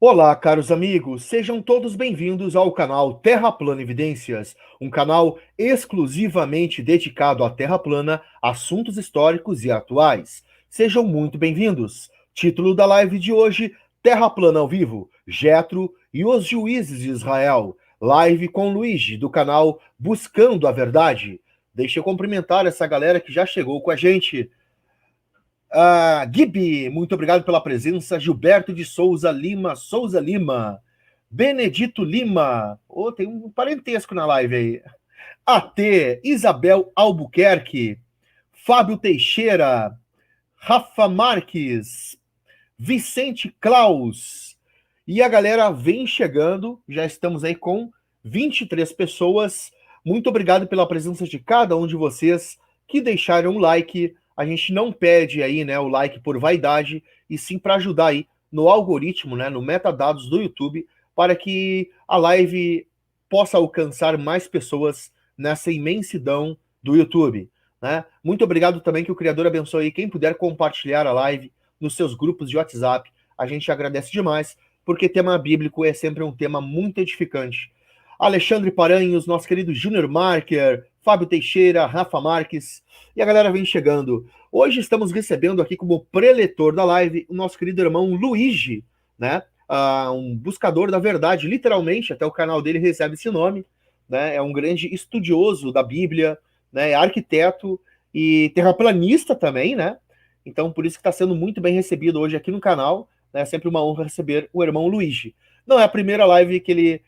Olá, caros amigos, sejam todos bem-vindos ao canal Terra Plana Evidências, um canal exclusivamente dedicado à Terra Plana, assuntos históricos e atuais. Sejam muito bem-vindos. Título da live de hoje: Terra Plana ao vivo, Jetro e os Juízes de Israel. Live com Luigi, do canal Buscando a Verdade. Deixa eu cumprimentar essa galera que já chegou com a gente. Gibi, muito obrigado pela presença. Gilberto de Souza Lima. Benedito Lima. Tem um parentesco na live aí. AT, Isabel Albuquerque. Fábio Teixeira. Rafa Marques. Vicente Klaus. E a galera vem chegando. Já estamos aí com 23 pessoas. Muito obrigado pela presença de cada um de vocês que deixaram um like. A gente não pede aí, né, o like por vaidade, e sim para ajudar aí no algoritmo, né, no metadados do YouTube, para que a live possa alcançar mais pessoas nessa imensidão do YouTube, né? Muito obrigado também, que o Criador abençoe quem puder compartilhar a live nos seus grupos de WhatsApp. A gente agradece demais, porque tema bíblico é sempre um tema muito edificante. Alexandre Paranhos, nosso querido Júnior Marker, Fábio Teixeira, Rafa Marques, e a galera vem chegando. Hoje estamos recebendo aqui como preletor da live o nosso querido irmão Luigi, né? Um buscador da verdade, literalmente, até o canal dele recebe esse nome, né? É um grande estudioso da Bíblia, né? É arquiteto e terraplanista também, né? Então, por isso que está sendo muito bem recebido hoje aqui no canal, né? É sempre uma honra receber o irmão Luigi. Não é a primeira live que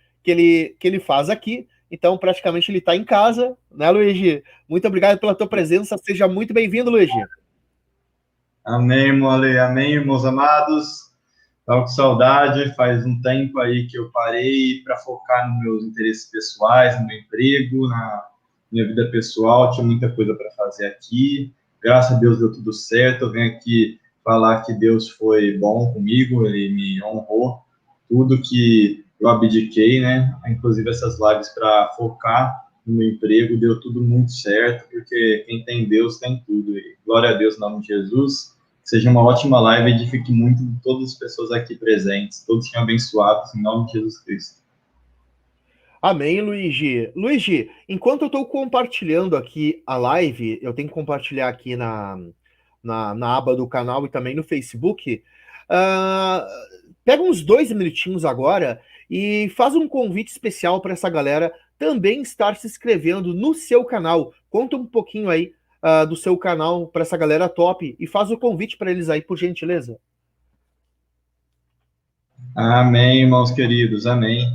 ele faz aqui, então praticamente ele está em casa, né, Luigi? Muito obrigado pela tua presença, seja muito bem-vindo, Luigi. Amém, Mole, amém, irmãos amados. Estava com saudade, faz um tempo aí que eu parei para focar nos meus interesses pessoais, no meu emprego, na minha vida pessoal, tinha muita coisa para fazer aqui. Graças a Deus deu tudo certo, eu venho aqui falar que Deus foi bom comigo, Ele me honrou, tudo que eu abdiquei, né? Inclusive essas lives para focar no meu emprego, deu tudo muito certo, porque quem tem Deus tem tudo. E glória a Deus, em nome de Jesus. Seja uma ótima live, edifique muito todas as pessoas aqui presentes, todos sejam abençoados, em nome de Jesus Cristo. Amém, Luigi. Luigi, enquanto eu estou compartilhando aqui a live, eu tenho que compartilhar aqui na aba do canal e também no Facebook. Uh, Pega uns 2 minutinhos agora e faz um convite especial para essa galera também estar se inscrevendo no seu canal. Conta um pouquinho aí do seu canal para essa galera top e faz o convite para eles aí, por gentileza. Amém, irmãos queridos, amém.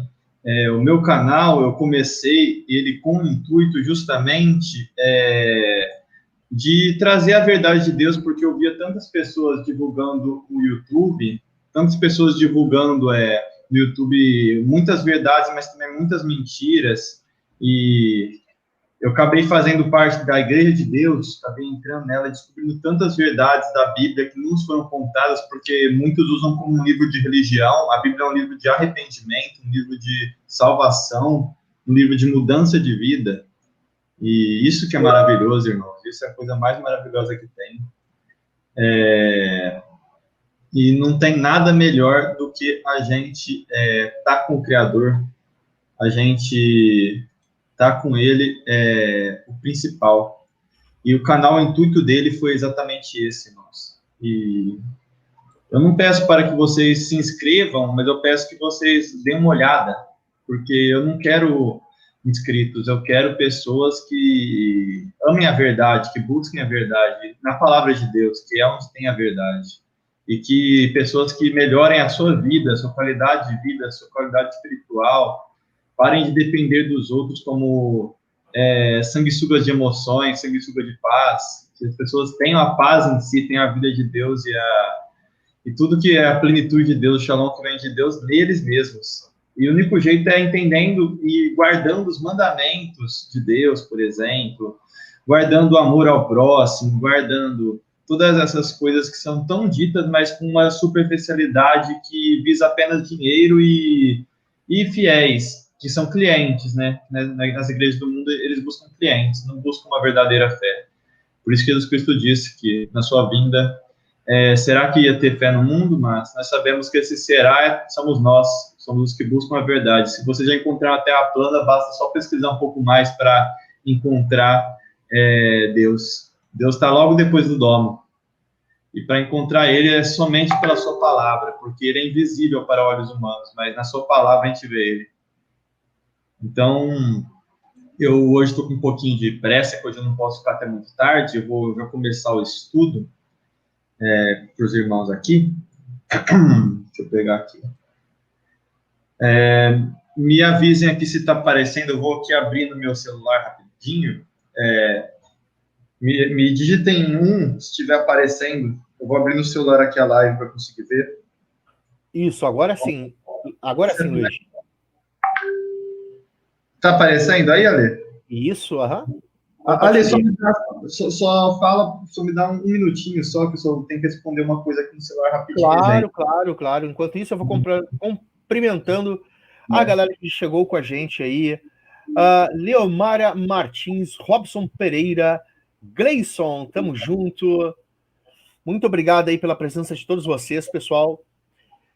O meu canal, eu comecei ele com o intuito justamente de trazer a verdade de Deus, porque eu via tantas pessoas divulgando o YouTube, tantas pessoas divulgando no YouTube muitas verdades, mas também muitas mentiras, e eu acabei fazendo parte da Igreja de Deus, acabei entrando nela, descobrindo tantas verdades da Bíblia que não nos foram contadas, porque muitos usam como um livro de religião. A Bíblia é um livro de arrependimento, um livro de salvação, um livro de mudança de vida. E isso que é maravilhoso, irmãos. Isso é a coisa mais maravilhosa que tem. E não tem nada melhor do que a gente estar com o Criador, a gente estar com Ele, o principal. E o canal, o intuito dele foi exatamente esse, irmãos. E eu não peço para que vocês se inscrevam, mas eu peço que vocês deem uma olhada, porque eu não quero inscritos, eu quero pessoas que amem a verdade, que busquem a verdade na palavra de Deus, que é onde tem a verdade. E que pessoas que melhorem a sua vida, a sua qualidade de vida, a sua qualidade espiritual, parem de depender dos outros como sanguessugas de emoções, sanguessuga de paz, que as pessoas tenham a paz em si, tenham a vida de Deus e tudo que é a plenitude de Deus, o shalom que vem de Deus, neles mesmos. E o único jeito é entendendo e guardando os mandamentos de Deus, por exemplo, guardando o amor ao próximo, guardando todas essas coisas que são tão ditas, mas com uma superficialidade que visa apenas dinheiro e fiéis, que são clientes, né? Nas igrejas do mundo, eles buscam clientes, não buscam uma verdadeira fé. Por isso que Jesus Cristo disse que na sua vinda será que ia ter fé no mundo? Mas nós sabemos que esse será somos nós, somos os que buscam a verdade. Se você já encontrar uma terra plana, basta só pesquisar um pouco mais para encontrar Deus. Deus está logo depois do domo. E para encontrar ele é somente pela sua palavra, porque ele é invisível para olhos humanos, mas na sua palavra a gente vê ele. Então, eu hoje estou com um pouquinho de pressa, porque hoje eu não posso ficar até muito tarde, eu vou já começar o estudo para os irmãos aqui. Deixa eu pegar aqui. Me avisem aqui se está aparecendo, eu vou aqui abrir no meu celular rapidinho. Me digitem se estiver aparecendo. Eu vou abrir no celular aqui a live para conseguir ver. Isso, agora sim. Agora sim, Luiz. Tá aparecendo aí, Ale? Isso, aham. Ale, só me dá um minutinho só, que eu só tenho que responder uma coisa aqui no celular rapidinho. Claro. Enquanto isso, eu vou cumprimentando a galera que chegou com a gente aí. Leomara Martins, Robson Pereira, Gleison, tamo junto. Muito obrigado aí pela presença de todos vocês, pessoal.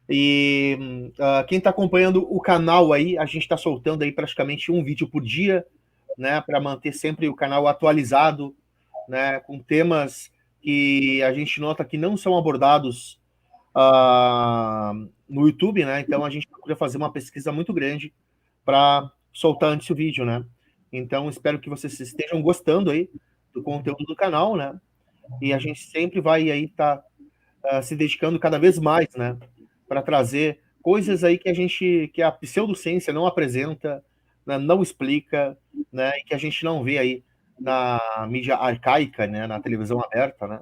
E quem está acompanhando o canal aí, a gente está soltando aí praticamente um vídeo por dia, né, para manter sempre o canal atualizado, né, com temas que a gente nota que não são abordados no YouTube, né? Então a gente procura fazer uma pesquisa muito grande para soltar antes o vídeo, né? Então espero que vocês estejam gostando aí do conteúdo do canal, né? E a gente sempre vai aí estar se dedicando cada vez mais, né, para trazer coisas aí que a pseudociência não apresenta, né, não explica, né, e que a gente não vê aí na mídia arcaica, né, na televisão aberta, né?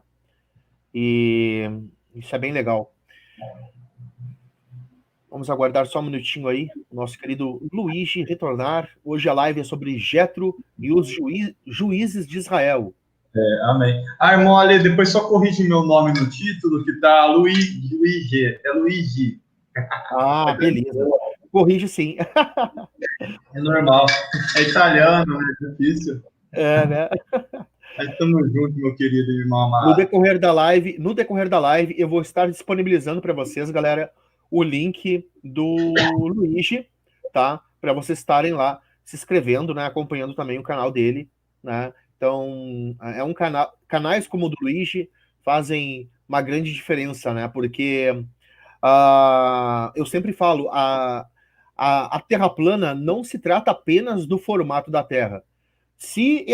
E isso é bem legal. Vamos aguardar só um minutinho aí, nosso querido Luigi retornar. Hoje a live é sobre Jetro e os juízes de Israel. Amém. Irmão Ale, depois só corrige meu nome no título, que tá Luigi. É Luigi. Beleza. Corrige sim. É normal. É italiano, é difícil. Né? Mas estamos juntos, meu querido irmão amado. No decorrer da live, eu vou estar disponibilizando para vocês, galera, o link do Luigi, tá? Para vocês estarem lá se inscrevendo, né? Acompanhando também o canal dele, né? Então, é um canais como o do Luigi fazem uma grande diferença, né? Porque eu sempre falo, a Terra plana não se trata apenas do formato da Terra. Se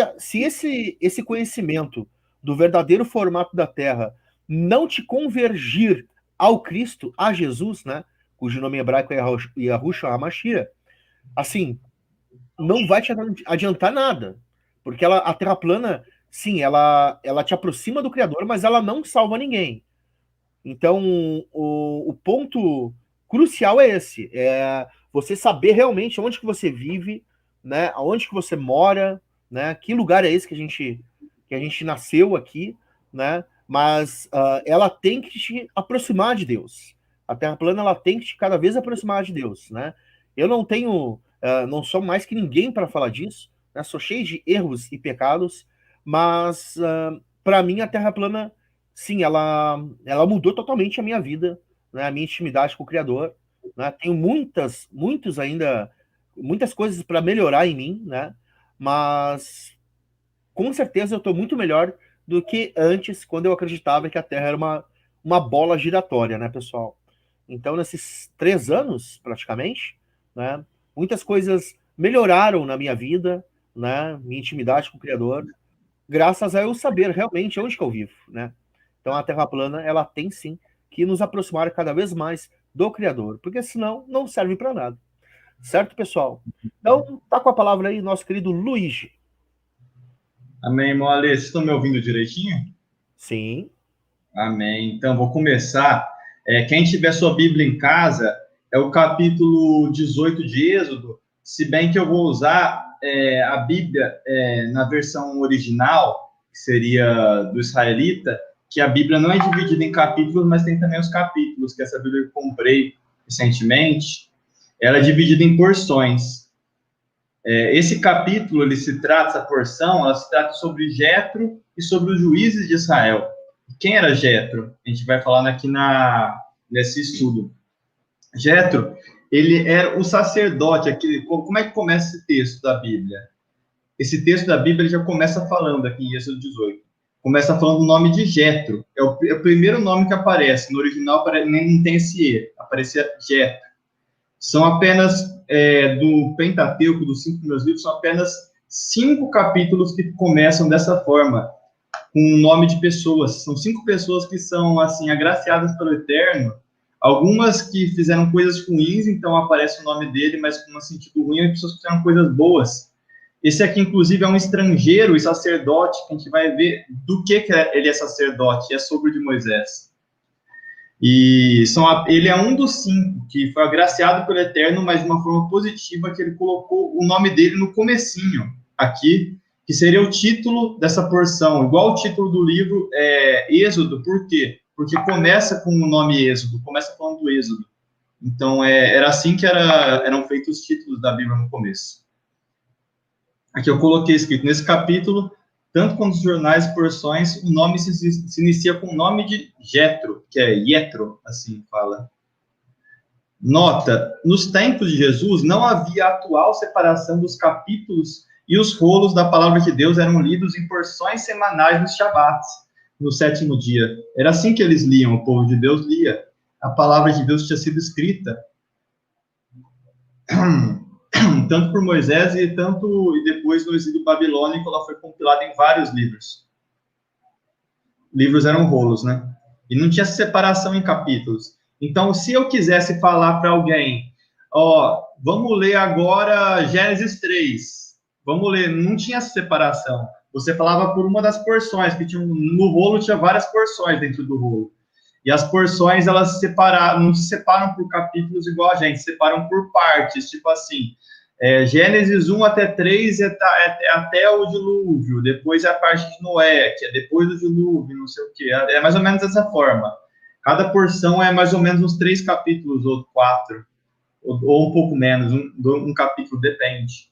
esse conhecimento do verdadeiro formato da Terra não te convergir ao Cristo, a Jesus, né, cujo nome hebraico é Yahushua HaMashiach, assim, não vai te adiantar nada, porque a Terra plana, sim, ela te aproxima do Criador, mas ela não salva ninguém. Então, o ponto crucial é esse, você saber realmente onde que você vive, né, aonde que você mora, né, que lugar é esse que a gente nasceu aqui, né, mas ela tem que te aproximar de Deus. A Terra plana, ela tem que te cada vez aproximar de Deus, né. Eu não sou mais que ninguém para falar disso, né, sou cheio de erros e pecados, mas para mim a Terra plana, sim, ela mudou totalmente a minha vida, né, a minha intimidade com o Criador, né, tenho muitas coisas para melhorar em mim, né, mas com certeza eu estou muito melhor do que antes, quando eu acreditava que a Terra era uma bola giratória, né, pessoal? Então, nesses 3 anos, praticamente, né, muitas coisas melhoraram na minha vida, né, minha intimidade com o Criador, graças a eu saber realmente onde que eu vivo, né? Então, a Terra plana, ela tem sim que nos aproximar cada vez mais do Criador, porque senão não serve para nada. Certo, pessoal? Então, tá com a palavra aí nosso querido Luigi. Amém, irmão Ale. Vocês estão me ouvindo direitinho? Sim. Amém. Então, vou começar. Quem tiver sua Bíblia em casa, é o capítulo 18 de Êxodo, se bem que eu vou usar a Bíblia na versão original, que seria do israelita, que a Bíblia não é dividida em capítulos, mas tem também os capítulos, que essa Bíblia que eu comprei recentemente, ela é dividida em porções. Esse capítulo, essa porção, ela se trata sobre Jetro e sobre os juízes de Israel. Quem era Jetro? A gente vai falar aqui nesse estudo. Jetro, ele era o sacerdote, como é que começa esse texto da Bíblia? Esse texto da Bíblia ele já começa falando aqui em Êxodo 18. Começa falando o nome de Jetro. É o primeiro nome que aparece. No original nem não tem esse E. Aparecia Jetro. São apenas, do Pentateuco, dos 5 primeiros livros, são apenas 5 capítulos que começam dessa forma, com o nome de pessoas. São 5 pessoas que são, assim, agraciadas pelo Eterno. Algumas que fizeram coisas ruins, então aparece o nome dele, mas com um sentido ruim, e pessoas que fizeram coisas boas. Esse aqui, inclusive, é um estrangeiro e sacerdote, que a gente vai ver do que ele é sacerdote, é sobre o de Moisés. E ele é um dos 5 que foi agraciado pelo Eterno, mas de uma forma positiva, que ele colocou o nome dele no comecinho, aqui, que seria o título dessa porção, igual o título do livro Êxodo. Por quê? Porque começa com o nome Êxodo, começa falando do Êxodo. Então, era assim que eram feitos os títulos da Bíblia no começo. Aqui eu coloquei escrito, nesse capítulo, tanto quanto os jornais e porções, o nome se inicia com o nome de Jetro, que é Yetro, assim fala. Nota, nos tempos de Jesus, não havia atual separação dos capítulos e os rolos da palavra de Deus eram lidos em porções semanais nos Shabats, no 7º dia. Era assim que eles liam, o povo de Deus lia. A palavra de Deus tinha sido escrita tanto por Moisés e depois no exílio babilônico ela foi compilada em vários livros. Livros eram rolos, né? E não tinha separação em capítulos. Então, se eu quisesse falar para alguém, vamos ler agora Gênesis 3. Vamos ler, não tinha separação. Você falava por uma das porções, que no rolo tinha várias porções dentro do rolo. E as porções, elas não se separam por capítulos igual a gente, se separam por partes, tipo assim, Gênesis 1 até 3 até o dilúvio, depois é a parte de Noé, que é depois do dilúvio, não sei o quê. É mais ou menos dessa forma. Cada porção é mais ou menos uns 3 capítulos, ou 4, ou um pouco menos, um capítulo, depende.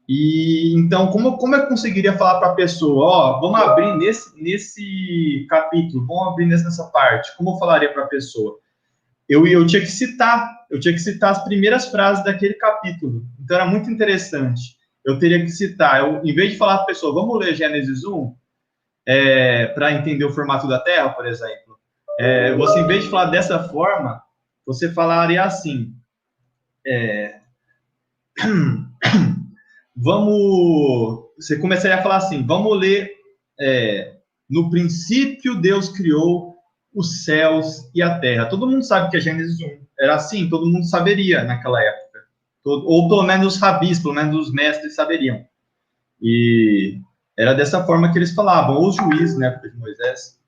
E então, como eu conseguiria falar para a pessoa, vamos abrir nesse capítulo, vamos abrir nessa parte? Como eu falaria para a pessoa? Eu tinha que citar as primeiras frases daquele capítulo. Então, era muito interessante. Eu teria que citar, em vez de falar para a pessoa, vamos ler Gênesis 1, para entender o formato da Terra, por exemplo. Você, em vez de falar dessa forma, você falaria assim, você começaria a falar assim, vamos ler, no princípio Deus criou os céus e a terra. Todo mundo sabe que é Gênesis 1. Era assim, todo mundo saberia naquela época. Ou pelo menos os rabis, pelo menos os mestres saberiam. E era dessa forma que eles falavam, ou os juízes, na época de Moisés.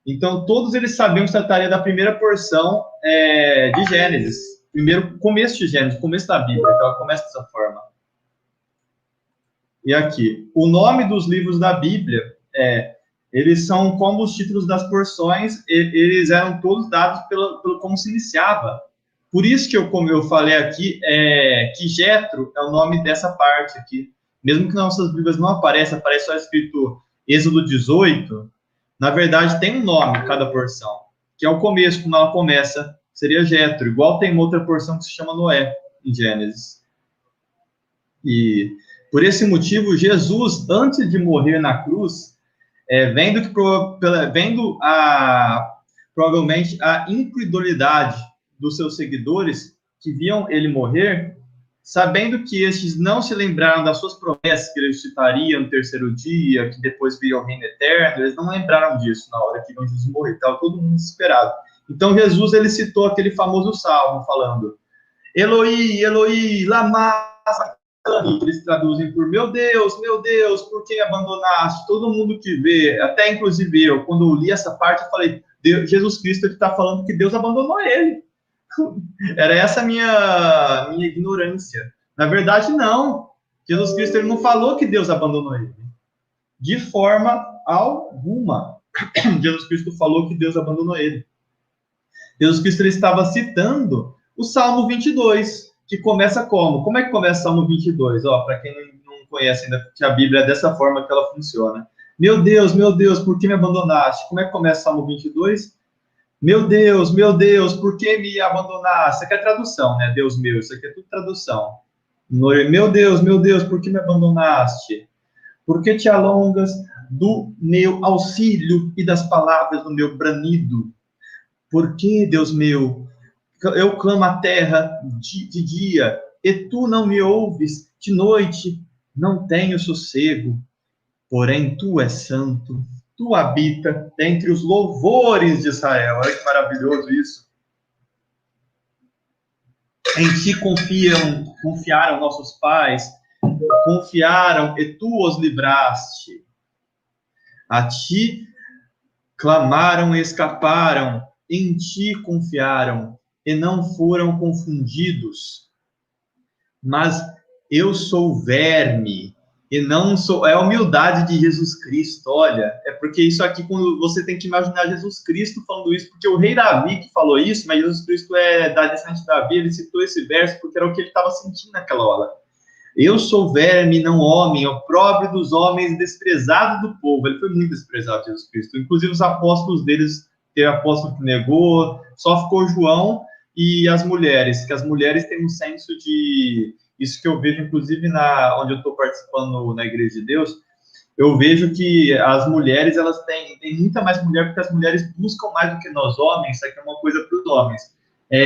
Então, todos eles sabiam que se trataria da primeira porção de Gênesis. Primeiro começo de Gênesis, começo da Bíblia. Então, ela começa dessa forma. E aqui, o nome dos livros da Bíblia, eles são como os títulos das porções, eles eram todos dados pelo como se iniciava. Por isso que como eu falei aqui, que Jetro é o nome dessa parte aqui. Mesmo que nas nossas Bíblias não aparece só escrito Êxodo 18, na verdade tem um nome cada porção, que é o começo, como ela começa, seria Jetro. Igual tem outra porção que se chama Noé, em Gênesis. E por esse motivo, Jesus, antes de morrer na cruz, vendo provavelmente a incredulidade dos seus seguidores que viam ele morrer, sabendo que estes não se lembraram das suas promessas, que ele ressuscitaria no 3º dia, que depois viria o reino eterno, eles não lembraram disso na hora que Jesus morreu, estava todo mundo desesperado. Então Jesus, ele citou aquele famoso salmo, falando, Eloi, Eloi, lama sabachthani, que eles traduzem por meu Deus, por que abandonaste? Todo mundo que vê, até inclusive eu, quando eu li essa parte, eu falei, Jesus Cristo está falando que Deus abandonou ele. Era essa a minha ignorância. Na verdade, não. Jesus Cristo, ele não falou que Deus abandonou ele. De forma alguma. Jesus Cristo falou que Deus abandonou ele. Jesus Cristo, ele estava citando o Salmo 22, que começa como? Como é que começa o Salmo 22? Para quem não conhece ainda, que a Bíblia é dessa forma que ela funciona. meu Deus, por que me abandonaste? Como é que começa o Salmo 22? Meu Deus, por que me abandonaste? Isso aqui é tradução, né? Deus meu, isso aqui é tudo tradução. Meu Deus, por que me abandonaste? Por que te alongas do meu auxílio e das palavras do meu bramido? Por que, Deus meu, eu clamo à terra de dia, e tu não me ouves, de noite não tenho sossego. Porém, tu és santo, tu habita dentre os louvores de Israel. Olha que maravilhoso isso. Em ti confiaram nossos pais, confiaram e tu os livraste. A ti clamaram e escaparam, em ti confiaram e não foram confundidos. Mas eu sou verme e não sou. É a humildade de Jesus Cristo, olha. É porque isso aqui, quando você tem que imaginar Jesus Cristo falando isso, porque o rei Davi que falou isso, mas Jesus Cristo é da descendente de Davi, ele citou esse verso porque era o que ele estava sentindo naquela hora. Eu sou verme, não homem, opróbrio dos homens, desprezado do povo. Ele foi muito desprezado, Jesus Cristo. Inclusive, os apóstolos deles, teve apóstolo que negou, só ficou João e as mulheres, que as mulheres têm um senso de. Isso que eu vejo, inclusive, onde eu estou participando na Igreja de Deus, eu vejo que as mulheres, elas têm muita mais mulher, porque as mulheres buscam mais do que nós homens, isso aqui é uma coisa para os homens.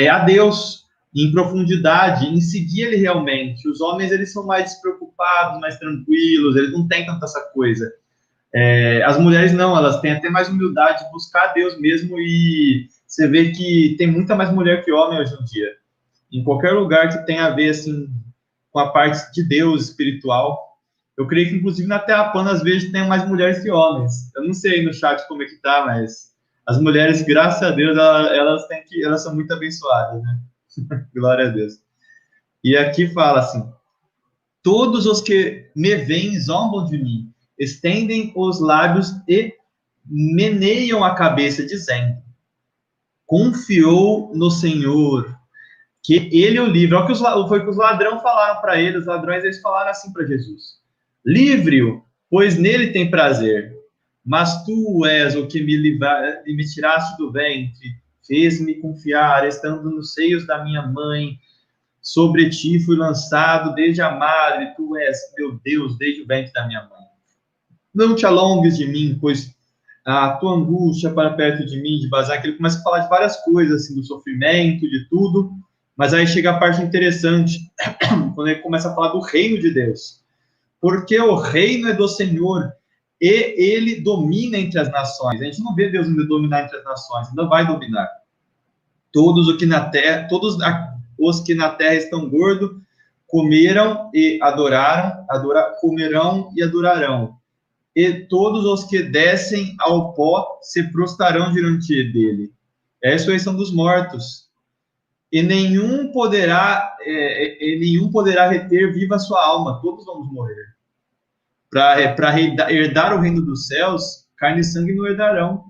A Deus, em profundidade, em seguir ele realmente. Os homens, eles são mais despreocupados, mais tranquilos, eles não têm tanta essa coisa. As mulheres não, elas têm até mais humildade de buscar Deus mesmo, e você vê que tem muita mais mulher que homem hoje em dia. Em qualquer lugar que tenha a ver, assim, com a parte de Deus espiritual. Eu creio que, inclusive, na Terra plana, às vezes, tem mais mulheres que homens. Eu não sei no chat como é que tá, mas as mulheres, graças a Deus, elas são muito abençoadas, né? Glória a Deus. E aqui fala assim: todos os que me veem zombam de mim, estendem os lábios e meneiam a cabeça, dizendo: confiou no Senhor, que ele o livre. Olha que foi o que os ladrões falaram para ele. Os ladrões, eles falaram assim para Jesus: livre-o, pois nele tem prazer. Mas tu és o que me tiraste do ventre, fez-me confiar, estando nos seios da minha mãe. Sobre ti fui lançado desde a madre, tu és meu Deus desde o ventre da minha mãe. Não te alongues de mim, pois a tua angústia para perto de mim, de Bazar, que ele começa a falar de várias coisas, assim, do sofrimento, de tudo, mas aí chega a parte interessante, quando ele começa a falar do reino de Deus. Porque o reino é do Senhor e ele domina entre as nações. A gente não vê Deus ainda dominar entre as nações, ainda vai dominar. Todos os que na terra estão gordos comeram e comerão e adorarão. E todos os que descem ao pó se prostrarão diante dele. É a ressurreição dos mortos. E nenhum poderá reter viva a sua alma. Todos vamos morrer. Para herdar o reino dos céus, carne e sangue não herdarão.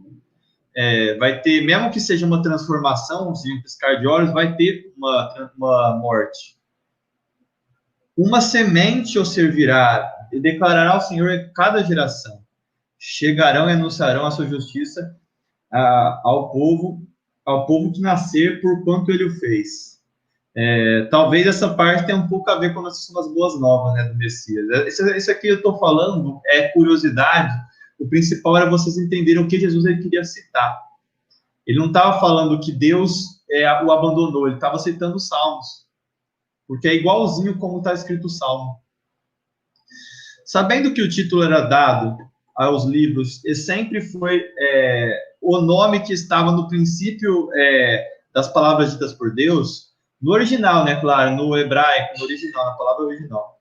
Vai ter, mesmo que seja uma transformação, seja um piscar de olhos, vai ter uma morte. Uma semente o servirá e declarará ao Senhor em cada geração. Chegarão e anunciarão a sua justiça ao povo que nascer por quanto ele o fez. Talvez essa parte tenha um pouco a ver com as boas novas, né, do Messias. Isso aqui eu estou falando é curiosidade. O principal era vocês entenderem o que Jesus ele queria citar. Ele não estava falando que Deus o abandonou, ele estava citando os Salmos, porque é igualzinho como está escrito o Salmo. Sabendo que o título era dado aos livros, e sempre foi o nome que estava no princípio das palavras ditas por Deus, no original, né, claro, no hebraico, no original, na palavra original.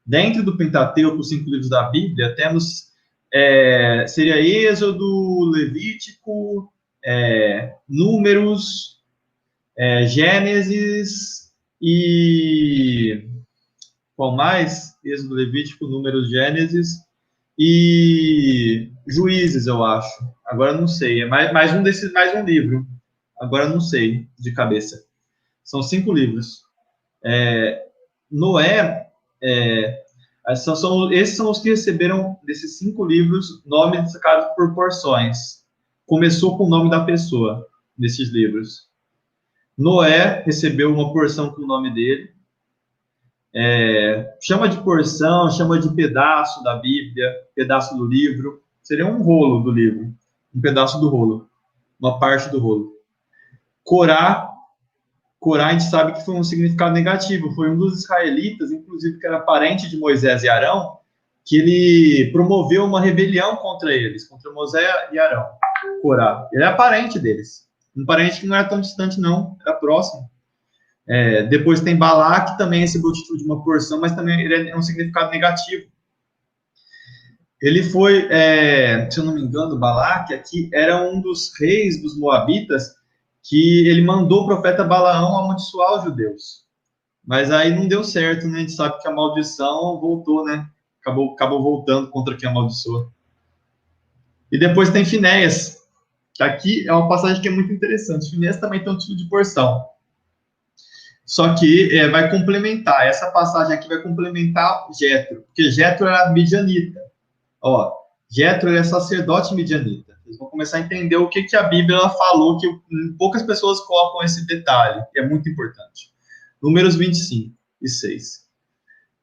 Dentro do Pentateuco, os 5 livros da Bíblia, temos, seria Êxodo, Levítico, Números, Gênesis e... qual mais? Êxodo, Levítico, Números, Gênesis e Juízes, eu acho. Agora não sei. É mais um livro. Agora não sei de cabeça. São 5 livros. Noé, Esses são os que receberam, desses 5 livros, nomes destacados por porções. Começou com o nome da pessoa, nesses livros. Noé recebeu uma porção com o nome dele. Chama de porção, chama de pedaço da Bíblia, pedaço do livro. Seria um rolo do livro, um pedaço do rolo, uma parte do rolo. Corá, a gente sabe que foi um significado negativo. Foi um dos israelitas, inclusive, que era parente de Moisés e Arão, que ele promoveu uma rebelião contra eles, contra Moisés e Arão. Corá. Ele era parente deles. Um parente que não era tão distante, não. Era próximo. Depois tem Balaque, também recebeu o título de uma porção, mas também ele é um significado negativo. Ele foi, se eu não me engano, Balaque aqui era um dos reis dos Moabitas, que ele mandou o profeta Balaão amaldiçoar os judeus. Mas aí não deu certo, né? A gente sabe que a maldição voltou, né? Acabou voltando contra quem amaldiçoou. E depois tem Finéias. Aqui é uma passagem que é muito interessante. Finéias também tem um título de porção. Só que vai complementar. Essa passagem aqui vai complementar Jetro. Porque Jetro era midianita. Jetro é sacerdote midianita. Vocês vão começar a entender o que a Bíblia falou, que poucas pessoas colocam esse detalhe, que é muito importante. Números 25 e 6.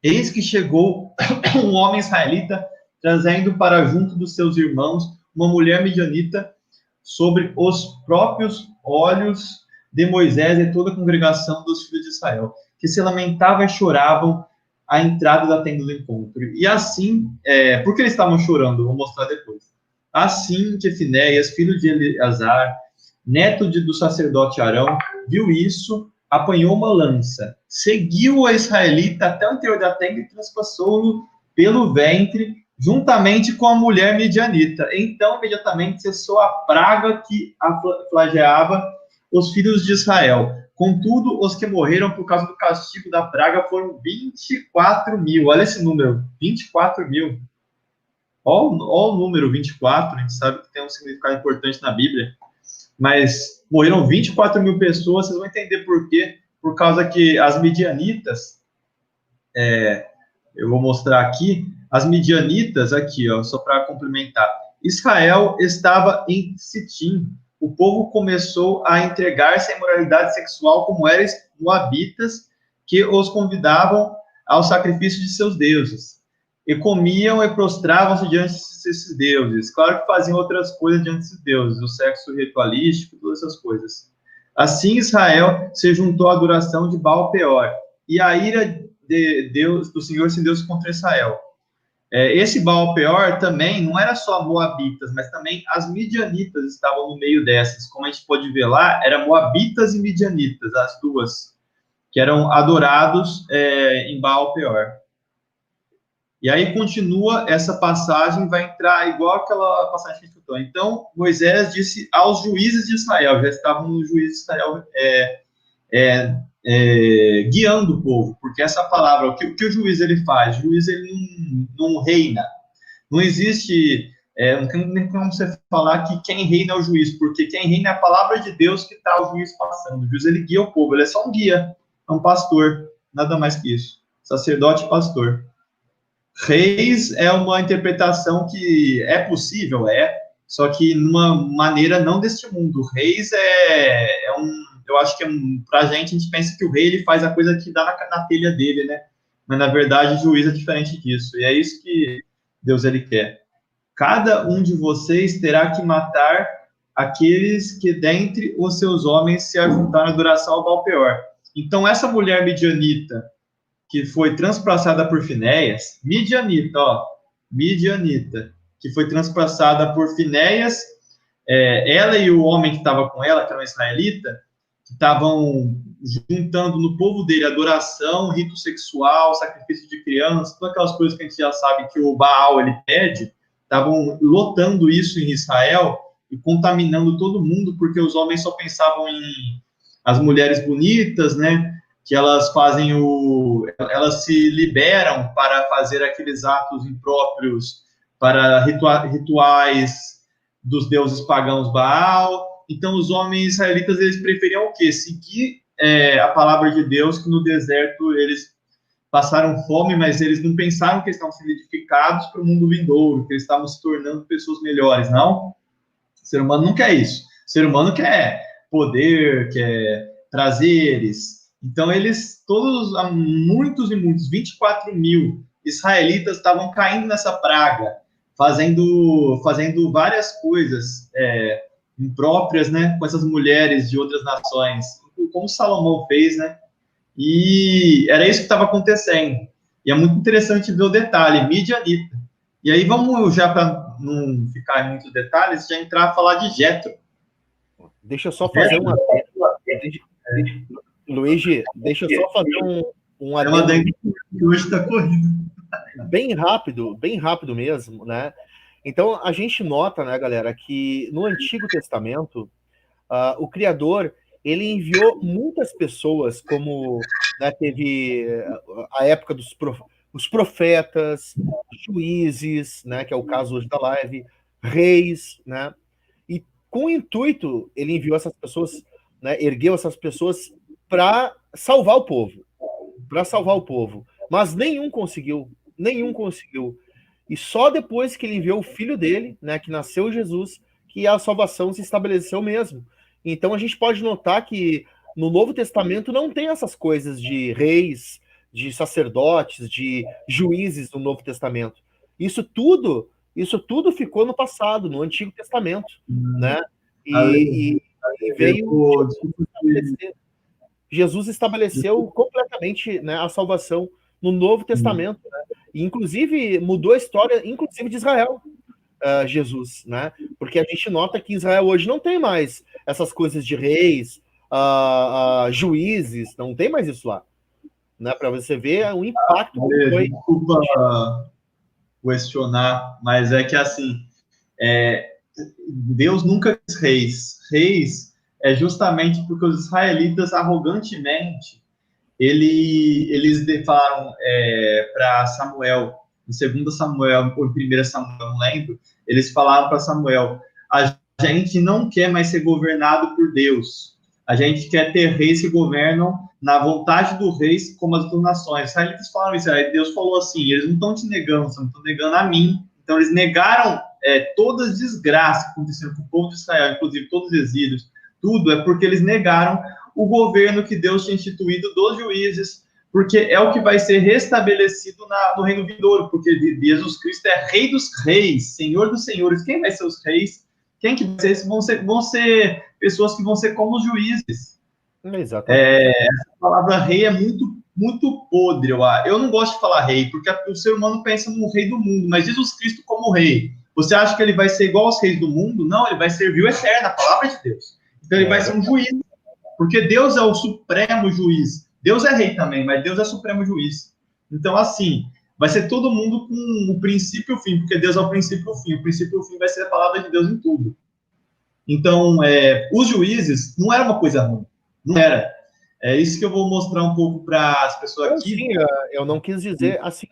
Eis que chegou um homem israelita, trazendo para junto dos seus irmãos uma mulher midianita, sobre os próprios olhos de Moisés e toda a congregação dos filhos de Israel, que se lamentavam e choravam à entrada da tenda do encontro. E assim, por que eles estavam chorando? Vou mostrar depois. Assim que Finéias, filho de Eleazar, neto do sacerdote Arão, viu isso, apanhou uma lança, seguiu a israelita até o interior da tenda e transpassou-o pelo ventre, juntamente com a mulher midianita. Então, imediatamente, cessou a praga que flagelava os filhos de Israel. Contudo, os que morreram por causa do castigo da praga foram 24.000. Olha esse número, 24.000. Olha o número 24, a gente sabe que tem um significado importante na Bíblia, mas morreram 24.000 pessoas, vocês vão entender por quê. Por causa que as midianitas, eu vou mostrar aqui, as midianitas, aqui, só para complementar, Israel estava em Sitim, o povo começou a entregar-se à imoralidade sexual como eram moabitas, que os convidavam ao sacrifício de seus deuses. E comiam e prostravam-se diante desses deuses. Claro que faziam outras coisas diante desses deuses, o sexo ritualístico, todas essas coisas. Assim Israel se juntou à adoração de Baal-Peor, e a ira de Deus, do Senhor se deu contra Israel. Esse Baal-Peor também não era só moabitas, mas também as midianitas estavam no meio dessas. Como a gente pode ver lá, eram moabitas e midianitas, as duas, que eram adorados em Baal-Peor. E aí continua essa passagem, vai entrar igual aquela passagem que a gente escutou. Então, Moisés disse aos juízes de Israel, já estavam os juízes de Israel guiando o povo, porque essa palavra, o que o juiz ele faz? O juiz ele não reina. Não existe, não tem nem como você falar que quem reina é o juiz, porque quem reina é a palavra de Deus que está o juiz passando. O juiz ele guia o povo, ele é só um guia, é um pastor, nada mais que isso. Sacerdote e pastor. Reis é uma interpretação que é possível, só que numa maneira não deste mundo. Reis eu acho que pra gente, a gente pensa que o rei ele faz a coisa que dá na telha dele, né? Mas na verdade o juiz é diferente disso, e é isso que Deus ele quer. Cada um de vocês terá que matar aqueles que dentre os seus homens se ajuntaram à adoração ao Baal-Peor. Então essa mulher midianita, que foi transpassada por Finéias, midianita, que foi transpassada por Finéias, ela e o homem que estava com ela, que era um israelita, que estavam juntando no povo dele adoração, rito sexual, sacrifício de crianças, todas aquelas coisas que a gente já sabe que o Baal ele pede, estavam lotando isso em Israel e contaminando todo mundo, porque os homens só pensavam em as mulheres bonitas, né? Que elas fazem elas se liberam para fazer aqueles atos impróprios, para rituais dos deuses pagãos Baal. Então, os homens israelitas, eles preferiam o quê? Seguir a palavra de Deus, que no deserto eles passaram fome, mas eles não pensaram que eles estavam sendo edificados para o mundo vindouro, que eles estavam se tornando pessoas melhores, não. O ser humano não quer isso. O ser humano quer poder, quer prazeres. Então, eles, todos, há muitos e muitos, 24 mil israelitas estavam caindo nessa praga, fazendo várias coisas impróprias, né, com essas mulheres de outras nações, como Salomão fez, né? E era isso que estava acontecendo. E é muito interessante ver o detalhe, Midianita. E aí vamos, já para não ficar em muitos detalhes, já entrar a falar de Jetro. Deixa eu só fazer uma... Luigi, deixa eu só fazer um adendo. Que hoje está corrido. Bem rápido mesmo, né? Então, a gente nota, né, galera, que no Antigo Testamento, o Criador, ele enviou muitas pessoas, como, né, teve a época dos os profetas, juízes, né, que é o caso hoje da live, reis, né? E com o intuito, ele enviou essas pessoas, né, ergueu essas pessoas para salvar o povo, mas nenhum conseguiu. E só depois que ele enviou o filho dele, né, que nasceu Jesus, que a salvação se estabeleceu mesmo. Então a gente pode notar que no Novo Testamento não tem essas coisas de reis, de sacerdotes, de juízes no Novo Testamento. Isso tudo ficou no passado, no Antigo Testamento, né? E veio Jesus estabeleceu completamente, né, a salvação no Novo Testamento, né? E, inclusive, mudou a história, inclusive, de Israel, Jesus, né? Porque a gente nota que Israel hoje não tem mais essas coisas de reis, juízes, não tem mais isso lá, né? Para você ver o impacto que foi. Desculpa questionar, mas é que assim, Deus nunca quis reis. Reis é justamente porque os israelitas arrogantemente eles falaram para Samuel, em 2 Samuel ou em 1 Samuel, não lembro, eles falaram para Samuel: a gente não quer mais ser governado por Deus, a gente quer ter reis que governam na vontade do rei como as outras nações. Os israelitas falaram isso, aí Deus falou assim: eles não estão te negando, eles estão negando a mim. Então eles negaram todas as desgraças que aconteceram com o povo de Israel, inclusive todos os exílios, tudo é porque eles negaram o governo que Deus tinha instituído dos juízes, porque é o que vai ser restabelecido no reino vindouro, porque Jesus Cristo é Rei dos Reis, Senhor dos Senhores. Quem vai ser os reis? Quem que vai ser? Vão ser pessoas que vão ser como os juízes. Exatamente. Essa palavra rei é muito, muito podre. Eu não gosto de falar rei, porque o ser humano pensa no rei do mundo, mas Jesus Cristo como rei, você acha que ele vai ser igual aos reis do mundo? Não, ele vai servir o eterno, a palavra de Deus. Então ele vai ser um juiz, porque Deus é o supremo juiz. Deus é rei também, mas Deus é supremo juiz. Então, assim, vai ser todo mundo com o princípio e o fim, porque Deus é o princípio e o fim. O princípio e o fim vai ser a palavra de Deus em tudo. Então, os juízes não era uma coisa ruim. Não era. É isso que eu vou mostrar um pouco para as pessoas aqui. Sim, eu não quis dizer assim,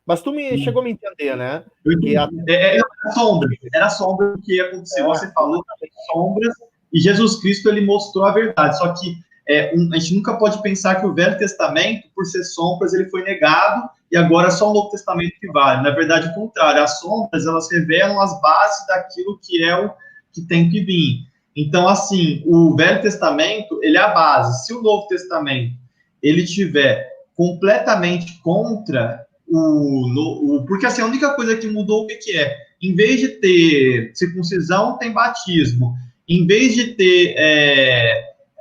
mas tu chegou a me entender, né? Era sombra que ia acontecer. Você falou sombras, e Jesus Cristo ele mostrou a verdade. Só que a gente nunca pode pensar que o Velho Testamento, por ser sombras, ele foi negado e agora é só o Novo Testamento que vale. Na verdade, o contrário. As sombras, elas revelam as bases daquilo que é o que tem que vir. Então, assim, o Velho Testamento, ele é a base. Se o Novo Testamento, ele tiver completamente contra porque, assim, a única coisa que mudou, o que é? Em vez de ter circuncisão, tem batismo. Em vez de ter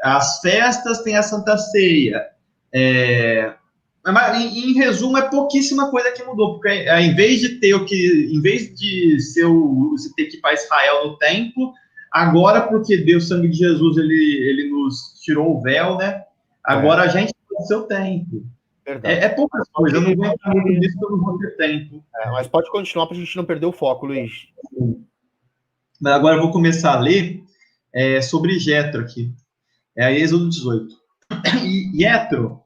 as festas, tem a Santa Ceia. Em resumo, é pouquíssima coisa que mudou, porque em vez de ter ter que ir para Israel no templo, agora, porque deu o sangue de Jesus, ele nos tirou o véu, né? Agora a gente tem o seu templo. É poucas coisas, eu não vou entrar muito nisso, porque eu não vou ter tempo. Mas pode continuar para a gente não perder o foco, Luiz. Mas agora eu vou começar a ler sobre Jetro aqui. Êxodo 18. E Jetro,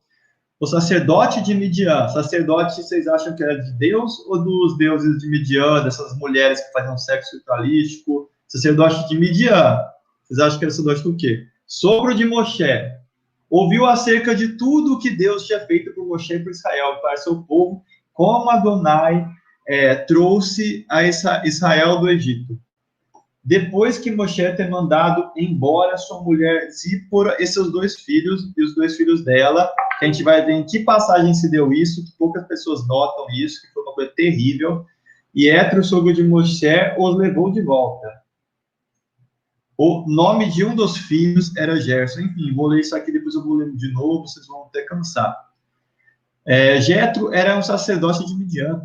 o sacerdote de Midian. Sacerdote, vocês acham que era de Deus ou dos deuses de Midian, dessas mulheres que faziam sexo ritualístico? Sacerdote de Midian. Vocês acham que era sacerdote do quê? Sogro de Moshe. ouviu acerca de tudo o que Deus tinha feito por Moshe e por Israel, para seu povo, como Adonai trouxe a Israel do Egito. Depois que Moshe ter mandado embora sua mulher Zípora e seus 2 filhos, e os 2 filhos dela, que a gente vai ver em que passagem se deu isso, que poucas pessoas notam isso, que foi uma coisa terrível, e Etro, sogro de Moshe, os levou de volta. O nome de um dos filhos era Gerson. Enfim, vou ler isso aqui, depois eu vou ler de novo, vocês vão até cansar. Jetro era um sacerdote de Midian,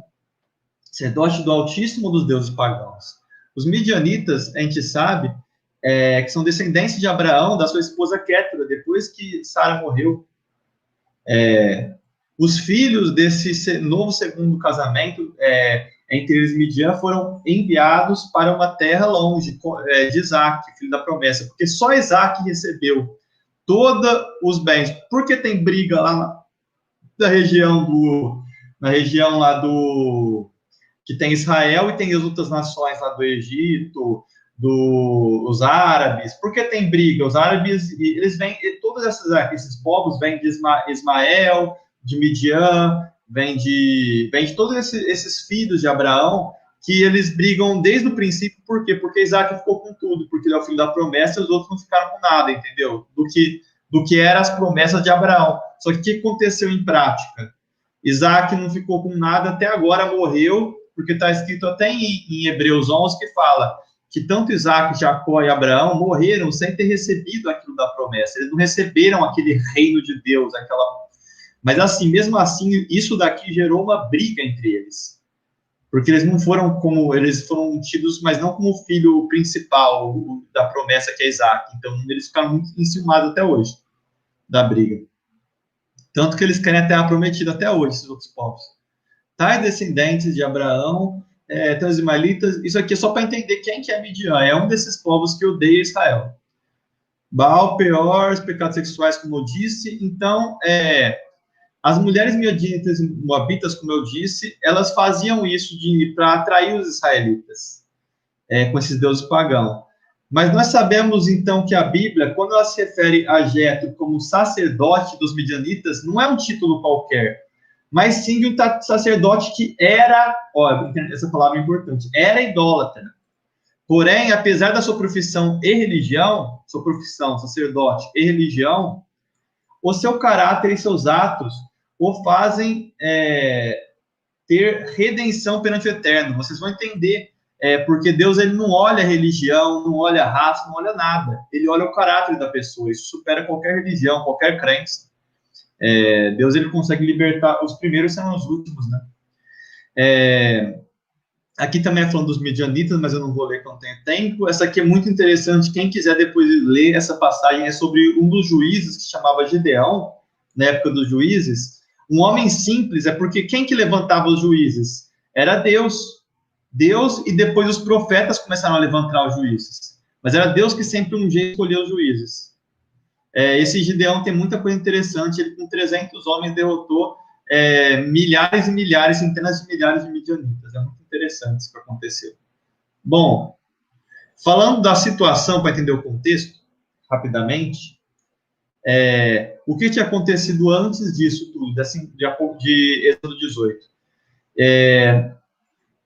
sacerdote do Altíssimo dos deuses pagãos. Os midianitas, a gente sabe, que são descendentes de Abraão, da sua esposa Quétura, depois que Sara morreu. Os filhos desse novo segundo casamento, entre eles Midian, foram enviados para uma terra longe, de Isaac, filho da promessa, porque só Isaac recebeu todos os bens. Porque tem briga lá na região lá do que tem Israel e tem as outras nações lá do Egito, os árabes. Por que tem briga? Os árabes, eles vêm, todos esses povos vêm de Ismael, de Midian, vêm de todos esses filhos de Abraão, que eles brigam desde o princípio. Por quê? Porque Isaac ficou com tudo, porque ele é o filho da promessa e os outros não ficaram com nada, entendeu? Do que eram as promessas de Abraão. Só que o que aconteceu em prática? Isaac não ficou com nada até agora, morreu, porque está escrito até em Hebreus 11 que fala que tanto Isaac, Jacó e Abraão morreram sem ter recebido aquilo da promessa. Eles não receberam aquele reino de Deus, Mas assim, mesmo assim, isso daqui gerou uma briga entre eles. Porque eles foram tidos, mas não como o filho principal da promessa que é Isaac. Então, eles ficaram muito enciumados até hoje da briga. Tanto que eles querem a terra prometida até hoje, esses outros povos. Tais descendentes de Abraão, os ismaelitas, isso aqui é só para entender quem que é Midian. É um desses povos que odeia Israel. Baal, Peor, os pecados sexuais, como eu disse. Então, as mulheres midianitas e moabitas, como eu disse, elas faziam isso para atrair os israelitas, com esses deuses pagãos. Mas nós sabemos, então, que a Bíblia, quando ela se refere a Jetro como sacerdote dos midianitas, não é um título qualquer, mas sim de um sacerdote que era, essa palavra é importante, era idólatra. Porém, apesar da sua profissão e religião, sua profissão, sacerdote e religião, o seu caráter e seus atos o fazem ter redenção perante o Eterno. Vocês vão entender, porque Deus ele não olha a religião, não olha a raça, não olha nada. Ele olha o caráter da pessoa. Isso supera qualquer religião, qualquer crença. Deus ele consegue libertar. Os primeiros são os últimos, né? Aqui também é falando dos midianitas, mas eu não vou ler quando tenho tempo. Essa aqui é muito interessante. Quem quiser depois ler essa passagem é sobre um dos juízes que se chamava Gideão, na época dos juízes. Um homem simples, porque quem que levantava os juízes? Era Deus. Deus, e depois os profetas começaram a levantar os juízes. Mas era Deus que sempre um dia escolheu os juízes. Esse Gideão tem muita coisa interessante. Ele, com 300 homens, derrotou milhares e milhares, centenas de milhares de midianitas. É muito interessante isso que aconteceu. Bom, falando da situação, para entender o contexto, rapidamente, o que tinha acontecido antes disso tudo, de Êxodo 18?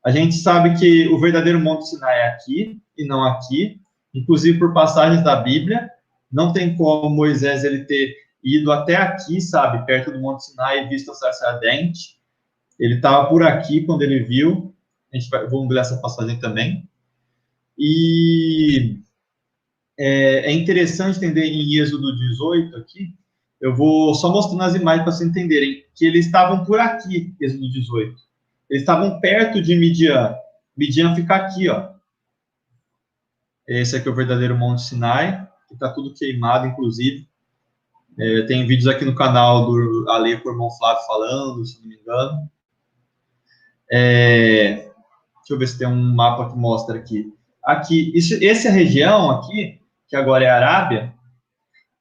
A gente sabe que o verdadeiro Monte Sinai é aqui, e não aqui, inclusive por passagens da Bíblia. Não tem como Moisés ele ter ido até aqui, sabe, perto do Monte Sinai e visto a sarça ardente. Ele estava por aqui quando ele viu. Vamos ler essa passagem também. E é interessante entender em Êxodo 18 aqui. Eu vou só mostrando as imagens para vocês entenderem que eles estavam por aqui, Êxodo 18. Eles estavam perto de Midian. Midian fica aqui, ó. Esse aqui é o verdadeiro Monte Sinai, que está tudo queimado, inclusive. Tem vídeos aqui no canal do Ale com o irmão Flávio falando, se não me engano. Deixa eu ver se tem um mapa que mostra aqui. Essa região aqui, que agora é a Arábia,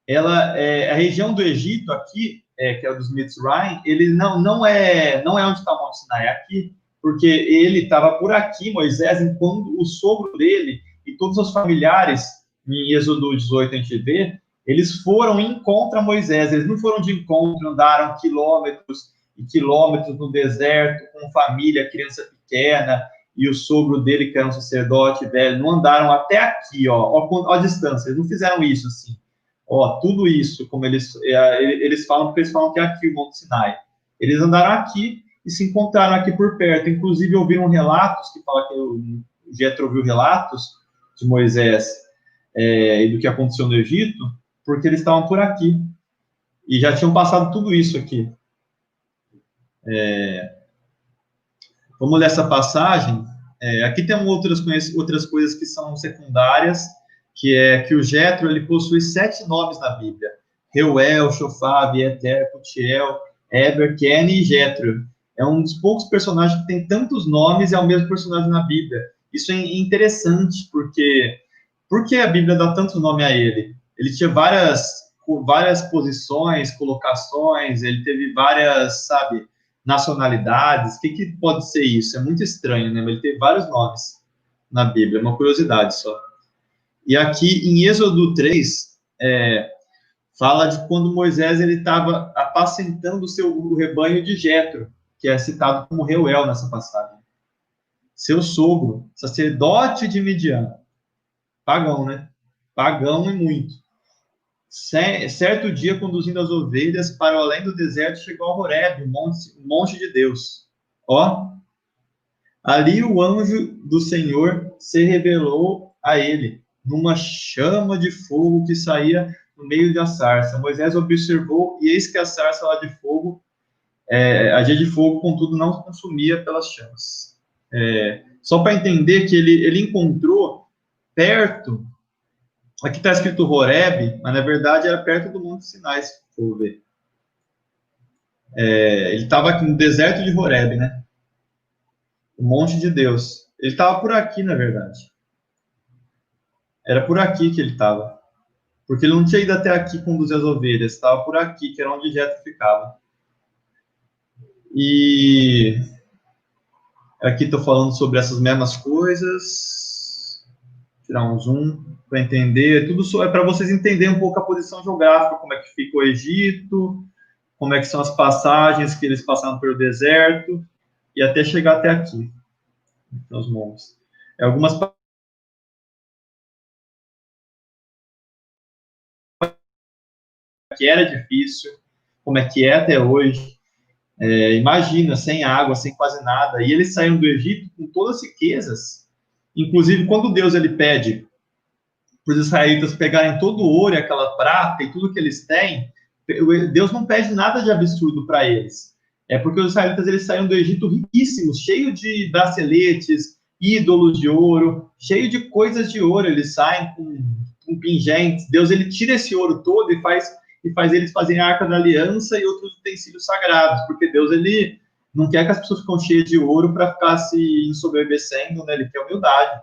ela é a região do Egito aqui, que é dos Mitzrayim, ele não é onde está o Monte Sinai, é aqui, porque ele estava por aqui, Moisés, enquanto o sogro dele e todos os familiares, em Êxodo 18 a gente vê, Eles foram em encontro a Moisés, eles não foram de encontro, andaram quilômetros e quilômetros no deserto, com família, criança pequena, e o sogro dele, que era um sacerdote velho, não andaram até aqui, ó a distância, eles não fizeram isso assim. Ó, tudo isso, como eles falam, porque eles falam que é aqui o Monte Sinai. Eles andaram aqui e se encontraram aqui por perto. Inclusive, ouviram relatos, que fala que o Jetro ouviu relatos de Moisés e do que aconteceu no Egito, porque eles estavam por aqui. E já tinham passado tudo isso aqui. Vamos ler essa passagem. Aqui tem outras coisas que são secundárias, que é que o Jetro ele possui 7 nomes na Bíblia: Reuel, Shofar, Vieter, Putiel, Eber, Ken e Jetro. É um dos poucos personagens que tem tantos nomes e é o mesmo personagem na Bíblia. Isso é interessante, porque por que a Bíblia dá tanto nome a ele? Ele tinha várias posições, colocações, ele teve várias, sabe, nacionalidades. O que pode ser isso? É muito estranho, né? Ele teve vários nomes na Bíblia, é uma curiosidade só. E aqui em Êxodo 3, fala de quando Moisés estava apacentando o rebanho de Jetro, que é citado como Reuel nessa passagem. Seu sogro, sacerdote de Midian. Pagão, né? Pagão e muito. Certo dia, conduzindo as ovelhas para além do deserto, chegou a Horebe, monte de Deus. Ali o anjo do Senhor se revelou a ele, numa chama de fogo que saía no meio da sarça. Moisés observou, e eis que a sarça lá de fogo, ardia de fogo, contudo não consumia pelas chamas. Só para entender que ele encontrou perto. Aqui está escrito Horebe, mas na verdade era perto do Monte Sinai, se for ver. Ele estava aqui no deserto de Horebe, né? O monte de Deus. Ele estava por aqui, na verdade. Era por aqui que ele estava. Porque ele não tinha ido até aqui conduzir as ovelhas, estava por aqui, que era onde Jetro ficava. E aqui estou falando sobre essas mesmas coisas. Vou tirar um zoom para entender. Tudo é para vocês entenderem um pouco a posição geográfica, como é que fica o Egito, como é que são as passagens que eles passaram pelo deserto e até chegar até aqui, nos montes. Algumas que era difícil, como é que é até hoje. Imagina, sem água, sem quase nada. E eles saíram do Egito com todas as riquezas. Inclusive, quando Deus ele pede para os israelitas pegarem todo o ouro e aquela prata e tudo que eles têm, Deus não pede nada de absurdo para eles. É porque os israelitas eles saíram do Egito riquíssimos, cheio de braceletes, ídolos de ouro, cheio de coisas de ouro. Eles saem com pingentes. Deus ele tira esse ouro todo e faz eles fazerem a Arca da Aliança e outros utensílios sagrados, porque Deus ele não quer que as pessoas fiquem cheias de ouro para ficar se ensoberbecendo, né? Ele quer humildade.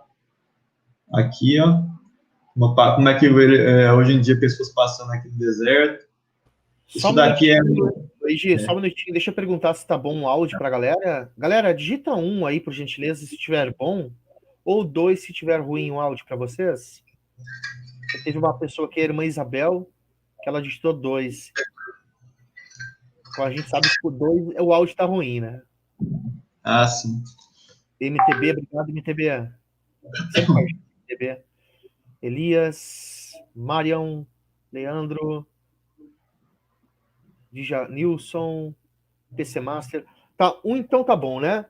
Aqui, ó, como é que hoje em dia pessoas passando aqui no deserto. Isso daqui Só um minutinho, deixa eu perguntar se tá bom o áudio pra galera. Galera, digita 1 aí, por gentileza, se estiver bom, ou 2 se tiver ruim o áudio para vocês. Teve uma pessoa que é a irmã Isabel, que ela digitou 2. Então a gente sabe que o 2 o áudio tá ruim, né? Ah, sim. MTB, obrigado, MTB. Sempre com a gente, MTB. Elias, Marion, Leandro, Nilson, PC Master. Tá, então tá bom, né?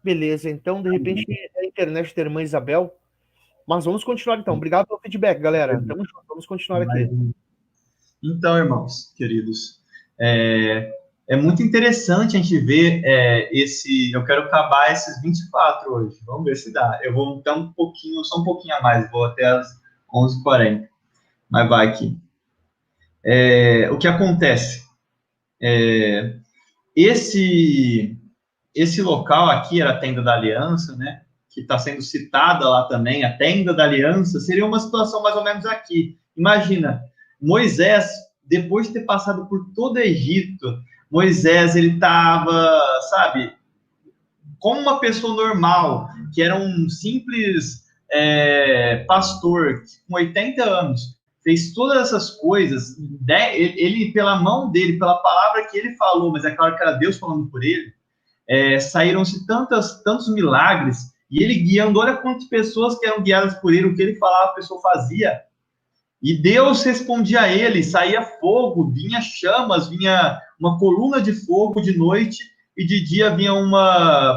Beleza, então de repente é a internet da irmã Isabel. Mas vamos continuar então. Obrigado pelo feedback, galera. Tamo junto, vamos continuar aqui. Então, irmãos, queridos, é muito interessante a gente ver eu quero acabar esses 24 hoje. Vamos ver se dá. Eu vou dar só um pouquinho a mais, vou até as 11h40. Mas vai aqui. O que acontece? Esse local aqui era a Tenda da Aliança, né? Que está sendo citada lá também, a Tenda da Aliança, seria uma situação mais ou menos aqui. Imagina, Moisés, depois de ter passado por todo o Egito, Moisés, ele estava, sabe, como uma pessoa normal, que era um simples pastor com 80 anos, fez todas essas coisas, né? Ele, pela mão dele, pela palavra que ele falou, mas é claro que era Deus falando por ele, saíram-se tantos milagres, e ele guiando, olha quantas pessoas que eram guiadas por ele, o que ele falava, a pessoa fazia. E Deus respondia a ele, saía fogo, vinha chamas, vinha uma coluna de fogo de noite, e de dia vinha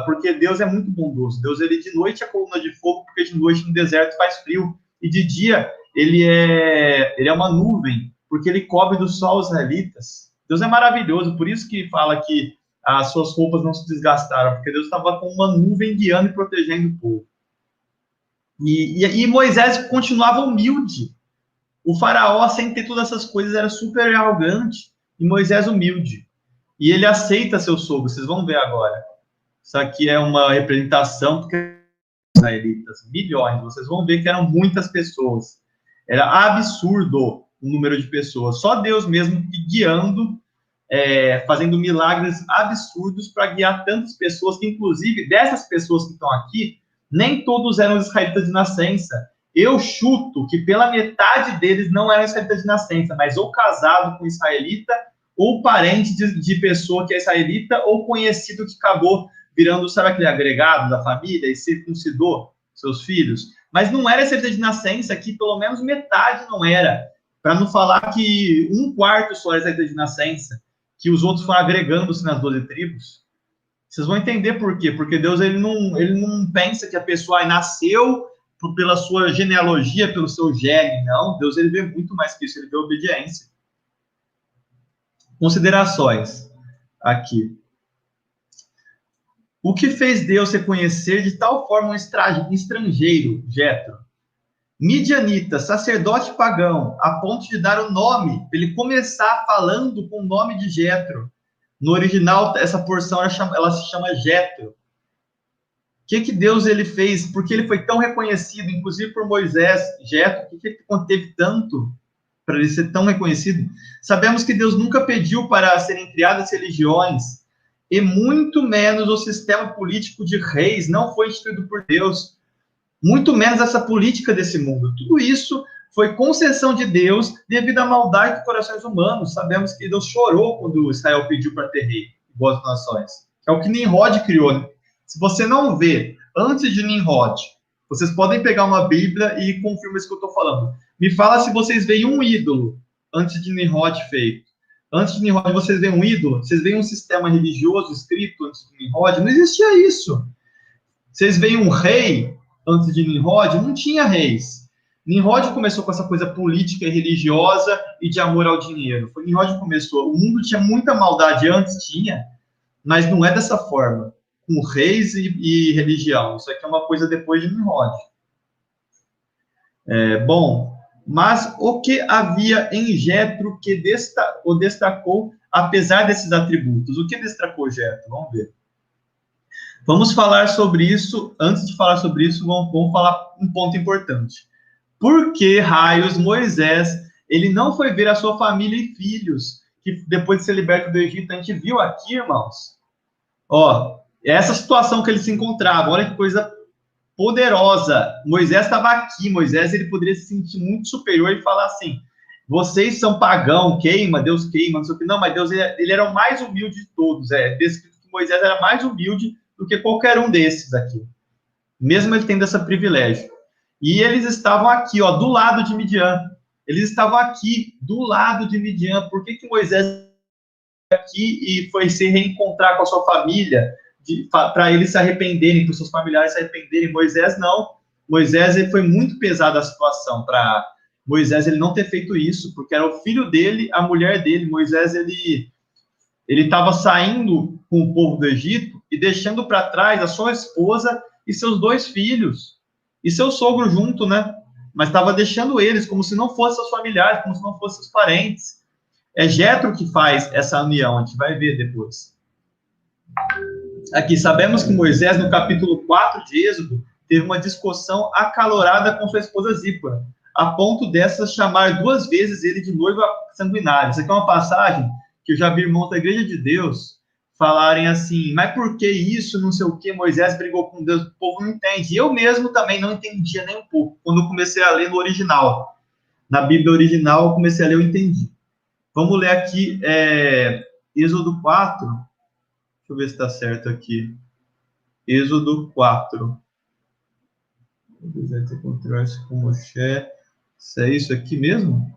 porque Deus é muito bondoso. Deus, ele de noite é coluna de fogo, porque de noite no deserto faz frio. E de dia ele é uma nuvem, porque ele cobre do sol os israelitas. Deus é maravilhoso, por isso que fala que as suas roupas não se desgastaram, porque Deus estava com uma nuvem guiando e protegendo o povo. E Moisés continuava humilde. O faraó, sem ter todas essas coisas, era super arrogante, e Moisés humilde. E ele aceita seu sogro, vocês vão ver agora. Isso aqui é uma representação, porque israelitas, milhões, vocês vão ver que eram muitas pessoas. Era absurdo o número de pessoas. Só Deus mesmo guiando, fazendo milagres absurdos para guiar tantas pessoas, que inclusive, dessas pessoas que estão aqui, nem todos eram israelitas de nascença. Eu chuto que pela metade deles não eram israelitas de nascença, mas ou casado com israelita, ou parente de pessoa que é israelita, ou conhecido que acabou virando, sabe, aquele agregado da família e circuncidou seus filhos. Mas não era israelita de nascença, que pelo menos metade não era. Para não falar que 1/4 só era israelita de nascença, que os outros foram agregando-se nas 12 tribos. Vocês vão entender por quê. Porque Deus ele não pensa que a pessoa nasceu pela sua genealogia, pelo seu gene. Não, Deus ele vê muito mais que isso, ele vê obediência. Considerações aqui. O que fez Deus reconhecer de tal forma um estrangeiro, Jetro, midianita, sacerdote pagão, a ponto de dar o nome, ele começar falando com o nome de Jetro. No original, essa porção ela se chama Jetro. O que Deus ele fez? Porque ele foi tão reconhecido, inclusive por Moisés, Jetro, o que teve tanto para ele ser tão reconhecido? Sabemos que Deus nunca pediu para serem criadas religiões, e muito menos o sistema político de reis não foi instituído por Deus, muito menos essa política desse mundo. Tudo isso foi concessão de Deus devido à maldade dos corações humanos. Sabemos que Deus chorou quando Israel pediu para ter rei, igual as nações. É o que Nimrod criou, né? Se você não vê, antes de Nimrod, vocês podem pegar uma Bíblia e confirmar isso que eu estou falando. Me fala se vocês veem um ídolo antes de Nimrod feito. Antes de Nimrod, vocês veem um ídolo? Vocês veem um sistema religioso escrito antes de Nimrod? Não existia isso. Vocês veem um rei antes de Nimrod? Não tinha reis. Nimrod começou com essa coisa política e religiosa e de amor ao dinheiro. Foi Nimrod que começou. O mundo tinha muita maldade antes, tinha, mas não é dessa forma, com reis e religião. Isso aqui é uma coisa depois de Nimrod. Bom, mas o que havia em Jetro que o destacou, apesar desses atributos? O que destacou Jetro? Vamos ver. Vamos falar sobre isso. Antes de falar sobre isso, vamos falar um ponto importante. Por que raios Moisés ele não foi ver a sua família e filhos, que depois de ser liberto do Egito, a gente viu aqui, irmãos? Essa situação que ele se encontrava, olha que coisa poderosa. Moisés estava aqui, Moisés ele poderia se sentir muito superior e falar assim, vocês são pagão, queima, Deus queima, não sei o que. Não, mas Deus ele era o mais humilde de todos. Descrito que Moisés era mais humilde do que qualquer um desses aqui. Mesmo ele tendo esse privilégio. E eles estavam aqui, do lado de Midian. Eles estavam aqui, do lado de Midian. Por que Moisés aqui e foi se reencontrar com a sua família, para eles se arrependerem, para os seus familiares se arrependerem? Moisés não. Moisés ele foi muito pesada a situação para Moisés ele não ter feito isso, porque era o filho dele, a mulher dele. Moisés ele estava saindo com o povo do Egito e deixando para trás a sua esposa e seus 2 filhos. E seu sogro junto, né? Mas estava deixando eles como se não fossem seus familiares, como se não fossem seus parentes. É Jetro que faz essa união, a gente vai ver depois. Aqui, sabemos que Moisés, no capítulo 4 de Êxodo, teve uma discussão acalorada com sua esposa Zípora, a ponto dessa chamar 2 vezes ele de noivo sanguinário. Isso aqui é uma passagem que eu já vi irmãos da Igreja de Deus falarem assim, mas por que isso, não sei o que, Moisés brigou com Deus, o povo não entende. E eu mesmo também não entendia nem um pouco, quando eu comecei a ler no original. na Bíblia original, eu comecei a ler, eu entendi. Vamos ler aqui, Êxodo 4. Deixa eu ver se está certo aqui. Êxodo 4. Encontrou-se com Moshe. Se é isso aqui mesmo?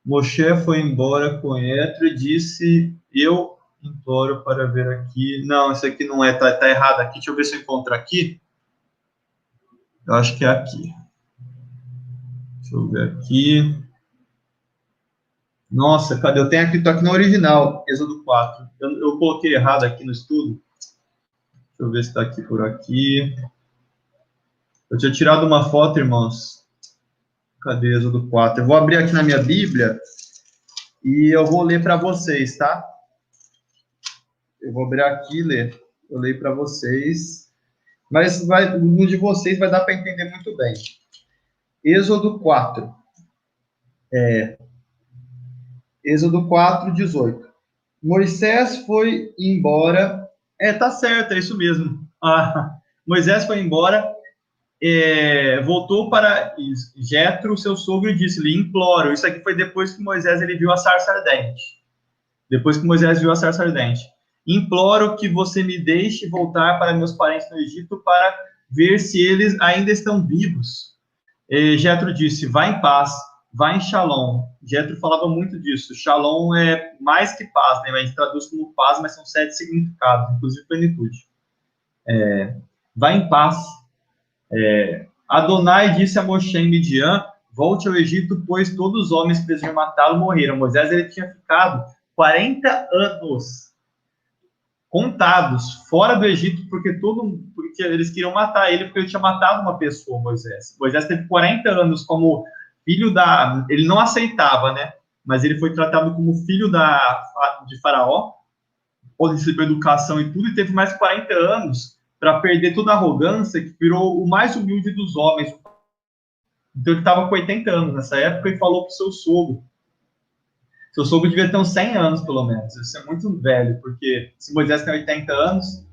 Moshe foi embora com Yetro e disse: eu imploro para ver aqui. Não, isso aqui não é, tá errado aqui. Deixa eu ver se eu encontro aqui. Eu acho que é aqui. Deixa eu ver aqui. Nossa, cadê? Eu tenho aqui, tô aqui no original, Êxodo 4. Eu coloquei errado aqui no estudo. Deixa eu ver se está aqui por aqui. Eu tinha tirado uma foto, irmãos. Cadê Êxodo 4? Eu vou abrir aqui na minha Bíblia e eu vou ler para vocês, tá? Eu vou abrir aqui e ler. Eu leio para vocês. Mas no de vocês vai dar para entender muito bem. Êxodo 4. Êxodo 4, 18. Moisés foi embora. Tá certo, é isso mesmo. Moisés foi embora, voltou para Jetro, seu sogro, e disse-lhe: imploro. Isso aqui foi depois que Moisés ele viu a sarça ardente. Depois que Moisés viu a sarça ardente. Imploro que você me deixe voltar para meus parentes no Egito para ver se eles ainda estão vivos. Jetro disse: vá em paz, vá em Shalom. Jetro falava muito disso. Shalom é mais que paz, né? A gente traduz como paz, mas são 7 significados, inclusive plenitude. Vá em paz. Adonai disse a Moshe em Midian: volte ao Egito, pois todos os homens que desejam matá-lo morreram. Moisés ele tinha ficado 40 anos contados fora do Egito, porque eles queriam matar ele, porque ele tinha matado uma pessoa, Moisés. Moisés teve 40 anos como filho ele não aceitava, né? Mas ele foi tratado como filho de Faraó, onde recebeu educação e tudo, e teve mais 40 anos para perder toda a arrogância, que virou o mais humilde dos homens. Então ele estava com 80 anos nessa época e falou para o seu sogro. Seu sogro devia ter uns 100 anos, pelo menos. Isso é muito velho, porque se Moisés tem 80 anos,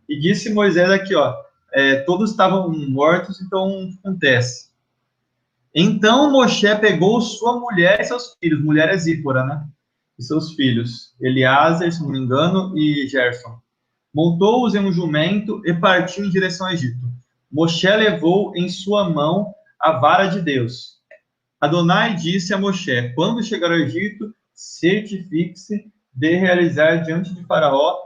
e disse Moisés aqui, todos estavam mortos, então acontece. Então Moshe pegou sua mulher e seus filhos, mulher é Zípora, né? E seus filhos, Eliezer, se não me engano, e Gerson. Montou-os em um jumento e partiu em direção ao Egito. Moshe levou em sua mão a vara de Deus. Adonai disse a Moshe: quando chegar ao Egito, certifique-se de realizar diante de Faraó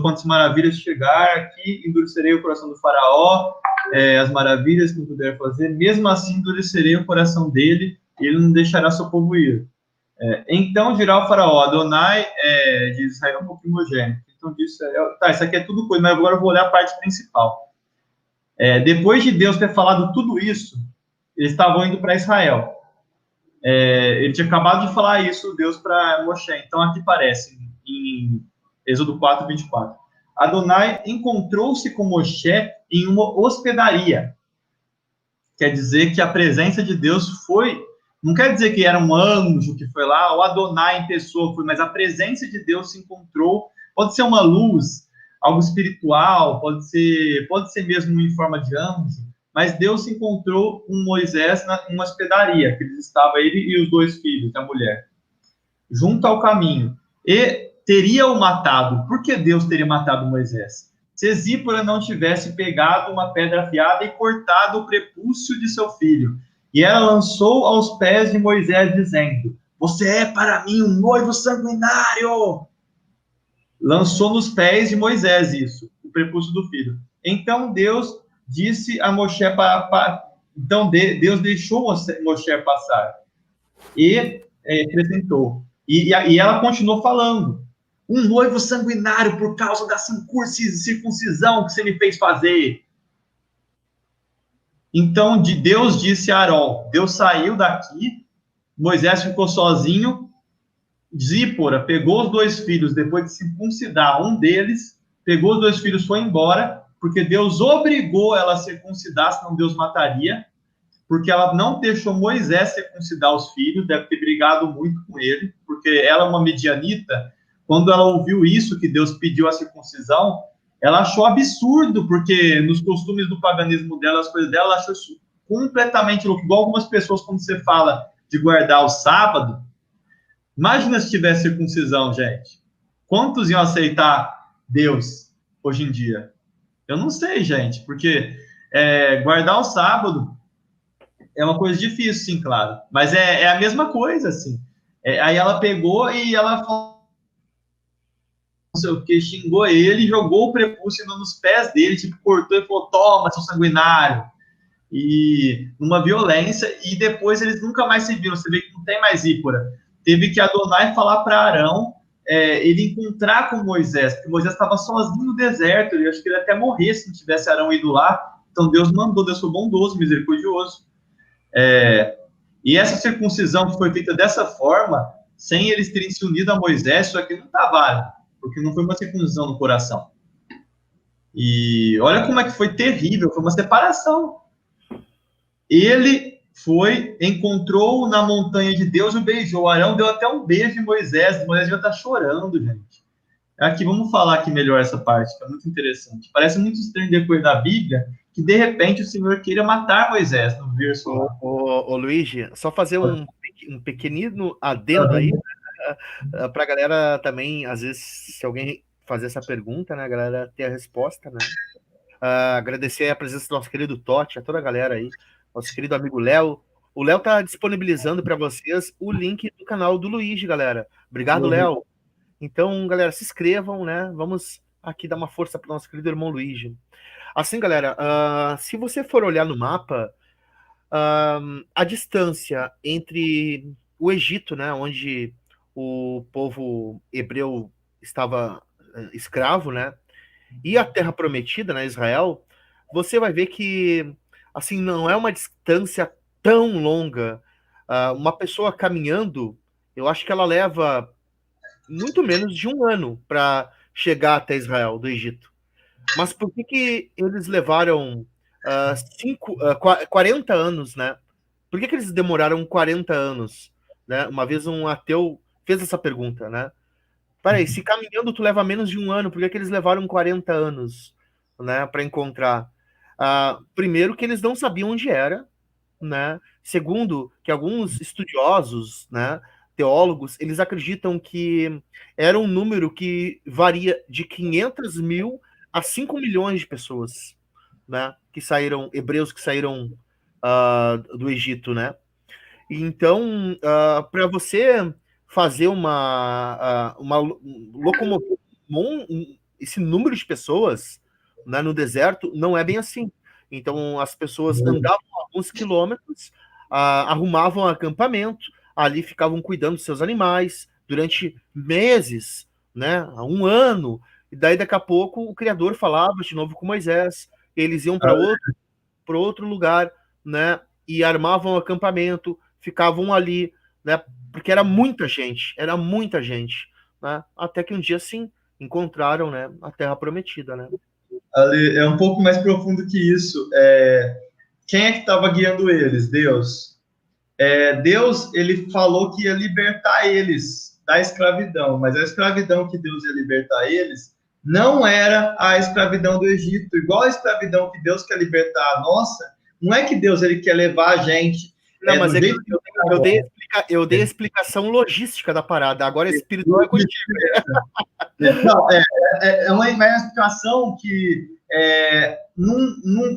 quantas maravilhas chegar aqui, endurecerei o coração do Faraó, as maravilhas que eu puder fazer, mesmo assim endurecerei o coração dele, e ele não deixará seu povo ir. Então dirá o Faraó: Adonai de Israel, meu primogênito. Então disse Israel: tá, isso aqui é tudo coisa, mas agora eu vou olhar a parte principal. Depois de Deus ter falado tudo isso, eles estavam indo para Israel. Ele tinha acabado de falar isso, Deus, para Moshe. Então aqui aparece, em Êxodo 4, 24. Adonai encontrou-se com Moshe em uma hospedaria. Quer dizer que a presença de Deus foi... Não quer dizer que era um anjo que foi lá, ou Adonai em pessoa foi, mas a presença de Deus se encontrou. Pode ser uma luz, algo espiritual, pode ser mesmo em forma de anjo, mas Deus se encontrou com Moisés em uma hospedaria, que ele e os 2 filhos, a mulher, junto ao caminho, e teria-o matado. Por que Deus teria matado Moisés? Se Zípora não tivesse pegado uma pedra afiada e cortado o prepúcio de seu filho, e ela lançou aos pés de Moisés, dizendo: você é para mim um noivo sanguinário. Lançou nos pés de Moisés isso, o prepúcio do filho. Então Deus disse a Moshe então Deus deixou Moshe passar e acrescentou. E ela continuou falando: um noivo sanguinário por causa da circuncisão que você me fez fazer. Então Deus disse a Arão: Deus saiu daqui, Moisés ficou sozinho, Zípora pegou os 2 filhos, depois de circuncidar um deles, pegou os 2 filhos, foi embora, porque Deus obrigou ela a circuncidar, senão Deus mataria, porque ela não deixou Moisés circuncidar os filhos, deve ter brigado muito com ele, porque ela é uma medianita. Quando ela ouviu isso, que Deus pediu a circuncisão, ela achou absurdo, porque nos costumes do paganismo dela, as coisas dela, ela achou isso completamente louco, igual algumas pessoas, quando você fala de guardar o sábado, imagina se tivesse circuncisão, gente. Quantos iam aceitar Deus hoje em dia? Eu não sei, gente, porque guardar o sábado é uma coisa difícil, sim, claro, mas é a mesma coisa, assim. Aí ela pegou e ela falou, não sei o que, xingou ele, jogou o prepúcio nos pés dele, tipo, cortou e falou, toma, seu sanguinário. E numa violência, e depois eles nunca mais se viram, você vê que não tem mais Ípora. Teve que Adonai falar para Arão, ele encontrar com Moisés, porque Moisés estava sozinho no deserto, eu acho que ele até morrer se não tivesse Arão ido lá, então Deus mandou, Deus foi bondoso, misericordioso. E essa circuncisão que foi feita dessa forma, sem eles terem se unido a Moisés, isso aqui não está válido, porque não foi uma circuncisão no coração. E olha como é que foi terrível, foi uma separação. Ele encontrou na montanha de Deus e o beijou. Arão deu até um beijo em Moisés. Moisés já está chorando, gente. Aqui, vamos falar aqui melhor essa parte, que é muito interessante. Parece muito estranho depois da Bíblia, que de repente o Senhor queira matar Moisés, no verso lá. Ô Luigi, só fazer um pequenino adendo aí, para a galera também, às vezes, se alguém fazer essa pergunta, né, a galera ter a resposta, né? Agradecer a presença do nosso querido Totti, a toda a galera aí, nosso querido amigo Léo. O Léo tá disponibilizando para vocês o link do canal do Luigi, galera. Obrigado, Léo. Então, galera, se inscrevam, né? Vamos aqui dar uma força para o nosso querido irmão Luigi. Assim, galera, se você for olhar no mapa, a distância entre o Egito, né, onde o povo hebreu estava escravo, né, e a Terra Prometida, né, Israel, você vai ver que, assim, não é uma distância tão longa. Uma pessoa caminhando, eu acho que ela leva muito menos de um ano para chegar até Israel, do Egito. Mas por que eles levaram 40 anos, né? Por que eles demoraram 40 anos? Né? Uma vez um ateu fez essa pergunta, né? Peraí, se caminhando tu leva menos de um ano, por que eles levaram 40 anos, né, para encontrar? Primeiro, que eles não sabiam onde era, né? Segundo, que alguns estudiosos, né, teólogos, eles acreditam que era um número que varia de 500 mil a 5 milhões de pessoas, né, hebreus que saíram do Egito, né? Então, para você fazer uma locomoção, esse número de pessoas, né, no deserto, não é bem assim. Então, as pessoas andavam alguns quilômetros, arrumavam acampamento, ali ficavam cuidando dos seus animais durante meses, né, um ano, e daí daqui a pouco o Criador falava de novo com Moisés, eles iam para outro lugar, né, e armavam acampamento, ficavam ali, né, porque era muita gente, né, até que um dia, sim, encontraram, né, a Terra Prometida, né. Ali, é um pouco mais profundo que isso. Quem é que estava guiando eles? Deus. Deus, ele falou que ia libertar eles da escravidão, mas a escravidão que Deus ia libertar eles não era a escravidão do Egito, igual a escravidão que Deus quer libertar a nossa, não é que Deus ele quer levar a gente. Não, mas é que eu dei a explicação logística da parada, agora espiritual é contigo. Não, é uma explicação que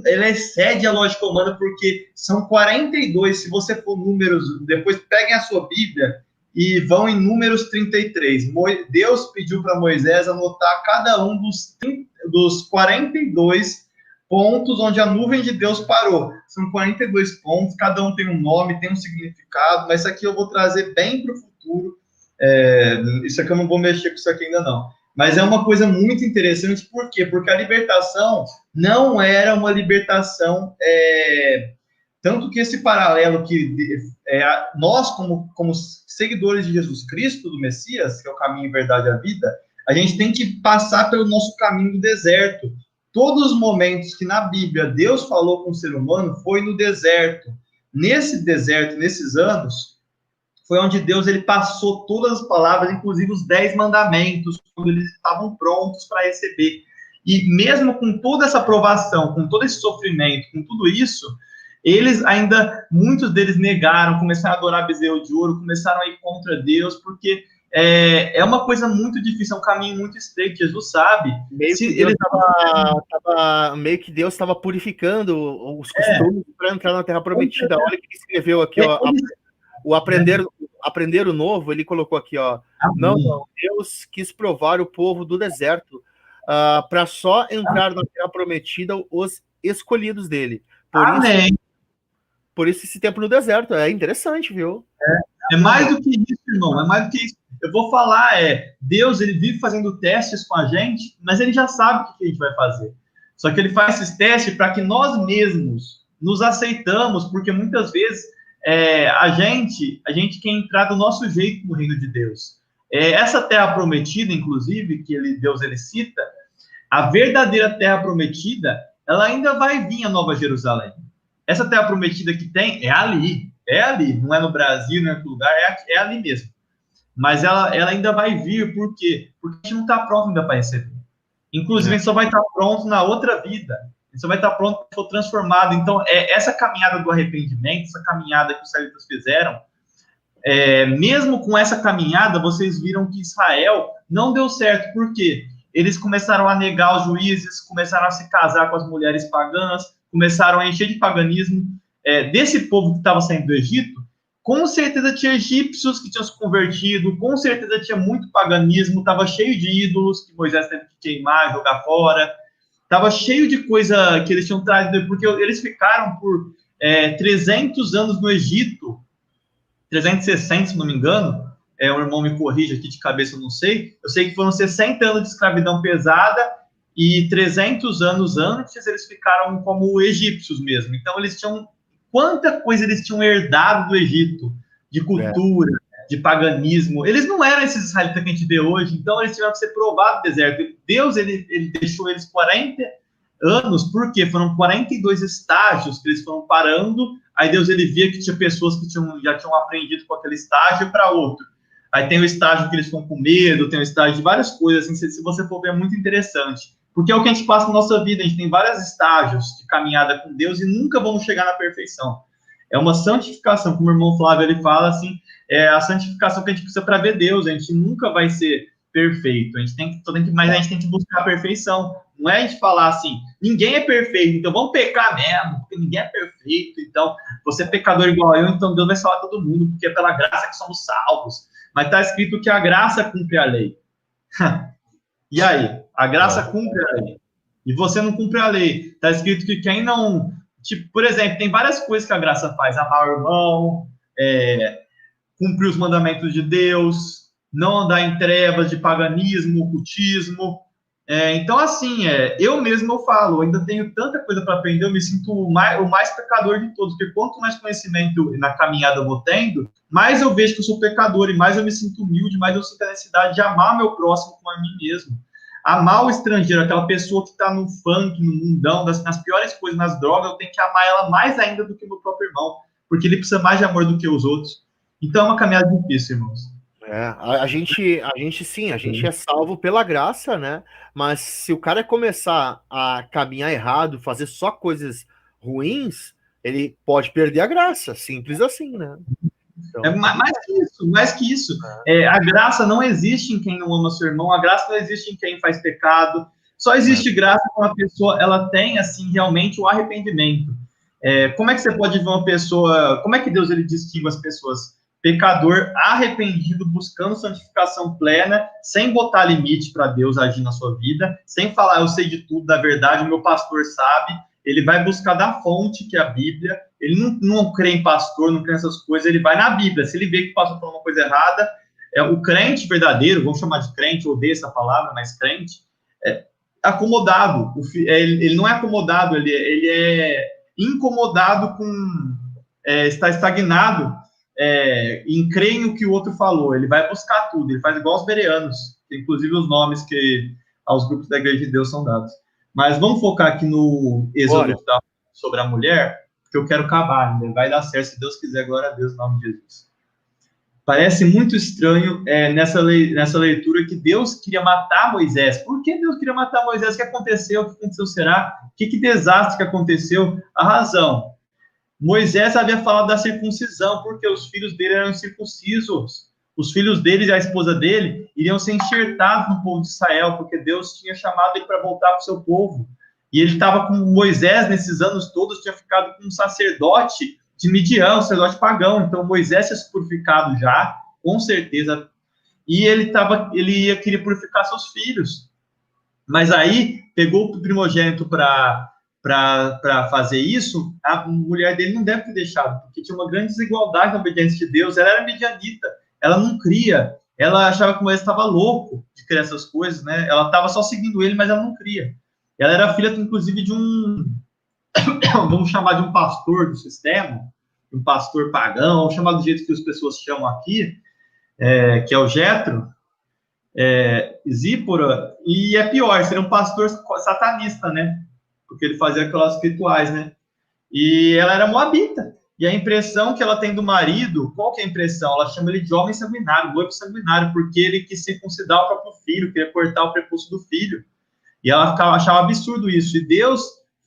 ela excede a lógica humana, porque são 42, se você for números, depois peguem a sua Bíblia e vão em números 33. Deus pediu para Moisés anotar cada um dos 42 pontos onde a nuvem de Deus parou. São 42 pontos, cada um tem um nome, tem um significado, mas isso aqui eu vou trazer bem para o futuro. Isso aqui eu não vou mexer com isso aqui ainda não. Mas é uma coisa muito interessante, por quê? Porque a libertação não era uma libertação, tanto que esse paralelo que nós, como seguidores de Jesus Cristo, do Messias, que é o caminho, a verdade e a vida, a gente tem que passar pelo nosso caminho do deserto. Todos os momentos que na Bíblia Deus falou com o ser humano foi no deserto. Nesse deserto, nesses anos, foi onde Deus ele passou todas as palavras, inclusive os 10 mandamentos, quando eles estavam prontos para receber. E mesmo com toda essa provação, com todo esse sofrimento, com tudo isso, Eles ainda, muitos deles negaram, começaram a adorar bezerro de ouro, começaram a ir contra Deus, porque é uma coisa muito difícil, é um caminho muito estreito, Jesus sabe. Meio que Deus estava purificando os costumes para entrar na Terra Prometida. Olha o que ele escreveu aqui, ó. O aprender o novo, ele colocou aqui, ó. Não, Deus quis provar o povo do deserto para só entrar na Terra Prometida os escolhidos dele. Por isso esse tempo no deserto. É interessante, viu? É mais do que isso, irmão. É mais do que isso. Eu vou falar, Deus, ele vive fazendo testes com a gente, mas ele já sabe o que a gente vai fazer. Só que ele faz esses testes para que nós mesmos nos aceitamos, porque muitas vezes a gente quer entrar do nosso jeito no reino de Deus. Essa terra prometida, inclusive, que Deus cita, a verdadeira terra prometida, ela ainda vai vir a Nova Jerusalém. Essa terra prometida que tem é ali, não é no Brasil, não é em outro lugar, é ali mesmo. Mas ela ainda vai vir, por quê? Porque a gente não está pronto ainda para receber. Inclusive, a gente só vai estar pronto na outra vida. A gente só vai estar pronto quando for transformado. Então, essa caminhada do arrependimento, essa caminhada que os israelitas fizeram, mesmo com essa caminhada, vocês viram que Israel não deu certo. Por quê? Eles começaram a negar os juízes, começaram a se casar com as mulheres pagãs, começaram a encher de paganismo. Desse povo que estava saindo do Egito, com certeza tinha egípcios que tinham se convertido, com certeza tinha muito paganismo, estava cheio de ídolos que Moisés teve que queimar, jogar fora, estava cheio de coisa que eles tinham trazido, porque eles ficaram por 300 anos no Egito, 360, se não me engano, o irmão me corrige aqui de cabeça, eu não sei, eu sei que foram 60 anos de escravidão pesada, e 300 anos antes eles ficaram como egípcios mesmo, então eles tinham quanta coisa eles tinham herdado do Egito, de cultura, de paganismo. Eles não eram esses israelitas que a gente vê hoje, então eles tiveram que ser provados no deserto. Deus, ele deixou eles 40 anos, porque foram 42 estágios que eles foram parando, aí Deus, ele via que tinha pessoas que já tinham aprendido com aquele estágio para outro. Aí tem o estágio que eles ficam com medo, tem o estágio de várias coisas, assim, se você for ver, é muito interessante. Porque é o que a gente passa na nossa vida, a gente tem vários estágios de caminhada com Deus e nunca vamos chegar na perfeição. É uma santificação, como o irmão Flávio ele fala, assim, é a santificação que a gente precisa para ver Deus, a gente nunca vai ser perfeito, mas a gente tem que buscar a perfeição. Não é a gente falar assim, ninguém é perfeito, então vamos pecar mesmo, porque ninguém é perfeito, então você é pecador igual eu, então Deus vai salvar todo mundo, porque é pela graça que somos salvos. Mas está escrito que a graça cumpre a lei. E aí? A graça cumpre a lei. E você não cumpre a lei. Está escrito que quem não... Tipo, por exemplo, tem várias coisas que a graça faz. Amar o irmão, cumprir os mandamentos de Deus, não andar em trevas de paganismo, ocultismo. Então, assim, eu mesmo falo, eu ainda tenho tanta coisa para aprender, eu me sinto o mais pecador de todos, porque quanto mais conhecimento na caminhada eu vou tendo, mais eu vejo que eu sou pecador, e mais eu me sinto humilde, mais eu sinto a necessidade de amar meu próximo como a mim mesmo. Amar o estrangeiro, aquela pessoa que está no funk, no mundão, nas piores coisas, nas drogas, eu tenho que amar ela mais ainda do que o meu próprio irmão, porque ele precisa mais de amor do que os outros. Então é uma caminhada difícil, irmãos. A gente é salvo pela graça, né? Mas se o cara começar a caminhar errado, fazer só coisas ruins, ele pode perder a graça, simples assim, né? Então, mais que isso. A graça não existe em quem não ama seu irmão, a graça não existe em quem faz pecado, só existe graça quando a pessoa ela tem, assim, realmente o arrependimento. Como é que você pode ver uma pessoa, como é que Deus ele distingue as pessoas? Pecador arrependido, buscando santificação plena, sem botar limite para Deus agir na sua vida, sem falar, eu sei de tudo, da verdade, o meu pastor sabe. Ele vai buscar da fonte, que é a Bíblia. Ele não crê em pastor, não crê nessas coisas, ele vai na Bíblia. Se ele vê que o pastor falou uma coisa errada, o crente verdadeiro, vamos chamar de crente, eu odeio essa palavra, mas crente, acomodado. Ele não é acomodado, ele é incomodado com... está estagnado em crer no que o outro falou. Ele vai buscar tudo, ele faz igual os bereanos, que inclusive os nomes que aos grupos da Igreja de Deus são dados. Mas vamos focar aqui no Êxodo sobre a mulher, que eu quero acabar, né? Vai dar certo, se Deus quiser, glória a Deus, em nome de Jesus. Parece muito estranho nessa leitura que Deus queria matar Moisés. Por que Deus queria matar Moisés? O que aconteceu? O que aconteceu será? Que desastre que aconteceu? A razão. Moisés havia falado da circuncisão, porque os filhos dele eram circuncisos. Os filhos dele e a esposa dele iriam ser enxertados no povo de Israel, porque Deus tinha chamado ele para voltar para o seu povo. E ele estava com Moisés nesses anos todos, tinha ficado com um sacerdote de Midian, um sacerdote pagão. Então Moisés tinha se purificado já, com certeza. E ele queria purificar seus filhos. Mas aí pegou o primogênito para fazer isso, a mulher dele não deve ter deixado, porque tinha uma grande desigualdade na obediência de Deus. Ela era medianita, ela não cria, ela achava que Moisés estava louco de criar essas coisas, né? Ela estava só seguindo ele, mas ela não cria. Ela era filha, inclusive, de um, vamos chamar de um pastor do sistema, um pastor pagão, vamos chamar do jeito que as pessoas chamam aqui, que é o Jetro, Zípora, e é pior, seria um pastor satanista, né? Porque ele fazia aquelas rituais, né? E ela era moabita. E a impressão que ela tem do marido, qual que é a impressão? Ela chama ele de homem sanguinário, noivo sanguinário, porque ele quis circuncidar o próprio filho, queria cortar o prepúcio do filho. E ela achava absurdo isso. E Deus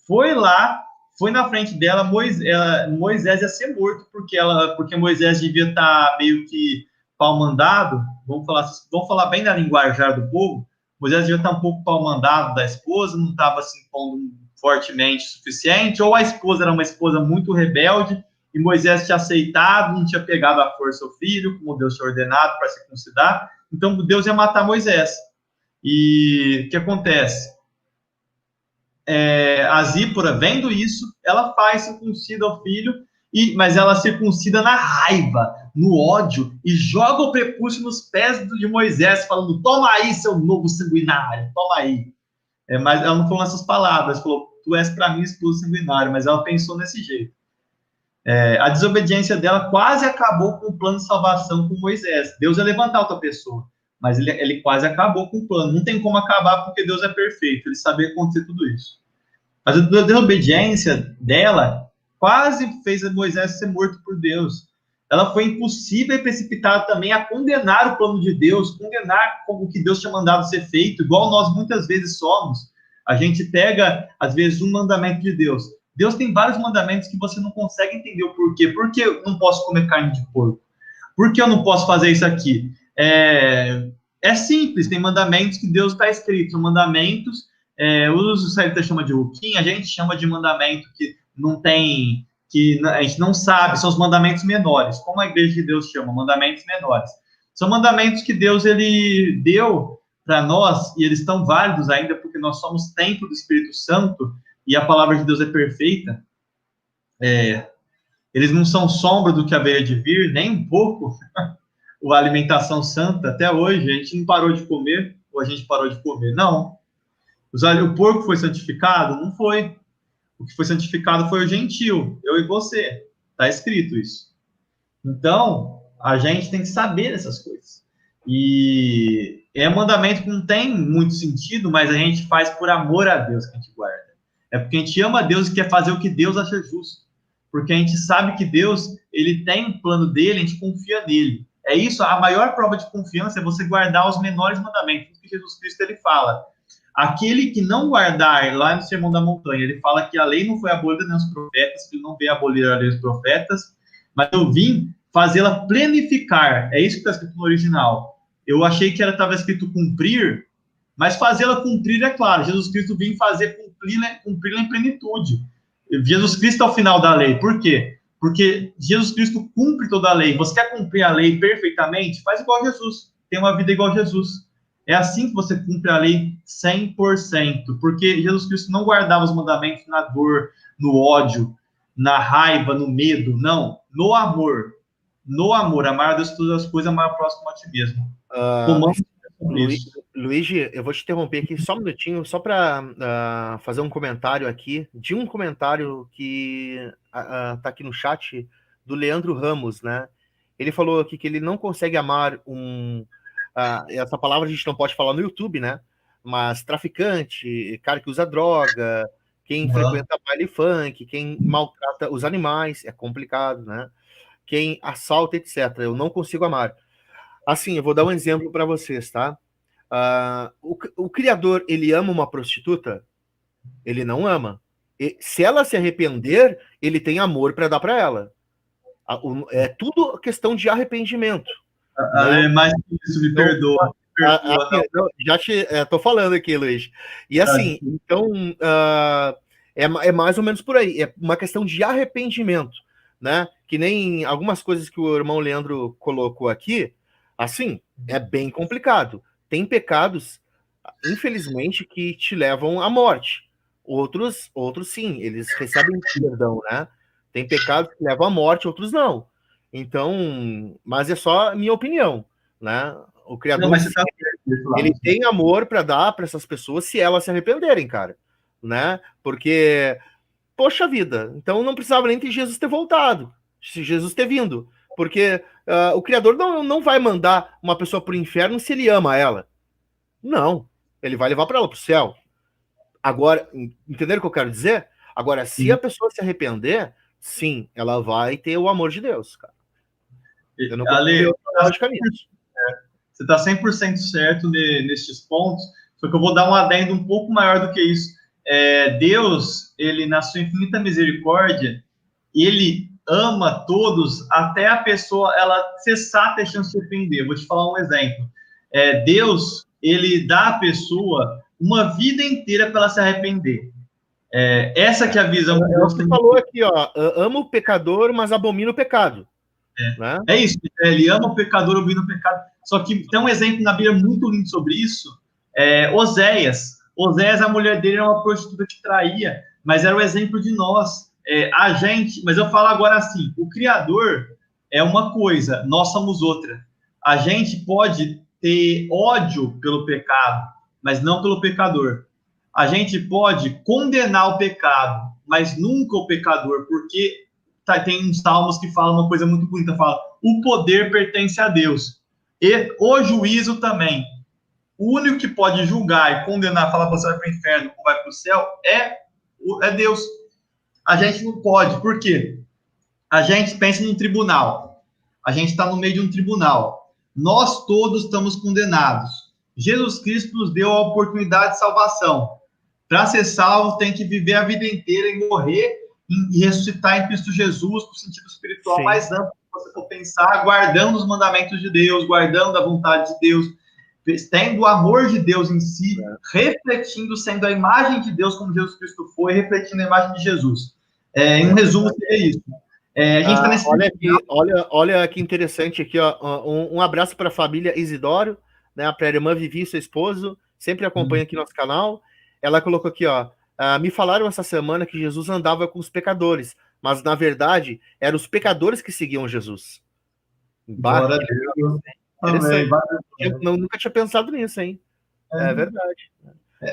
foi lá, foi na frente dela, Moisés ia ser morto, porque Moisés devia estar meio que pau-mandado, vamos falar bem na linguajar do povo, Moisés devia estar um pouco pau-mandado da esposa, não estava se impondo fortemente o suficiente, ou a esposa era uma esposa muito rebelde, e Moisés tinha aceitado, não tinha pegado à força o filho, como Deus tinha ordenado para circuncidar, então Deus ia matar Moisés. E o que acontece? A Zípora, vendo isso, ela circuncida o filho, mas ela circuncida na raiva, no ódio, e joga o prepúcio nos pés de Moisés, falando: toma aí, seu novo sanguinário, toma aí. Mas ela não falou essas palavras, falou: tu és para mim esposo sanguinário, mas ela pensou desse jeito. A desobediência dela quase acabou com o plano de salvação com Moisés. Deus ia levantar outra pessoa, mas ele quase acabou com o plano. Não tem como acabar porque Deus é perfeito, ele sabia acontecer tudo isso. Mas a desobediência dela quase fez Moisés ser morto por Deus. Ela foi impossível e precipitada também a condenar o plano de Deus, condenar o que Deus tinha mandado ser feito, igual nós muitas vezes somos. A gente pega, às vezes, um mandamento de Deus. Deus tem vários mandamentos que você não consegue entender o porquê. Por que eu não posso comer carne de porco? Por que eu não posso fazer isso aqui? É simples, tem mandamentos que Deus está escrito, são mandamentos, os israelitas chamam de ruquim, a gente chama de mandamento que não tem, que a gente não sabe, são os mandamentos menores, como a igreja de Deus chama, mandamentos menores. São mandamentos que Deus ele deu para nós, e eles estão válidos ainda, porque nós somos templo do Espírito Santo, e a palavra de Deus é perfeita. Eles não são sombra do que haveria de vir, nem um pouco. A alimentação santa, até hoje, a gente não parou de comer, ou a gente parou de comer. Não. O porco foi santificado? Não foi. O que foi santificado foi o gentil, eu e você. Está escrito isso. Então, a gente tem que saber dessas coisas. E é um mandamento que não tem muito sentido, mas a gente faz por amor a Deus que a gente guarda. É porque a gente ama a Deus e quer fazer o que Deus acha justo. Porque a gente sabe que Deus, ele tem um plano dele, a gente confia nele. É isso, a maior prova de confiança é você guardar os menores mandamentos que Jesus Cristo ele fala. Aquele que não guardar, lá no Sermão da Montanha, ele fala que a lei não foi abolida nem os profetas, que ele não veio abolir a lei dos profetas, mas eu vim fazê-la plenificar. É isso que está escrito no original. Eu achei que estava escrito cumprir, mas fazê-la cumprir é claro. Jesus Cristo vem fazer cumpri-la em plenitude. Jesus Cristo é o final da lei. Por quê? Porque Jesus Cristo cumpre toda a lei. Você quer cumprir a lei perfeitamente? Faz igual a Jesus. Tem uma vida igual a Jesus. É assim que você cumpre a lei 100%. Porque Jesus Cristo não guardava os mandamentos na dor, no ódio, na raiva, no medo. Não. No amor. No amor. Amar a Deus todas as coisas, amar a próximo a ti mesmo. Luigi, eu vou te interromper aqui só um minutinho, só para fazer um comentário aqui, de um comentário que tá aqui no chat, do Leandro Ramos, né? Ele falou aqui que ele não consegue amar essa palavra a gente não pode falar no YouTube, né? Mas traficante, cara que usa droga, quem frequenta baile funk, quem maltrata os animais, é complicado, né? Quem assalta, etc. Eu não consigo amar. Assim, eu vou dar um exemplo para vocês, tá? O criador, ele ama uma prostituta? Ele não ama. Se ela se arrepender, ele tem amor para dar para ela. É tudo questão de arrependimento. Ale, mais que isso, me perdoa. Assim, já tô falando aqui, Luiz. E assim, então, é mais ou menos por aí. É uma questão de arrependimento, né? Que nem algumas coisas que o irmão Leandro colocou aqui, assim, é bem complicado. Tem pecados, infelizmente, que te levam à morte. Outros sim, eles recebem perdão, né? Tem pecados que levam à morte, outros não. Então, mas é só minha opinião, né? O Criador, mas você tá ele tem amor para dar para essas pessoas se elas se arrependerem, cara, né? Porque, poxa vida, então não precisava nem ter Jesus ter voltado, se Jesus ter vindo, porque o Criador não vai mandar uma pessoa para o inferno se ele ama ela. Não, ele vai levar para ela para o céu. Agora, entenderam o que eu quero dizer? Agora, se a pessoa se arrepender, sim, ela vai ter o amor de Deus, cara. Eu não consigo ver outra lógica nisso. Você está 100% certo nestes pontos, só que eu vou dar um adendo um pouco maior do que isso. Deus, ele, na sua infinita misericórdia, ele ama todos até a pessoa ela cessar ter chance de se arrepender. Vou te falar um exemplo. Deus, ele dá à pessoa uma vida inteira para ela se arrepender. Essa que é a visão que Deus tem. Falou aqui, ó, ama o pecador, mas abomina o pecado. Né? É isso, ele ama o pecador, abomina o pecado. Só que tem um exemplo na Bíblia muito lindo sobre isso. Oséias, a mulher dele era uma prostituta que traía, mas era o exemplo de nós. A gente, mas eu falo agora assim, o Criador é uma coisa, nós somos outra. A gente pode ter ódio pelo pecado, mas não pelo pecador. A gente pode condenar o pecado, mas nunca o pecador, porque tem uns salmos que falam uma coisa muito bonita, fala, o poder pertence a Deus. E o juízo também. O único que pode julgar e condenar, falar você vai para o inferno ou vai para o céu, é Deus. A gente não pode. Por quê? A gente pensa num tribunal. A gente está no meio de um tribunal. Nós todos estamos condenados. Jesus Cristo nos deu a oportunidade de salvação. Para ser salvo, tem que viver a vida inteira e morrer e ressuscitar em Cristo Jesus, no sentido espiritual mais amplo que você for pensar, guardando os mandamentos de Deus, guardando a vontade de Deus, tendo o amor de Deus em si, refletindo, sendo a imagem de Deus como Jesus Cristo foi, refletindo a imagem de Jesus. Em um resumo, seria isso. A gente tá nesse olha que interessante aqui, ó, um abraço para a família Isidoro, né, para a irmã Vivi, seu esposo, sempre acompanha aqui nosso canal. Ela colocou aqui, ó, me falaram essa semana que Jesus andava com os pecadores, mas na verdade eram os pecadores que seguiam Jesus. Glória a Deus. Amém. Eu nunca tinha pensado nisso, hein? É verdade.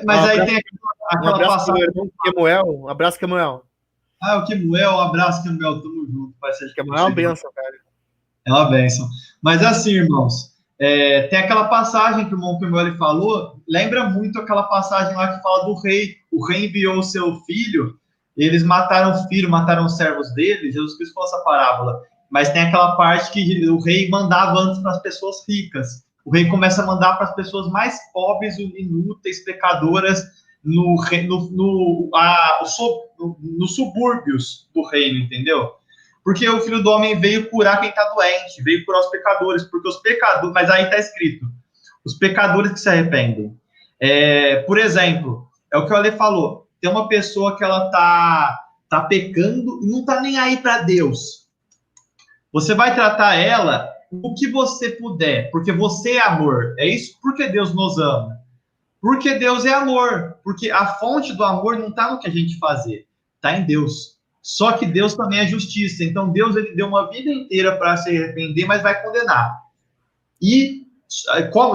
Mas aí tem aquela passagem. Um abraço, Kemuel. O Kemuel, um abraço, Kemuel, tamo junto. Kemuel é uma bênção, cara. É uma bênção. Mas assim, irmãos, tem aquela passagem que o irmão Kemuel falou, lembra muito aquela passagem lá que fala do rei. O rei enviou o seu filho, eles mataram o filho, mataram os servos dele, Jesus Cristo falou essa parábola. Mas tem aquela parte que o rei mandava antes para as pessoas ricas. O rei começa a mandar para as pessoas mais pobres, inúteis, pecadoras, nos subúrbios do reino, entendeu? Porque o Filho do Homem veio curar quem está doente, veio curar os pecadores, porque os pecadores... Mas aí está escrito, os pecadores que se arrependem. Por exemplo, é o que o Ale falou, tem uma pessoa que ela tá pecando e não está nem aí para Deus. Você vai tratar ela o que você puder, porque você é amor. É isso porque Deus nos ama. Porque Deus é amor. Porque a fonte do amor não está no que a gente fazer, está em Deus. Só que Deus também é justiça. Então Deus ele deu uma vida inteira para se arrepender, mas vai condenar. E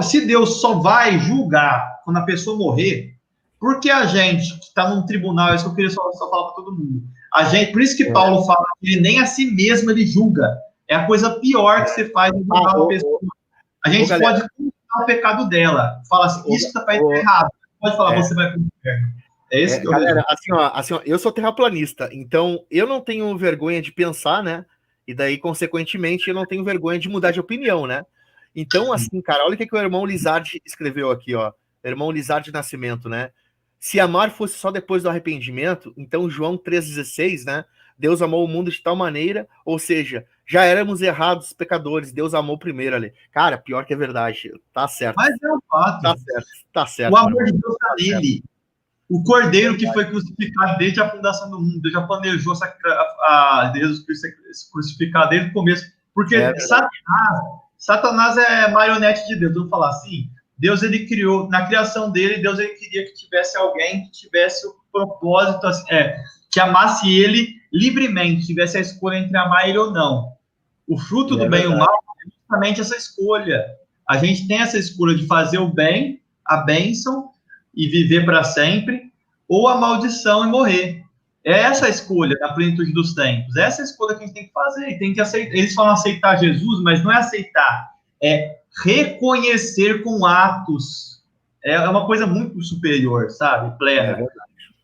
se Deus só vai julgar quando a pessoa morrer, porque a gente que está num tribunal, isso que eu queria só falar para todo mundo. Por isso que Paulo fala que ele nem a si mesmo ele julga. É a coisa pior que você faz em julgar uma pessoa. A gente pode condenar o pecado dela. Fala assim, isso está errado. Pode falar, você vai para o inferno. É isso que eu galera, assim, ó, eu sou terraplanista, então eu não tenho vergonha de pensar, né? E daí, consequentemente, eu não tenho vergonha de mudar de opinião, né? Então, assim, cara, olha o que o irmão Lizardi escreveu aqui, ó. Irmão Lizardi Nascimento, né? Se amar fosse só depois do arrependimento, então João 3,16, né? Deus amou o mundo de tal maneira, ou seja, já éramos errados, pecadores, Deus amou primeiro ali. Cara, pior que é verdade. Tá certo. Mas é um fato. Tá certo. Tá O certo, meu amor irmão. de Deus está Tá certo. nele. O Cordeiro que foi crucificado desde a fundação do mundo. Deus já planejou Jesus Cristo ser crucificado desde o começo. Porque Satanás é marionete de Deus. Vamos falar assim. Deus, ele criou, na criação dele, Deus ele queria que tivesse alguém que tivesse o propósito, assim, que amasse ele livremente, tivesse a escolha entre amar ele ou não. O fruto do bem e o mal é justamente essa escolha. A gente tem essa escolha de fazer o bem, a bênção, e viver para sempre, ou a maldição e morrer. É essa a escolha da plenitude dos tempos. É essa a escolha que a gente tem que fazer. Tem que aceitar. Eles falam aceitar Jesus, mas não é aceitar. É reconhecer com atos. É uma coisa muito superior, sabe? Plena.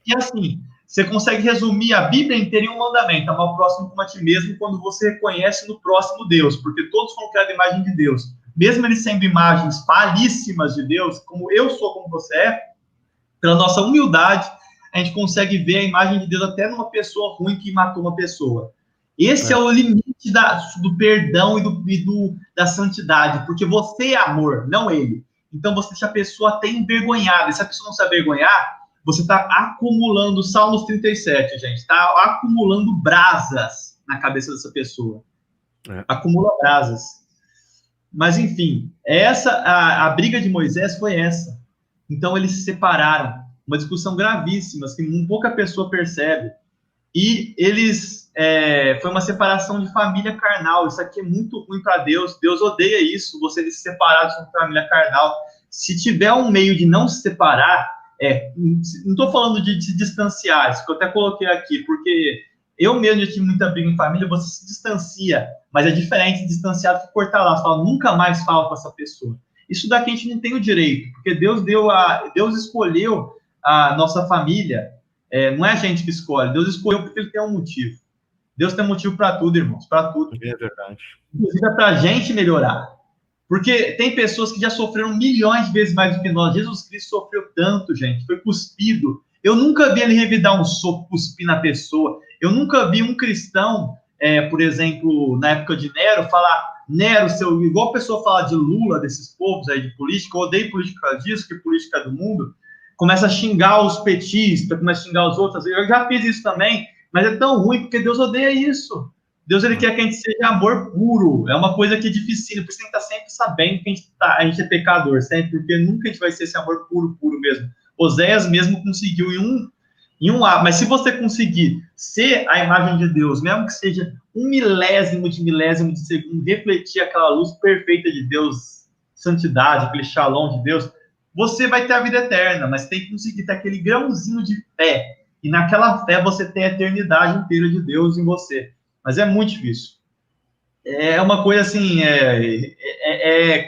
E assim, você consegue resumir a Bíblia inteira em um mandamento: amar o próximo como a ti mesmo, quando você reconhece no próximo Deus, porque todos foram criados à imagem de Deus. Mesmo eles sendo imagens falíssimas de Deus, como eu sou, como você é, pela nossa humildade, a gente consegue ver a imagem de Deus até numa pessoa ruim que matou uma pessoa. Esse é o limite do perdão da santidade, porque você é amor, não ele. Então você deixa a pessoa até envergonhada. E se a pessoa não se avergonhar, você está acumulando, Salmos 37, gente, está acumulando brasas na cabeça dessa pessoa. Acumula brasas. Mas, enfim, a briga de Moisés foi essa. Então, eles se separaram. Uma discussão gravíssima, que pouca pessoa percebe. E foi uma separação de família carnal. Isso aqui é muito ruim para Deus. Deus odeia isso, você se separar de uma família carnal. Se tiver um meio de não se separar, não estou falando de se distanciar, isso que eu até coloquei aqui, porque eu mesmo já tive muita briga em família, você se distancia, mas é diferente de distanciar do que cortar lá, fala, nunca mais fala com essa pessoa. Isso daqui a gente não tem o direito, porque Deus escolheu a nossa família, não é a gente que escolhe, Deus escolheu porque ele tem um motivo. Deus tem motivo para tudo, irmãos, para tudo. É verdade. Inclusive é para a gente melhorar. Porque tem pessoas que já sofreram milhões de vezes mais do que nós. Jesus Cristo sofreu tanto, gente, foi cuspido. Eu nunca vi ele revidar um soco, cuspir na pessoa. Eu nunca vi um cristão, por exemplo, na época de Nero, falar, Nero, igual a pessoa fala de Lula, desses povos aí de política, eu odeio política disso, que política do mundo, começa a xingar os petistas, começa a xingar os outros. Eu já fiz isso também, mas é tão ruim porque Deus odeia isso. Deus, ele quer que a gente seja amor puro. É uma coisa que é difícil, por isso tem que estar sempre sabendo que a gente é pecador, sempre, porque nunca a gente vai ser esse amor puro mesmo. Oséias mesmo conseguiu em um ato, mas se você conseguir ser a imagem de Deus, mesmo que seja um milésimo de segundo, refletir aquela luz perfeita de Deus, santidade, aquele shalom de Deus, você vai ter a vida eterna, mas tem que conseguir ter aquele grãozinho de fé, e naquela fé você tem a eternidade inteira de Deus em você. Mas é muito difícil. É uma coisa assim,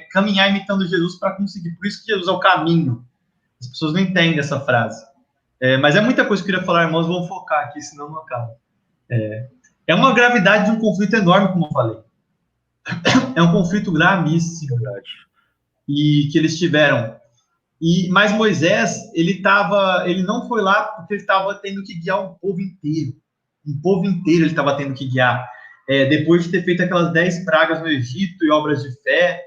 caminhar imitando Jesus para conseguir. Por isso que Jesus é o caminho. As pessoas não entendem essa frase. Mas é muita coisa que eu queria falar, irmãos, vamos focar aqui, senão não acaba. É uma gravidade de um conflito enorme, como eu falei. É um conflito gravíssimo. E que eles tiveram. Mas Moisés, ele não foi lá porque ele estava tendo que guiar um povo inteiro. Um povo inteiro ele estava tendo que guiar. Depois de ter feito aquelas 10 pragas no Egito e obras de fé.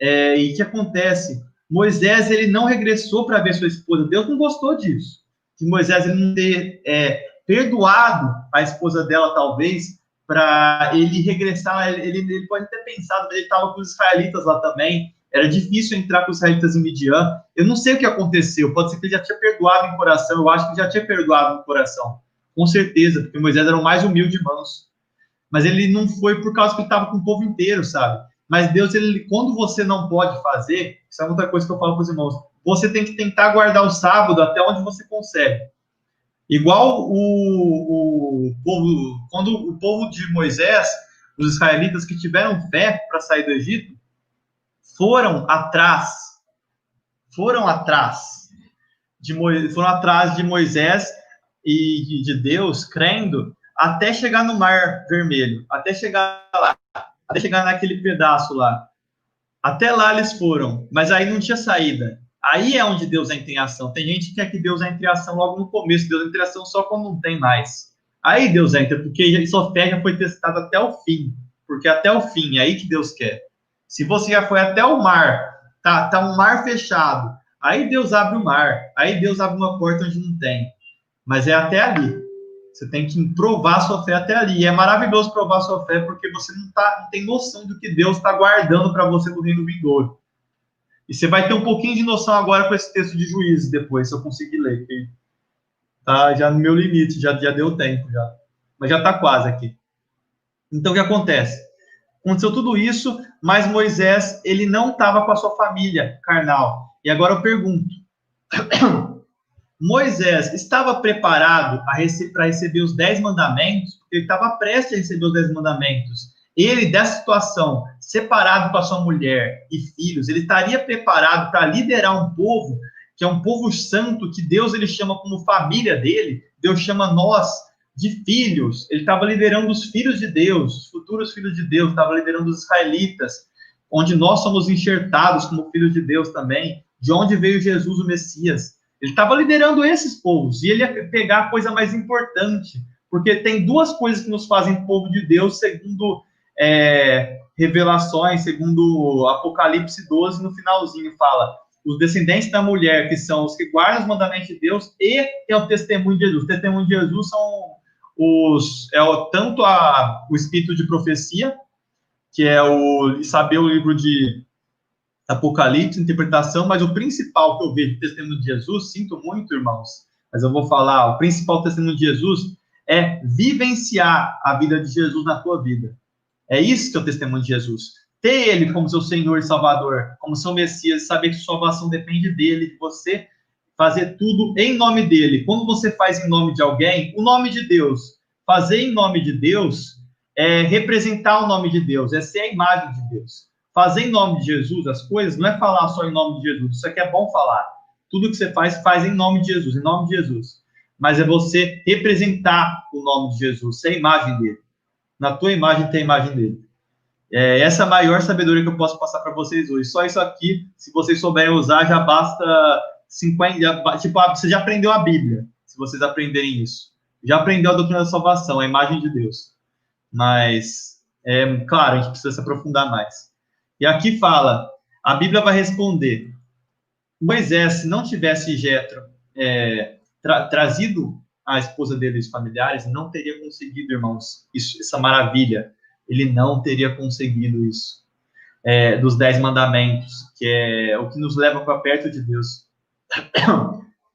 E o que acontece? Moisés, ele não regressou para ver sua esposa. Deus não gostou disso. Que Moisés, ele não ter perdoado a esposa dela, talvez, para ele regressar. Ele pode ter pensado, mas ele estava com os israelitas lá também. Era difícil entrar com os israelitas em Midian. Eu não sei o que aconteceu. Pode ser que ele já tinha perdoado em coração. Eu acho que ele já tinha perdoado no coração. Com certeza, porque Moisés era o mais humilde de mãos. Mas ele não foi por causa que ele estava com o povo inteiro, sabe? Mas Deus, quando você não pode fazer, isso é outra coisa que eu falo para os irmãos, você tem que tentar guardar o sábado até onde você consegue. Igual o povo, quando o povo de Moisés, os israelitas que tiveram fé para sair do Egito, foram atrás de Moisés e de Deus, crendo, até chegar no Mar Vermelho, até chegar lá, até chegar naquele pedaço lá. Até lá eles foram, mas aí não tinha saída. Aí é onde Deus entra em ação. Tem gente que quer que Deus entre em ação logo no começo, Deus entra em ação só quando não tem mais. Aí Deus entra, porque sua fé já foi testada até o fim. Porque até o fim, é aí que Deus quer. Se você já foi até o mar, tá um mar fechado, aí Deus abre o mar, aí Deus abre uma porta onde não tem. Mas é até ali. Você tem que provar sua fé até ali. E é maravilhoso provar sua fé, porque você não tem noção do que Deus está guardando para você no reino vindouro. E você vai ter um pouquinho de noção agora com esse texto de Juízes depois, se eu conseguir ler. Porque tá já no meu limite, já deu tempo já. Mas já está quase aqui. Então, o que acontece? Aconteceu tudo isso, mas Moisés, ele não estava com a sua família carnal. E agora eu pergunto, Moisés estava preparado para receber os 10 mandamentos? Porque ele estava prestes a receber os 10 mandamentos. Ele, dessa situação, separado com a sua mulher e filhos, ele estaria preparado para liderar um povo, que é um povo santo, que Deus ele chama como família dele, Deus chama nós de filhos. Ele estava liderando os filhos de Deus, os futuros filhos de Deus, estava liderando os israelitas, onde nós somos enxertados como filhos de Deus também, de onde veio Jesus, o Messias. Ele estava liderando esses povos, e ele ia pegar a coisa mais importante, porque tem duas coisas que nos fazem povo de Deus, segundo Revelações, segundo Apocalipse 12, no finalzinho fala, os descendentes da mulher, que são os que guardam os mandamentos de Deus, e é o testemunho de Jesus. O testemunho de Jesus são tanto o espírito de profecia, que é saber o livro de Apocalipse, interpretação, mas o principal que eu vejo do testemunho de Jesus, sinto muito, irmãos, mas eu vou falar, o principal testemunho de Jesus é vivenciar a vida de Jesus na tua vida. É isso que é o testemunho de Jesus. Ter ele como seu Senhor e Salvador, como seu Messias, saber que sua salvação depende dele, de você fazer tudo em nome dele. Quando você faz em nome de alguém, o nome de Deus. Fazer em nome de Deus é representar o nome de Deus, é ser a imagem de Deus. Fazer em nome de Jesus as coisas não é falar só em nome de Jesus. Isso aqui é bom falar. Tudo que você faz em nome de Jesus, em nome de Jesus. Mas é você representar o nome de Jesus, ser a imagem dele. Na tua imagem tem a imagem dele. Essa é a maior sabedoria que eu posso passar para vocês hoje. Só isso aqui, se vocês souberem usar, já basta 50... você já aprendeu a Bíblia, se vocês aprenderem isso. Já aprendeu a doutrina da salvação, a imagem de Deus. Mas, claro, a gente precisa se aprofundar mais. E aqui fala, a Bíblia vai responder, Moisés, se não tivesse Jetro trazido a esposa dele e os familiares, não teria conseguido, irmãos, essa maravilha. Ele não teria conseguido isso. Dos 10 mandamentos, que é o que nos leva para perto de Deus.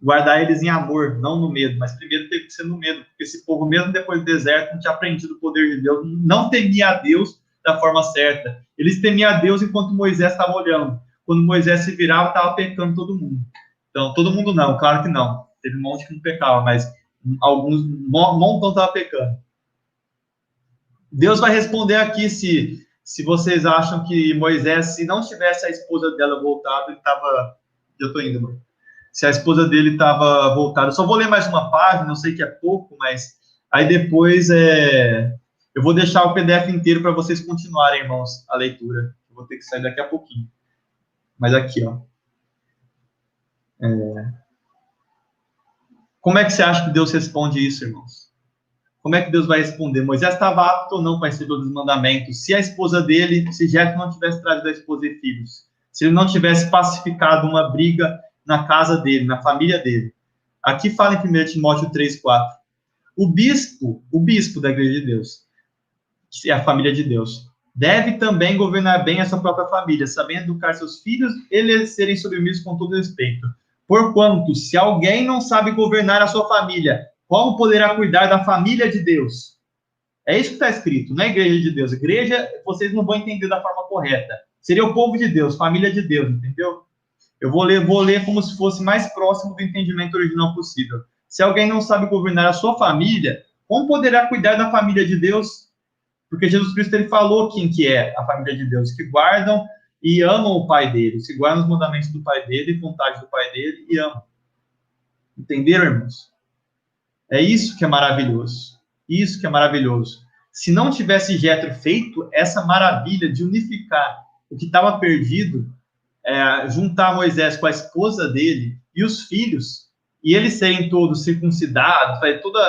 Guardar eles em amor, não no medo, mas primeiro teve que ser no medo, porque esse povo, mesmo depois do deserto, não tinha aprendido o poder de Deus, não temia a Deus da forma certa. Eles temiam a Deus enquanto Moisés estava olhando. Quando Moisés se virava, estava pecando todo mundo. Então, todo mundo não, claro que não. Teve um monte que não pecava, mas um montão estava pecando. Deus vai responder aqui se vocês acham que Moisés, se não tivesse a esposa dela voltado, ele estava... Eu estou indo, mano. Se a esposa dele estava voltada. Eu só vou ler mais uma página, eu sei que é pouco, mas aí depois eu vou deixar o PDF inteiro para vocês continuarem, irmãos, a leitura. Eu vou ter que sair daqui a pouquinho. Mas aqui, ó. Como é que você acha que Deus responde isso, irmãos? Como é que Deus vai responder? Moisés estava apto ou não para receber os mandamentos? Se a esposa dele, se Jetro não tivesse trazido a esposa e filhos, se ele não tivesse pacificado uma briga na casa dele, na família dele. Aqui fala em 1 Timóteo 3:4. O bispo da igreja de Deus, que é a família de Deus, deve também governar bem a sua própria família, sabendo educar seus filhos e lhes serem submissos com todo respeito. Porquanto, se alguém não sabe governar a sua família, como poderá cuidar da família de Deus? É isso que está escrito, não é igreja de Deus. Igreja, vocês não vão entender da forma correta. Seria o povo de Deus, família de Deus, entendeu? Eu vou ler como se fosse mais próximo do entendimento original possível. Se alguém não sabe governar a sua família, como poderá cuidar da família de Deus? Porque Jesus Cristo ele falou quem que é a família de Deus, que guardam e amam o Pai dele, que guardam os mandamentos do Pai dele, vontade do Pai dele e amam. Entenderam, irmãos? É isso que é maravilhoso. Isso que é maravilhoso. Se não tivesse Jetro feito essa maravilha de unificar o que estava perdido, juntar Moisés com a esposa dele e os filhos, e eles serem todos circuncidados, fazer todas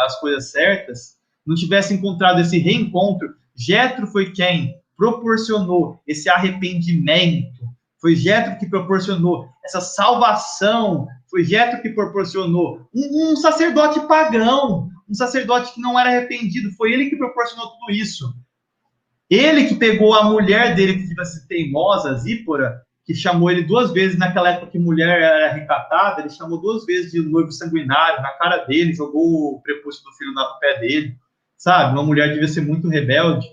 as coisas certas, não tivesse encontrado esse reencontro, Jétro foi quem proporcionou esse arrependimento, foi Jétro que proporcionou essa salvação, foi Jétro que proporcionou um sacerdote pagão, um sacerdote que não era arrependido, foi ele que proporcionou tudo isso. Ele que pegou a mulher dele, que devia ser teimosa, Zípora, que chamou ele 2 vezes, naquela época que mulher era recatada, ele chamou 2 vezes de noivo sanguinário na cara dele, jogou o prepúcio do filho no pé dele, sabe? Uma mulher devia ser muito rebelde,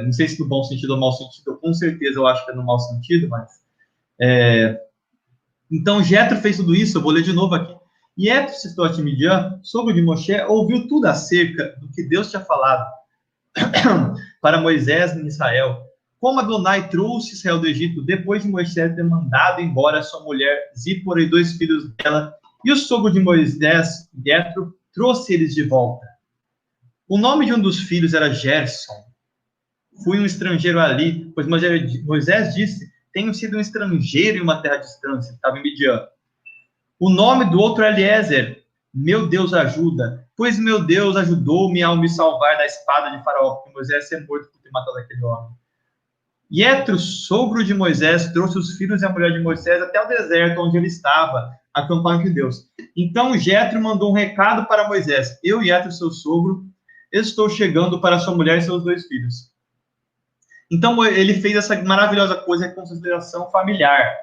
não sei se no bom sentido ou no mau sentido, com certeza eu acho que é no mau sentido, mas... Então, Jétro fez tudo isso, eu vou ler de novo aqui. E Jétro, sacerdote Midian, sogro de Moshe, ouviu tudo acerca do que Deus tinha falado para Moisés em Israel. Como Adonai trouxe Israel do Egito, depois de Moisés ter mandado embora sua mulher Zípora e 2 filhos dela, e o sogro de Moisés, Jétro, trouxe eles de volta. O nome de um dos filhos era Gerson. Fui um estrangeiro ali, pois Moisés disse, tenho sido um estrangeiro em uma terra distante, estava em Midian. O nome do outro é Eliezer. Meu Deus ajuda, pois meu Deus ajudou-me ao me salvar da espada de Faraó, porque Moisés ia ser morto por ter matado aquele homem. Jétro, sogro de Moisés, trouxe os filhos e a mulher de Moisés até o deserto onde ele estava, acampado de Deus. Então Jétro mandou um recado para Moisés. Eu, Jétro, seu sogro, estou chegando para sua mulher e seus 2 filhos. Então ele fez essa maravilhosa coisa de consideração familiar.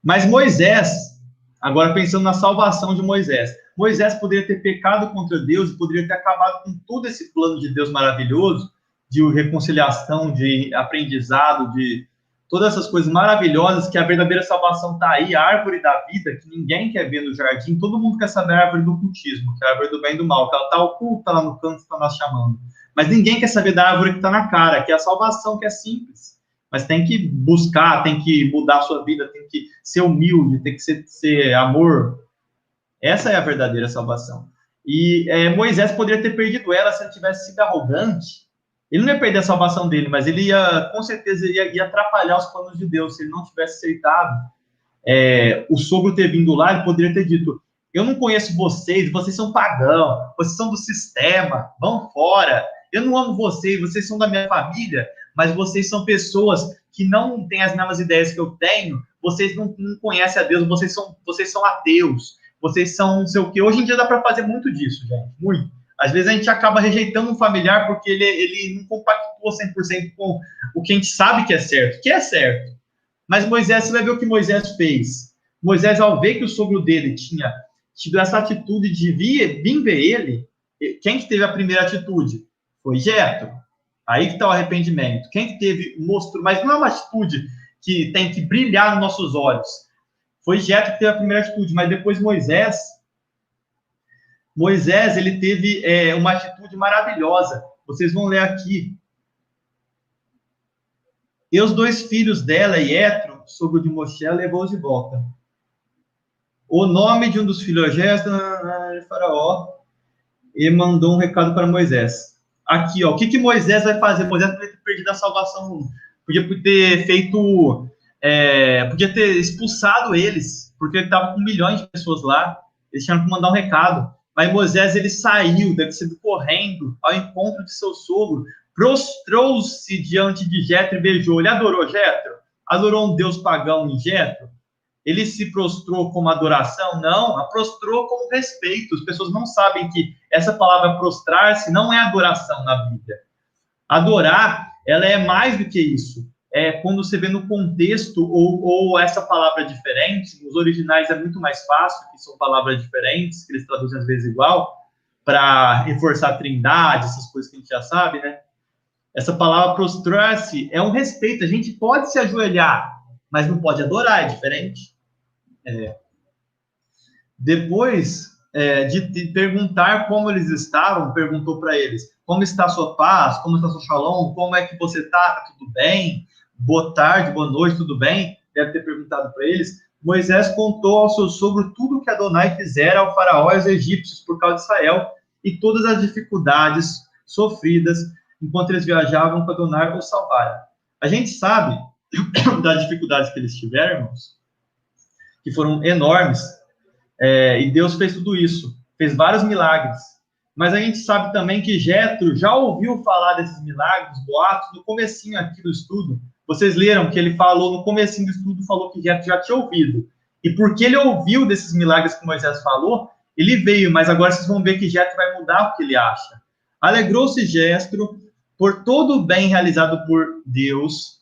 Mas Moisés, agora pensando na salvação de Moisés, Moisés poderia ter pecado contra Deus e poderia ter acabado com todo esse plano de Deus maravilhoso, de reconciliação, de aprendizado, de todas essas coisas maravilhosas, que a verdadeira salvação está aí, a árvore da vida, que ninguém quer ver no jardim, todo mundo quer saber a árvore do cultismo, que é a árvore do bem e do mal, que ela está oculta lá no canto que está nós chamando. Mas ninguém quer saber da árvore que está na cara, que é a salvação, que é simples. Mas tem que buscar, tem que mudar a sua vida, tem que ser humilde, tem que ser amor. Essa é a verdadeira salvação. E Moisés poderia ter perdido ela se ele tivesse sido arrogante. Ele não ia perder a salvação dele, mas ele ia, com certeza, ia atrapalhar os planos de Deus se ele não tivesse aceitado. O sogro ter vindo lá, ele poderia ter dito, eu não conheço vocês, vocês são pagãos, vocês são do sistema, vão fora, eu não amo vocês, vocês são da minha família, mas vocês são pessoas que não têm as mesmas ideias que eu tenho, vocês não conhecem a Deus, vocês são ateus, vocês são não sei o quê. Hoje em dia dá para fazer muito disso, gente, muito. Às vezes a gente acaba rejeitando um familiar porque ele não compactua 100% com o que a gente sabe que é certo. Mas Moisés, você vai ver o que Moisés fez. Moisés, ao ver que o sogro dele tinha tido essa atitude de vir ver ele, quem que teve a primeira atitude? Foi Jétro. Aí que está o arrependimento. Quem que teve, mostrou, mas não é uma atitude que tem que brilhar nos nossos olhos. Foi Jétro que teve a primeira atitude, mas depois Moisés, ele teve uma atitude maravilhosa. Vocês vão ler aqui. E os 2 filhos dela, Jétro, sogro de Moshe, levou-os de volta. O nome de um dos filhos é Faraó, e mandou um recado para Moisés. Aqui, ó, o que Moisés vai fazer? Moisés podia ter perdido a salvação, podia ter feito, podia ter expulsado eles, porque ele estava com milhões de pessoas lá, eles tinham que mandar um recado. Mas Moisés, ele saiu, deve ser correndo, ao encontro de seu sogro, prostrou-se diante de Jétro e beijou. Ele adorou Jétro? Adorou um deus pagão em Jétro? Ele se prostrou como adoração? Não, a prostrou como respeito. As pessoas não sabem que essa palavra prostrar-se não é adoração na Bíblia. Adorar, ela é mais do que isso. Quando você vê no contexto, ou essa palavra é diferente, nos originais é muito mais fácil, que são palavras diferentes, que eles traduzem às vezes igual, para reforçar a trindade, essas coisas que a gente já sabe, né? Essa palavra prostrar-se é um respeito. A gente pode se ajoelhar, mas não pode adorar, é diferente. Depois de perguntar como eles estavam, perguntou para eles, como está a sua paz, como está o seu shalom, como é que você está, tudo bem? Boa tarde, boa noite, tudo bem? Deve ter perguntado para eles. Moisés contou ao seu sogro tudo o que Adonai fizera ao faraó e aos egípcios por causa de Israel e todas as dificuldades sofridas enquanto eles viajavam para Adonai o salvar. A gente sabe das dificuldades que eles tiveram, irmãos, que foram enormes, e Deus fez tudo isso, fez vários milagres. Mas a gente sabe também que Jetro já ouviu falar desses milagres, boatos, no comecinho aqui do estudo. Vocês leram que ele falou, no comecinho do estudo, falou que Jetro já tinha ouvido. E porque ele ouviu desses milagres que Moisés falou, ele veio, mas agora vocês vão ver que Jetro vai mudar o que ele acha. Alegrou-se Jetro por todo o bem realizado por Deus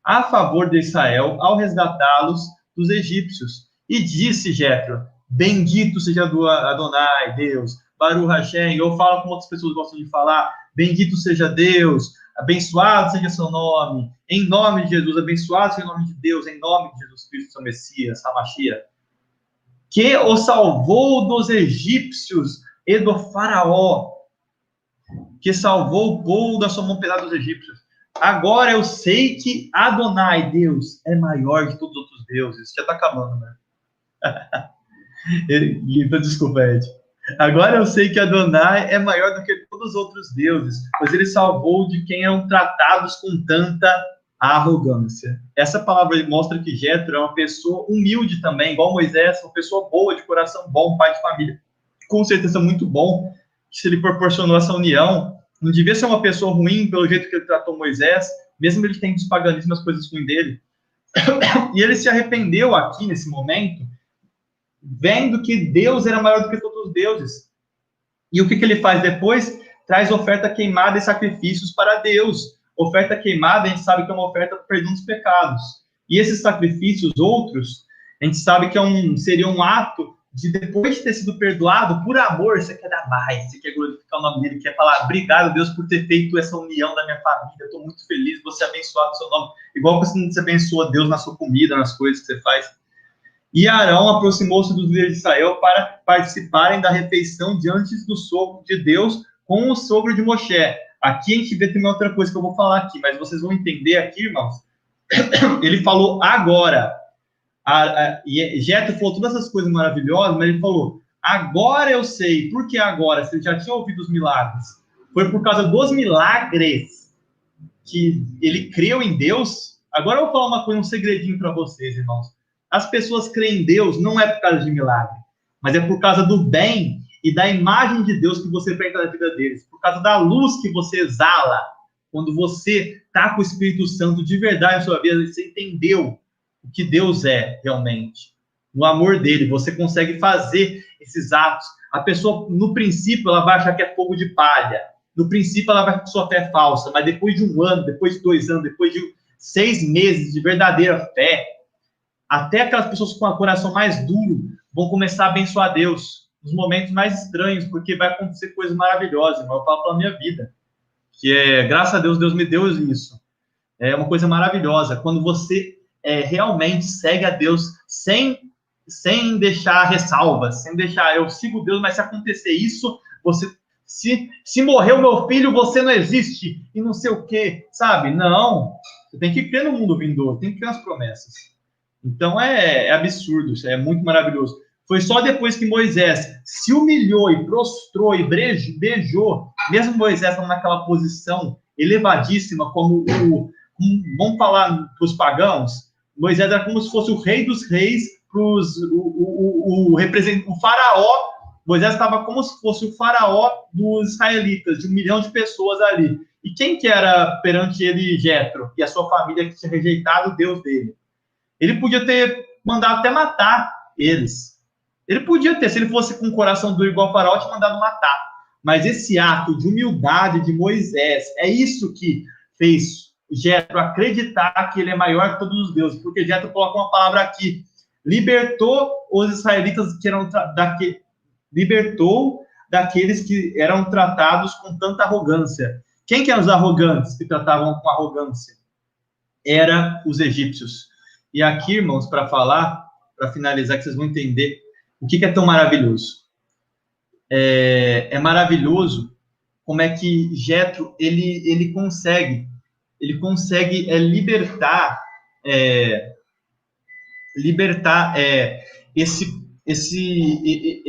a favor de Israel, ao resgatá-los dos egípcios. E disse Jetro: bendito seja Adonai, Deus, Baruch Hashem, ou fala como outras pessoas gostam de falar, bendito seja Deus, abençoado seja seu nome, em nome de Jesus, abençoado seja o nome de Deus, em nome de Jesus Cristo, seu Messias, Hamashia, que o salvou dos egípcios e do faraó, que salvou o povo da sua mão pesada dos egípcios. Agora eu sei que Adonai, Deus, é maior de todos os outros deuses. Já está acabando, né? Desculpa, Ed. Agora eu sei que Adonai é maior do que todos os outros deuses, pois ele salvou de quem eram tratados com tanta arrogância. Essa palavra mostra que Jetro é uma pessoa humilde também, igual Moisés, uma pessoa boa, de coração bom, pai de família. Com certeza muito bom, que se ele proporcionou essa união, não devia ser uma pessoa ruim pelo jeito que ele tratou Moisés, mesmo ele tendo os paganismos, as coisas ruins dele. E ele se arrependeu aqui, nesse momento, vendo que Deus era maior do que todos os deuses. E o que ele faz depois? Traz oferta queimada e sacrifícios para Deus. Oferta queimada, a gente sabe que é uma oferta para perdão dos pecados. E esses sacrifícios, outros, a gente sabe que seria um ato de, depois de ter sido perdoado, por amor, você quer dar mais, você quer glorificar o nome dele, quer falar, obrigado, Deus, por ter feito essa união da minha família, estou muito feliz, você abençoado o seu nome, igual você abençoa Deus na sua comida, nas coisas que você faz. E Arão aproximou-se dos líderes de Israel para participarem da refeição diante do sogro de Deus com o sogro de Moshe. Aqui a gente vê também outra coisa que eu vou falar aqui, mas vocês vão entender aqui, irmãos. Ele falou agora. E Jetro falou todas essas coisas maravilhosas, mas ele falou, agora eu sei. Por que agora? Se ele já tinha ouvido os milagres. Foi por causa dos milagres que ele creu em Deus. Agora eu vou falar uma coisa, um segredinho para vocês, irmãos. As pessoas creem em Deus não é por causa de milagre, mas é por causa do bem e da imagem de Deus que você prega na vida deles, por causa da luz que você exala, quando você está com o Espírito Santo de verdade na sua vida, você entendeu o que Deus é realmente, o amor dele, você consegue fazer esses atos. A pessoa, no princípio, ela vai achar que é fogo de palha, no princípio ela vai achar que sua fé é falsa, mas depois de 1 ano, depois de 2 anos, depois de 6 meses de verdadeira fé, até aquelas pessoas com o coração mais duro vão começar a abençoar a Deus nos momentos mais estranhos, porque vai acontecer coisas maravilhosas, irmão. Eu falo pela minha vida, graças a Deus, Deus me deu isso. É uma coisa maravilhosa, quando você realmente segue a Deus sem deixar ressalvas, sem deixar, eu sigo Deus, mas se acontecer isso, você, se morrer o meu filho, você não existe, e não sei o quê, sabe? Não, você tem que crer no mundo vindouro, tem que crer nas promessas. Então é absurdo, isso é muito maravilhoso. Foi só depois que Moisés se humilhou e prostrou e beijou, mesmo Moisés estando naquela posição elevadíssima, vamos falar para os pagãos, Moisés era como se fosse o rei dos reis, o faraó. Moisés estava como se fosse o faraó dos israelitas, de 1 milhão de pessoas ali. E quem que era perante ele Jetro e a sua família que tinha rejeitado o Deus dele? Ele podia ter mandado até matar eles. Ele podia ter, se ele fosse com o coração duro igual o faraó, tinha mandado matar. Mas esse ato de humildade de Moisés, é isso que fez Jetro acreditar que ele é maior que todos os deuses. Porque Jetro coloca uma palavra aqui, libertou os israelitas que eram libertou daqueles que eram tratados com tanta arrogância. Quem que eram os arrogantes que tratavam com arrogância? Eram os egípcios. E aqui, irmãos, para finalizar, que vocês vão entender o que é tão maravilhoso. É maravilhoso como é que Jetro, ele consegue libertar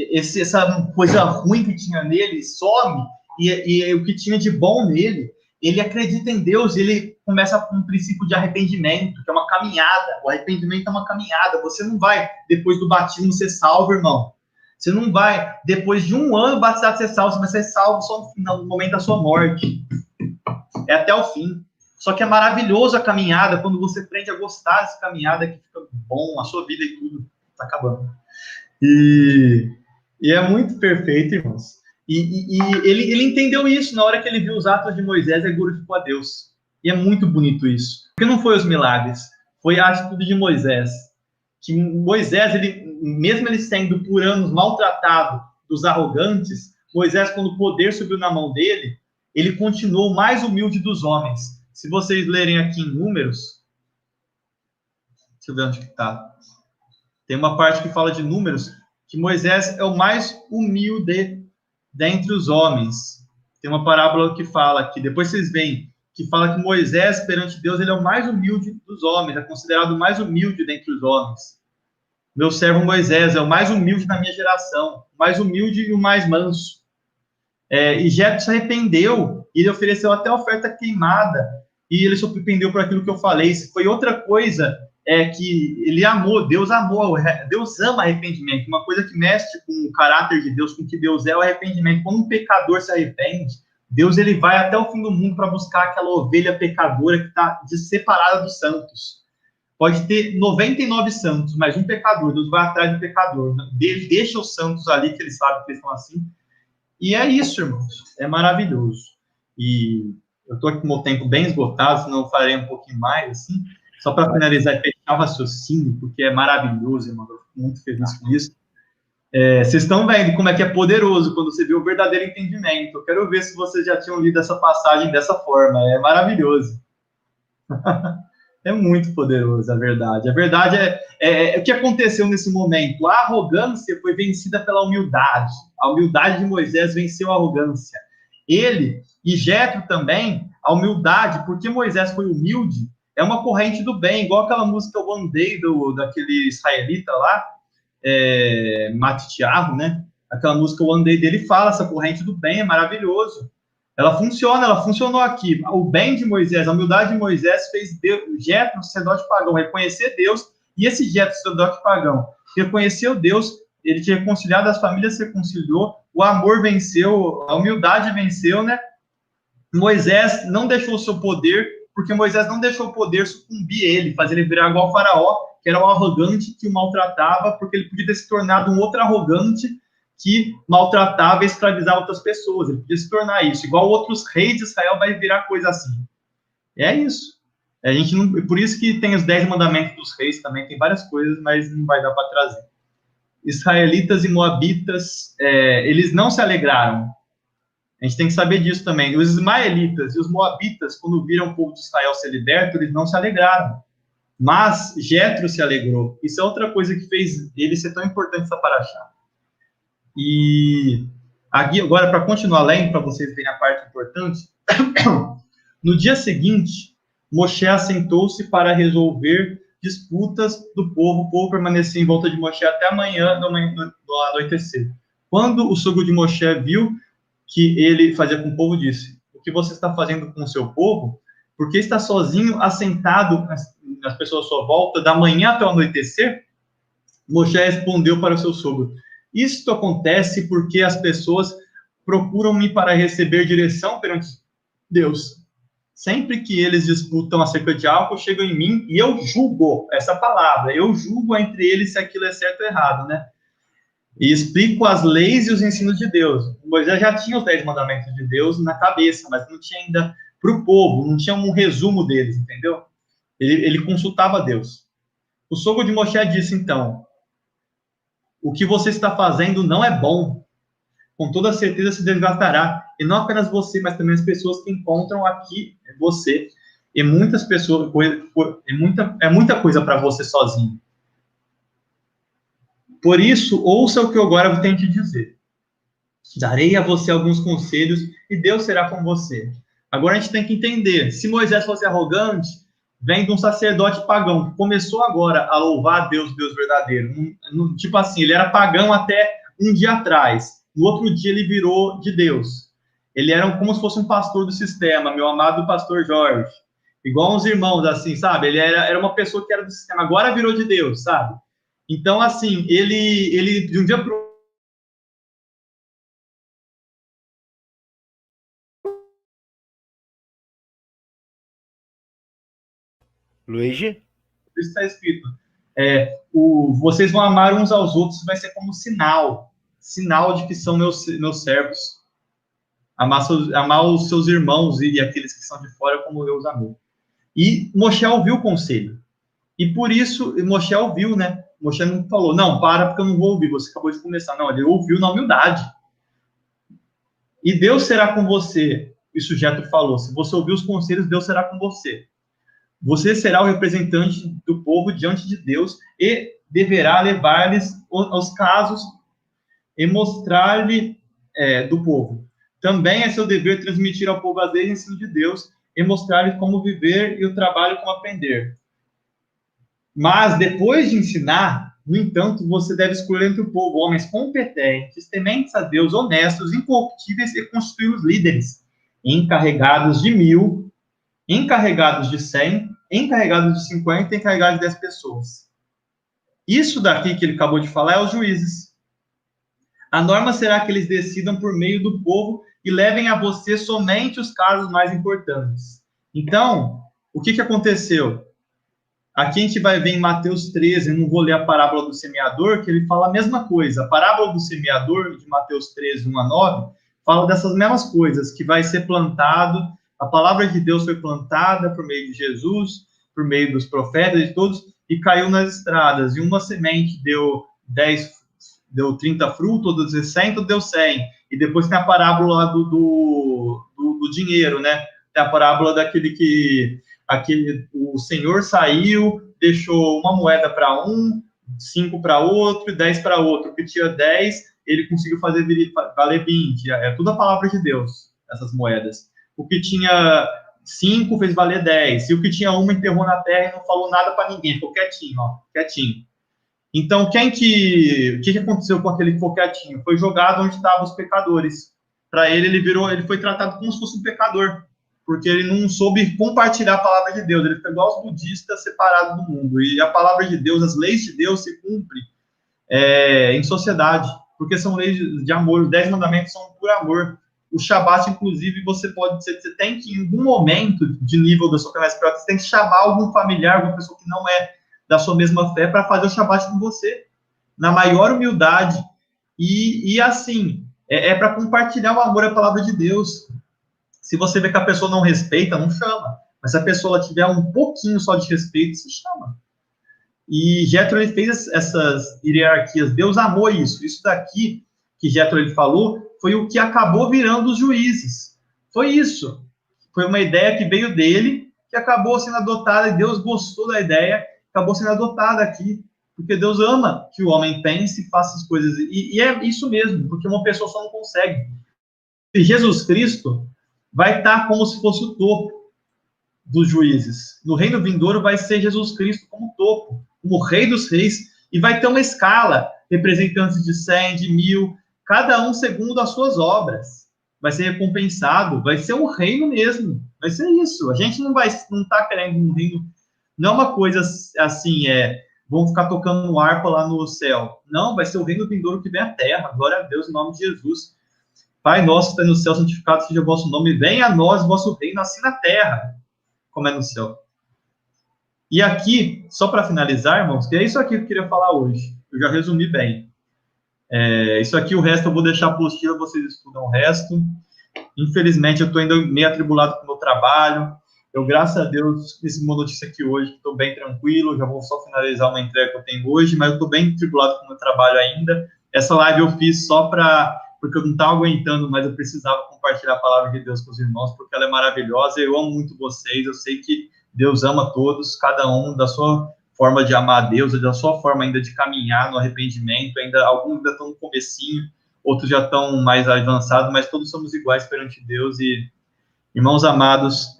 essa coisa ruim que tinha nele, some, e o que tinha de bom nele, ele acredita em Deus, ele começa com um princípio de arrependimento, que é uma caminhada. O arrependimento é uma caminhada. Você não vai, depois do batismo, ser salvo, irmão. Você não vai, depois de um ano batizado, ser salvo. Você vai ser salvo só no final, no momento da sua morte. É até o fim. Só que é maravilhoso a caminhada, quando você aprende a gostar dessa caminhada, que fica bom, a sua vida e tudo está acabando. E é muito perfeito, irmãos. E ele entendeu isso na hora que ele viu os atos de Moisés e glorificou a Deus. E é muito bonito isso. Porque não foi os milagres, foi a atitude de Moisés. Que Moisés, mesmo ele sendo por anos maltratado dos arrogantes, Moisés, quando o poder subiu na mão dele, ele continuou o mais humilde dos homens. Se vocês lerem aqui em Números, deixa eu ver onde que está. Tem uma parte que fala de Números, que Moisés é o mais humilde dentre os homens. Tem uma parábola que fala, que depois vocês veem, que fala que Moisés, perante Deus, ele é o mais humilde dos homens, é considerado o mais humilde dentre os homens. Meu servo Moisés é o mais humilde da minha geração, o mais humilde e o mais manso. E Jetro se arrependeu, e ele ofereceu até oferta queimada, e ele se arrependeu por aquilo que eu falei. Isso foi outra coisa que ele amou, Deus ama arrependimento. Uma coisa que mexe com o caráter de Deus, com o que Deus é o arrependimento. Quando um pecador se arrepende, Deus ele vai até o fim do mundo para buscar aquela ovelha pecadora que está separada dos santos. Pode ter 99 santos, mas um pecador, Deus vai atrás do pecador. Ele deixa os santos ali, que ele sabe que eles estão assim. E é isso, irmãos. É maravilhoso. E eu estou aqui com o meu tempo bem esgotado, senão eu farei um pouquinho mais, assim. Só para finalizar e fechar o raciocínio, porque é maravilhoso, irmão. Eu fico muito feliz com isso. Vocês estão vendo como é que é poderoso quando você vê o verdadeiro entendimento. Eu quero ver se vocês já tinham lido essa passagem dessa forma. É maravilhoso. É muito poderoso, a verdade. A verdade é o que aconteceu nesse momento. A arrogância foi vencida pela humildade. A humildade de Moisés venceu a arrogância. Ele e Jetro também, a humildade, porque Moisés foi humilde, é uma corrente do bem, igual aquela música One Day daquele israelita lá, Matitiarro, né? Aquela música One Day dele fala, essa corrente do bem é maravilhoso. Ela funcionou aqui. O bem de Moisés, a humildade de Moisés fez Jetro, sacerdote pagão, reconhecer Deus, e esse Jetro, sacerdote pagão, reconheceu Deus, ele tinha reconciliado, as famílias se reconciliou, o amor venceu, a humildade venceu, né? Moisés não deixou o seu poder, porque Moisés não deixou o poder sucumbir ele, fazer ele virar igual ao faraó, que era um arrogante que o maltratava, porque ele podia ter se tornado um outro arrogante que maltratava e escravizava outras pessoas. Ele podia se tornar isso. Igual outros reis de Israel vai virar coisa assim. É isso. A gente não, por isso que tem os 10 mandamentos dos reis também, tem várias coisas, mas não vai dar para trazer. Israelitas e moabitas, eles não se alegraram. A gente tem que saber disso também. Os ismaelitas e os moabitas, quando viram o povo de Israel ser liberto, eles não se alegraram. Mas Jetro se alegrou. Isso é outra coisa que fez ele ser tão importante essa paraxá. E aqui, agora, para continuar lendo, para vocês verem a parte importante, no dia seguinte, Moshe assentou-se para resolver disputas do povo. O povo permaneceu em volta de Moshe até amanhã, no anoitecer. Quando o sogro de Moshe viu que ele fazia com o povo, disse: o que você está fazendo com o seu povo? Porque está sozinho, assentado, as pessoas à sua volta, da manhã até o anoitecer? Moshe respondeu para o seu sogro: isto acontece porque as pessoas procuram-me para receber direção perante Deus. Sempre que eles disputam acerca de algo, chegam em mim e eu julgo, essa palavra, eu julgo entre eles se aquilo é certo ou errado, né? E explico as leis e os ensinos de Deus. Moisés já tinha os 10 mandamentos de Deus na cabeça, mas não tinha ainda para o povo, não tinha um resumo deles, entendeu? Ele consultava Deus. O sogro de Moshe disse, então: o que você está fazendo não é bom. Com toda certeza se desgastará. E não apenas você, mas também as pessoas que encontram aqui você. E muitas pessoas, é muita coisa para você sozinho. Por isso, ouça o que eu agora tenho que dizer. Darei a você alguns conselhos e Deus será com você. Agora a gente tem que entender, se Moisés fosse arrogante, vem de um sacerdote pagão, que começou agora a louvar a Deus, Deus verdadeiro. Tipo assim, ele era pagão até um dia atrás. No outro dia ele virou de Deus. Ele era como se fosse um pastor do sistema, meu amado pastor Jorge. Igual uns irmãos, assim, sabe? Ele era uma pessoa que era do sistema, agora virou de Deus, sabe? Então, assim, ele de um dia para o Luigi? isso está escrito. Vocês vão amar uns aos outros, vai ser como sinal de que são meus servos. Amar os seus irmãos e aqueles que são de fora como eu os amei. E Moshe ouviu o conselho. E por isso, Moshe ouviu, né? Moshe não falou, não, para, porque eu não vou ouvir, você acabou de começar. Não, ele ouviu na humildade. E Deus será com você. Isso Jetro falou. Se você ouvir os conselhos, Deus será com você. Você será o representante do povo diante de Deus e deverá levar-lhes aos casos e mostrar-lhe do povo. Também é seu dever transmitir ao povo as leis e ensino de Deus e mostrar-lhe como viver e o trabalho como aprender. Mas, depois de ensinar, no entanto, você deve escolher entre o povo homens competentes, tementes a Deus, honestos, incorruptíveis e constituir os líderes, encarregados de 1.000, encarregados de 100, encarregados de 50, encarregados de 10 pessoas. Isso daqui que ele acabou de falar é os juízes. A norma será que eles decidam por meio do povo e levem a você somente os casos mais importantes. Então, o que aconteceu? Aqui a gente vai ver em Mateus 13, eu não vou ler a parábola do semeador, que ele fala a mesma coisa. A parábola do semeador, de Mateus 13, 1 a 9, fala dessas mesmas coisas, que vai ser plantado, a palavra de Deus foi plantada por meio de Jesus, por meio dos profetas e todos, e caiu nas estradas. E uma semente deu 30 frutos, outro 60, deu 100. E depois tem a parábola do dinheiro, né? Tem a parábola daquele que o senhor saiu, deixou uma moeda para um, 5 para outro e 10 para outro. O que tinha 10, ele conseguiu fazer valer 20. É tudo a palavra de Deus, essas moedas. O que tinha 5 fez valer 10. E o que tinha uma enterrou na terra e não falou nada para ninguém. Ficou quietinho, ó, quietinho. Então, o que aconteceu com aquele que ficou quietinho? Foi jogado onde estavam os pecadores. Para ele foi tratado como se fosse um pecador, porque ele não soube compartilhar a palavra de Deus. Ele foi igual aos budistas separados do mundo. E a palavra de Deus, as leis de Deus se cumprem em sociedade, porque são leis de amor. Os 10 mandamentos são por amor. O Shabat, inclusive, você tem que, em algum momento de nível da sua caminhada espiritual, você tem que chamar algum familiar, alguma pessoa que não é da sua mesma fé, para fazer o Shabat com você, na maior humildade. E assim, para compartilhar o amor à palavra de Deus. Se você vê que a pessoa não respeita, não chama. Mas se a pessoa tiver um pouquinho só de respeito, se chama. E Jetro, ele fez essas hierarquias. Deus amou isso. Isso daqui que Jetro, ele falou, foi o que acabou virando os juízes. Foi isso. Foi uma ideia que veio dele, que acabou sendo adotada, e Deus gostou da ideia, acabou sendo adotada aqui. Porque Deus ama que o homem pense e faça as coisas. E é isso mesmo, porque uma pessoa só não consegue. E Jesus Cristo vai estar como se fosse o topo dos juízes. No reino vindouro vai ser Jesus Cristo como topo, como rei dos reis, e vai ter uma escala, representantes de 100, de 1.000, cada um segundo as suas obras. Vai ser recompensado, vai ser um reino mesmo, vai ser isso. A gente não está querendo um reino, não é uma coisa assim, vão ficar tocando harpa lá no céu. Não, vai ser o reino vindouro que vem à terra. Glória a Deus, em nome de Jesus. Pai nosso que está no céu, santificado seja o vosso nome, venha a nós o vosso reino, assim na terra, como é no céu. E aqui, só para finalizar, irmãos, que é isso aqui que eu queria falar hoje. Eu já resumi bem. Isso aqui, o resto, eu vou deixar a apostila, vocês estudam o resto. Infelizmente, eu estou ainda meio atribulado com o meu trabalho. Eu, graças a Deus, recebi uma notícia aqui hoje, que estou bem tranquilo, já vou só finalizar uma entrega que eu tenho hoje, mas eu estou bem atribulado com o meu trabalho ainda. Essa live eu fiz só porque eu não estava aguentando, mas eu precisava compartilhar a palavra de Deus com os irmãos, porque ela é maravilhosa, eu amo muito vocês, eu sei que Deus ama todos, cada um da sua forma de amar a Deus, da sua forma ainda de caminhar no arrependimento, alguns ainda estão no comecinho, outros já estão mais avançados, mas todos somos iguais perante Deus. E, irmãos amados,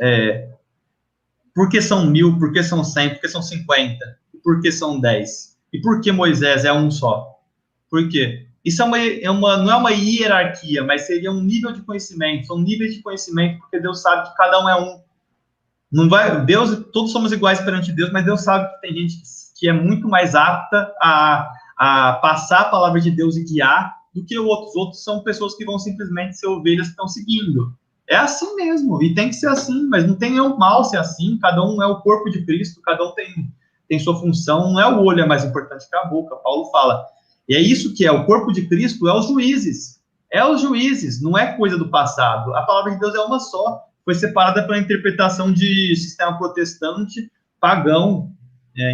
por que são 1.000, por que são 100, por que são 50, por que são 10? E por que Moisés é um só? Por quê? Isso não é uma hierarquia, mas seria um nível de conhecimento. São níveis de conhecimento, porque Deus sabe que cada um é um. Não vai, Deus, todos somos iguais perante Deus, mas Deus sabe que tem gente que é muito mais apta a passar a palavra de Deus e guiar do que outros. Os outros são pessoas que vão simplesmente ser ovelhas que estão seguindo. É assim mesmo, e tem que ser assim, mas não tem nenhum mal ser assim. Cada um é o corpo de Cristo, cada um tem sua função. Não é o olho é mais importante que a boca, Paulo fala. E é isso que é, o corpo de Cristo é os juízes. É os juízes, não é coisa do passado. A palavra de Deus é uma só. Foi separada pela interpretação de sistema protestante, pagão,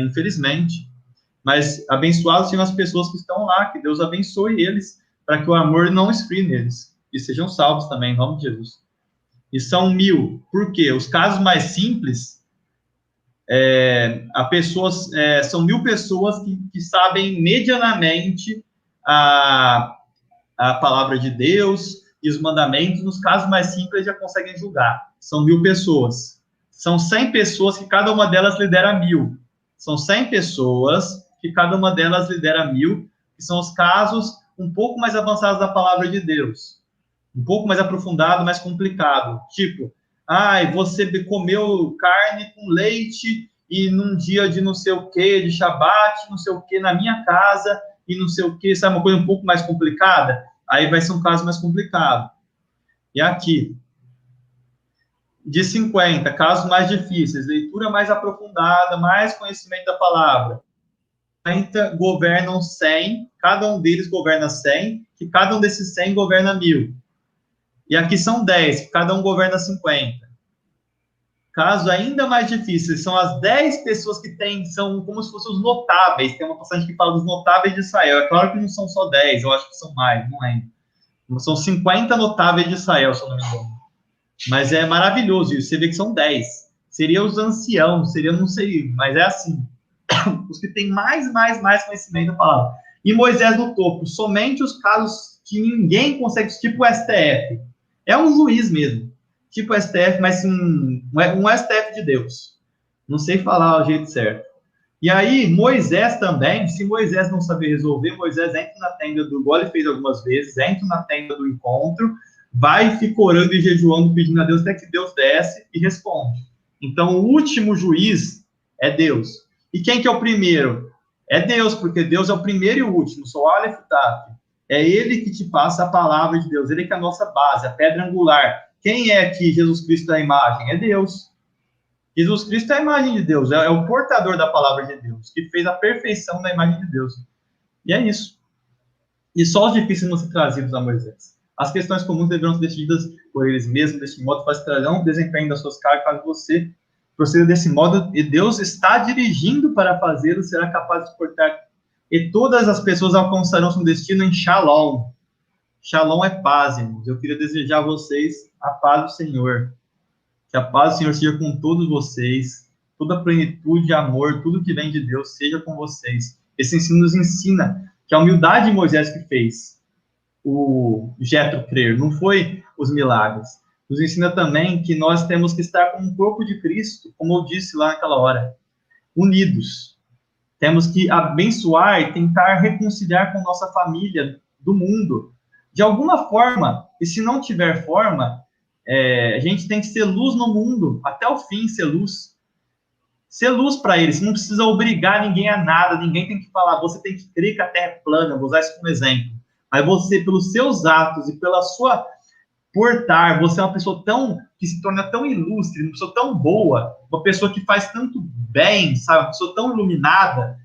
infelizmente. Mas abençoados são as pessoas que estão lá, que Deus abençoe eles, para que o amor não esfrie neles, e sejam salvos também, em nome de Jesus. E são 1000. Por quê? Os casos mais simples, são 1000 pessoas que sabem medianamente a palavra de Deus e os mandamentos. Nos casos mais simples, já conseguem julgar. São 1000 pessoas. São 100 pessoas que cada uma delas lidera 1000. São 100 pessoas que cada uma delas lidera 1000, que são os casos um pouco mais avançados da palavra de Deus. Um pouco mais aprofundado, mais complicado. Tipo, você comeu carne com leite e num dia de não sei o que, de Shabat, não sei o que, na minha casa, e não sei o que, sabe, uma coisa um pouco mais complicada? Aí vai ser um caso mais complicado. E aqui, de 50, casos mais difíceis, leitura mais aprofundada, mais conhecimento da palavra. 50 governam 100, cada um deles governa 100, que cada um desses 100 governa 1000. E aqui são 10, cada um governa 50. Casos ainda mais difíceis, são as 10 pessoas que são como se fossem os notáveis. Tem uma passagem que fala dos notáveis de Israel. É claro que não são só 10, eu acho que são mais, não lembro. São 50 notáveis de Israel, se eu não me engano. Mas é maravilhoso isso. Você vê que são 10. Seria os anciãos, não sei, mas é assim. Os que têm mais conhecimento da palavra. E Moisés no topo. Somente os casos que ninguém consegue, tipo o STF. É um juiz mesmo. Tipo o STF, mas um STF de Deus. Não sei falar o jeito certo. E aí, Moisés também, se Moisés não saber resolver, Moisés entra na tenda do, igual ele fez algumas vezes, entra na tenda do encontro, vai e fica orando e jejuando, pedindo a Deus, até que Deus desce e responde. Então, o último juiz é Deus. E quem que é o primeiro? É Deus, porque Deus é o primeiro e o último, só Aleph Taf. É Ele que te passa a palavra de Deus, Ele que é a nossa base, a pedra angular. Quem é aqui Jesus Cristo da imagem? É Deus. Jesus Cristo é a imagem de Deus, é o portador da palavra de Deus, que fez a perfeição da imagem de Deus. E é isso. E só os difíceis vão ser trazidos a Moisés. As questões comuns deverão ser decididas por eles mesmos, deste modo facilitarão o desempenho das suas cargas, caso você proceda desse modo, e Deus está dirigindo para fazê-lo, será capaz de suportar, e todas as pessoas alcançarão seu destino em Shalom. Shalom é paz, irmãos. Eu queria desejar a vocês a paz do Senhor. Que a paz do Senhor seja com todos vocês, toda a plenitude, amor, tudo que vem de Deus seja com vocês. Esse ensino nos ensina que a humildade de Moisés que fez o Jetro crer, não foi os milagres. Nos ensina também que nós temos que estar com o corpo de Cristo, como eu disse lá naquela hora, unidos. Temos que abençoar e tentar reconciliar com nossa família do mundo. De alguma forma, e se não tiver forma, a gente tem que ser luz no mundo, até o fim ser luz. Ser luz para eles, não precisa obrigar ninguém a nada, ninguém tem que falar, você tem que crer que a Terra é plana, vou usar isso como exemplo. Mas você, pelos seus atos e pela sua portar, você é uma pessoa que se torna tão ilustre, uma pessoa tão boa, uma pessoa que faz tanto bem, sabe, uma pessoa tão iluminada,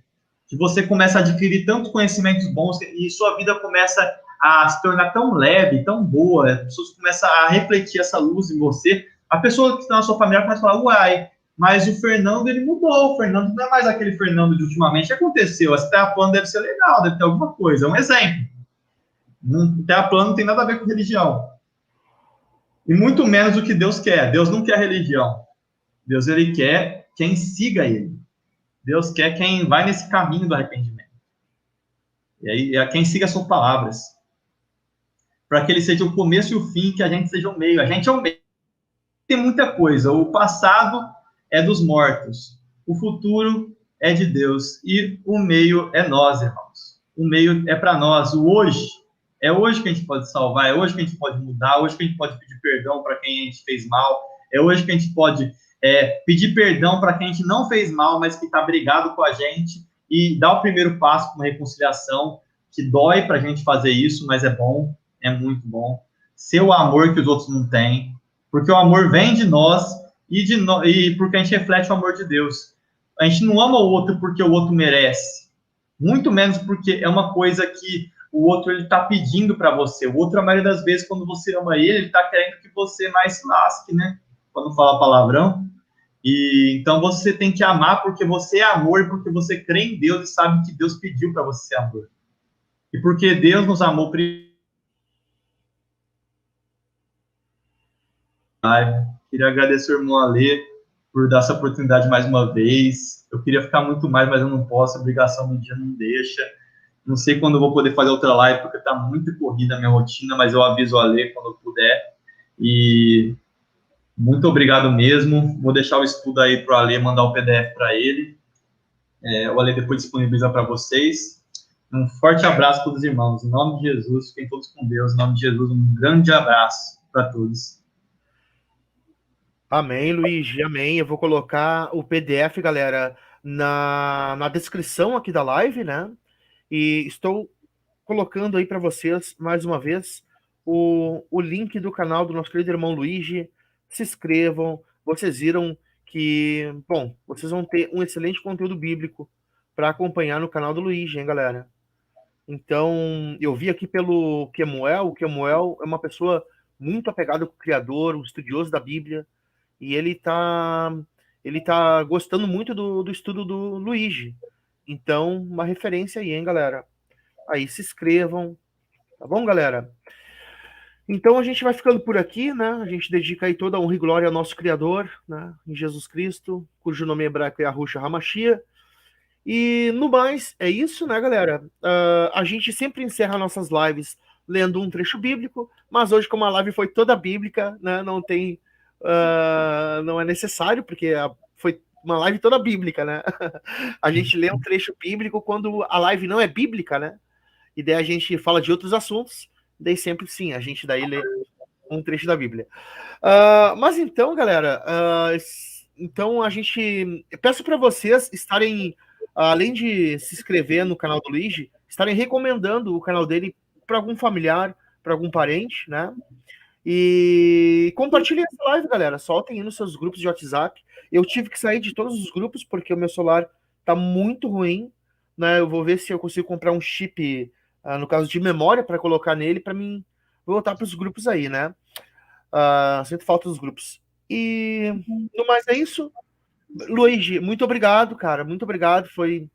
que você começa a adquirir tantos conhecimentos bons e sua vida começa a se tornar tão leve, tão boa, as pessoas começam a refletir essa luz em você. A pessoa que está na sua família começa a falar, uai, mas o Fernando, ele mudou, o Fernando não é mais aquele Fernando de ultimamente. O que aconteceu? Essa terra plana deve ser legal, deve ter alguma coisa. É um exemplo. Terra plana não tem nada a ver com religião. E muito menos o que Deus quer. Deus não quer religião. Deus, ele quer quem siga ele. Deus quer quem vai nesse caminho do arrependimento. E aí, é quem siga as suas palavras. Para que ele seja o começo e o fim, que a gente seja o meio. A gente é o meio. Tem muita coisa. O passado é dos mortos. O futuro é de Deus. E o meio é nós, irmãos. o meio é para nós, o hoje. É hoje que a gente pode salvar, é hoje que a gente pode mudar, é hoje que a gente pode pedir perdão para quem a gente fez mal, é hoje que a gente pode pedir perdão para quem a gente não fez mal, mas que está brigado com a gente, e dar o primeiro passo para uma reconciliação, que dói para a gente fazer isso, mas é bom, é muito bom. Ser o amor que os outros não têm, porque o amor vem de nós e porque a gente reflete o amor de Deus. A gente não ama o outro porque o outro merece, muito menos porque é uma coisa que o outro ele está pedindo para você. O outro, a maioria das vezes, quando você ama ele está querendo que você mais se lasque, né? Quando fala palavrão. E então você tem que amar porque você é amor, porque você crê em Deus e sabe que Deus pediu para você ser amor. E porque Deus nos amou primeiro. Queria agradecer ao irmão Alê por dar essa oportunidade mais uma vez. Eu queria ficar muito mais, mas eu não posso, a obrigação do dia não deixa. Não sei quando eu vou poder fazer outra live, porque está muito corrida a minha rotina, mas eu aviso o Alê quando eu puder. E muito obrigado mesmo. Vou deixar o estudo aí para o Alê, mandar o PDF para ele. O Alê depois disponibiliza para vocês. Um forte abraço para todos os irmãos. Em nome de Jesus, fiquem todos com Deus. Em nome de Jesus, um grande abraço para todos. Amém, Luigi, amém. Eu vou colocar o PDF, galera, na descrição aqui da live, né? E estou colocando aí para vocês, mais uma vez, o link do canal do nosso querido irmão Luigi. Se inscrevam. Vocês viram que, bom, vocês vão ter um excelente conteúdo bíblico para acompanhar no canal do Luigi, hein, galera? Então, eu vi aqui pelo Kemuel. O Kemuel é uma pessoa muito apegada com o Criador, um estudioso da Bíblia, e ele tá gostando muito do estudo do Luigi. Então, uma referência aí, hein, galera? Aí se inscrevam, tá bom, galera? Então a gente vai ficando por aqui, né? A gente dedica aí toda a honra e glória ao nosso Criador, né? Em Jesus Cristo, cujo nome hebraico é Yahushua HaMashiach. E no mais, é isso, né, galera? A gente sempre encerra nossas lives lendo um trecho bíblico, mas hoje, como a live foi toda bíblica, né, não tem. Não é necessário, porque foi uma live toda bíblica, né? A gente lê um trecho bíblico quando a live não é bíblica, né? E daí a gente fala de outros assuntos, daí sempre sim, a gente daí lê um trecho da Bíblia. Mas então, galera, então a gente peço para vocês estarem, além de se inscrever no canal do Luigi, estarem recomendando o canal dele para algum familiar, para algum parente, né? E compartilhem essa live, galera. Soltem aí nos seus grupos de WhatsApp. Eu tive que sair de todos os grupos porque o meu celular tá muito ruim, né? Eu vou ver se eu consigo comprar um chip, no caso de memória, para colocar nele, para mim voltar para os grupos aí, né? Sinto falta dos grupos. E no mais é isso. Luigi, muito obrigado, cara. Muito obrigado. Foi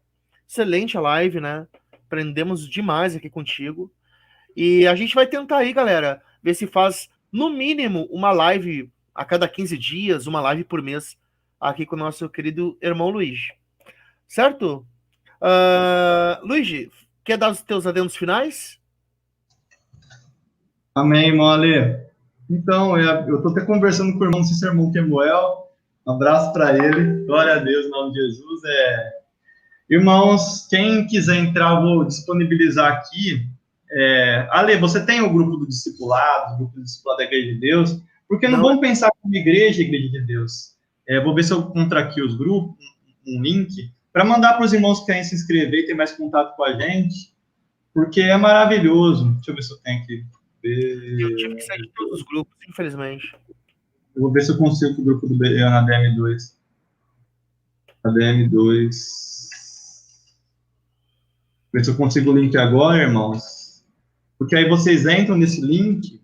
excelente a live, né? Aprendemos demais aqui contigo. E a gente vai tentar aí, galera, ver se faz no mínimo uma live a cada 15 dias, uma live por mês, aqui com o nosso querido irmão Luigi. Certo? Luigi, quer dar os teus adendos finais? Amém, Mole. Então, eu estou até conversando com o irmão Cícero irmão Kemuel. Um abraço para ele. Glória a Deus, em nome de Jesus. Irmãos, quem quiser entrar, eu vou disponibilizar aqui. Ale, você tem o grupo do discipulado, o grupo do discipulado da Igreja de Deus? Porque não Não, vamos pensar como igreja, Igreja de Deus. Vou ver se eu encontro aqui os grupos, um link, para mandar para os irmãos que querem se inscrever e ter mais contato com a gente, porque é maravilhoso. Deixa eu ver se eu tenho aqui. eu tive que sair de todos os grupos, infelizmente. Eu vou ver se eu consigo o grupo do ADM2. ADM2. Ver se eu consigo o link agora, irmãos. Porque aí vocês entram nesse link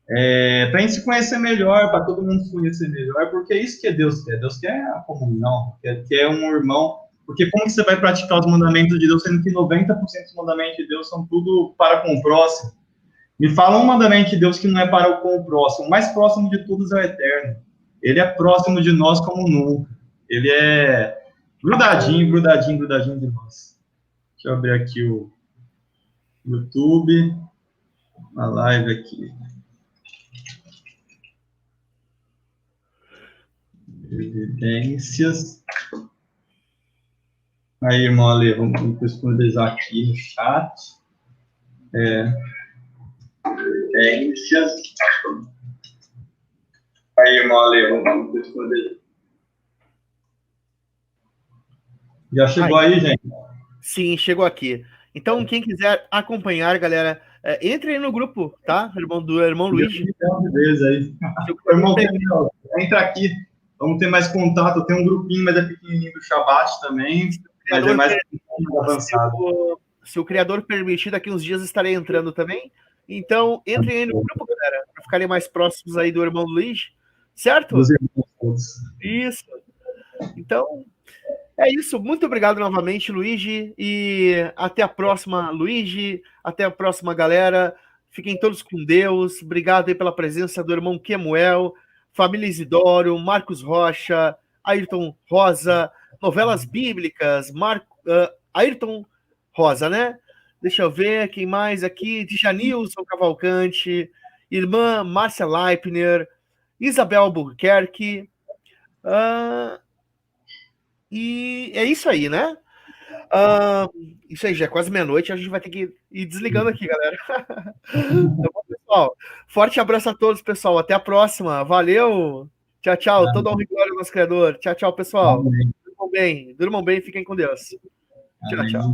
para a gente se conhecer melhor, para todo mundo se conhecer melhor, porque é isso que Deus quer. Deus quer a comunhão, quer um irmão. Porque como que você vai praticar os mandamentos de Deus, sendo que 90% dos mandamentos de Deus são tudo para com o próximo? Me fala um mandamento de Deus que não é para com o próximo. O mais próximo de todos é o eterno. Ele é próximo de nós como nunca. Ele é grudadinho, grudadinho, grudadinho de nós. Deixa eu abrir aqui o YouTube, a live aqui. Evidências. Aí, irmão Ale, vamos disponibilizar aqui no chat. Aí, irmão Ale, vamos disponibilizar. Já chegou aí, gente? Sim, chegou aqui. Então, quem quiser acompanhar, galera, entre aí no grupo, tá? Do irmão Luiz. Aí. Irmão, entra aqui. Vamos ter mais contato. Tem um grupinho, mas é pequenininho do Shabbat também. Mas é mais avançado. Se o criador permitir, daqui uns dias estarei entrando também. Então, entrem aí no grupo, galera, para ficarem mais próximos aí do irmão Luiz. Certo? Dos irmãos todos. Isso. Então, é isso. Muito obrigado novamente, Luigi. E até a próxima, Luigi. Até a próxima, galera. Fiquem todos com Deus. Obrigado aí pela presença do irmão Kemuel, família Isidoro, Marcos Rocha, Ayrton Rosa, novelas bíblicas, Ayrton Rosa, né? Deixa eu ver quem mais aqui. Djanilson Cavalcante, irmã Márcia Leipner, Isabel Albuquerque. E é isso aí, né? Isso aí, já é quase meia-noite, a gente vai ter que ir desligando aqui, galera. Tá bom, pessoal? Forte abraço a todos, pessoal. Até a próxima. Valeu! Tchau, tchau. Todo honra e glória ao nosso Criador. Tchau, tchau, pessoal. Durmam bem, fiquem com Deus. Tchau, tchau.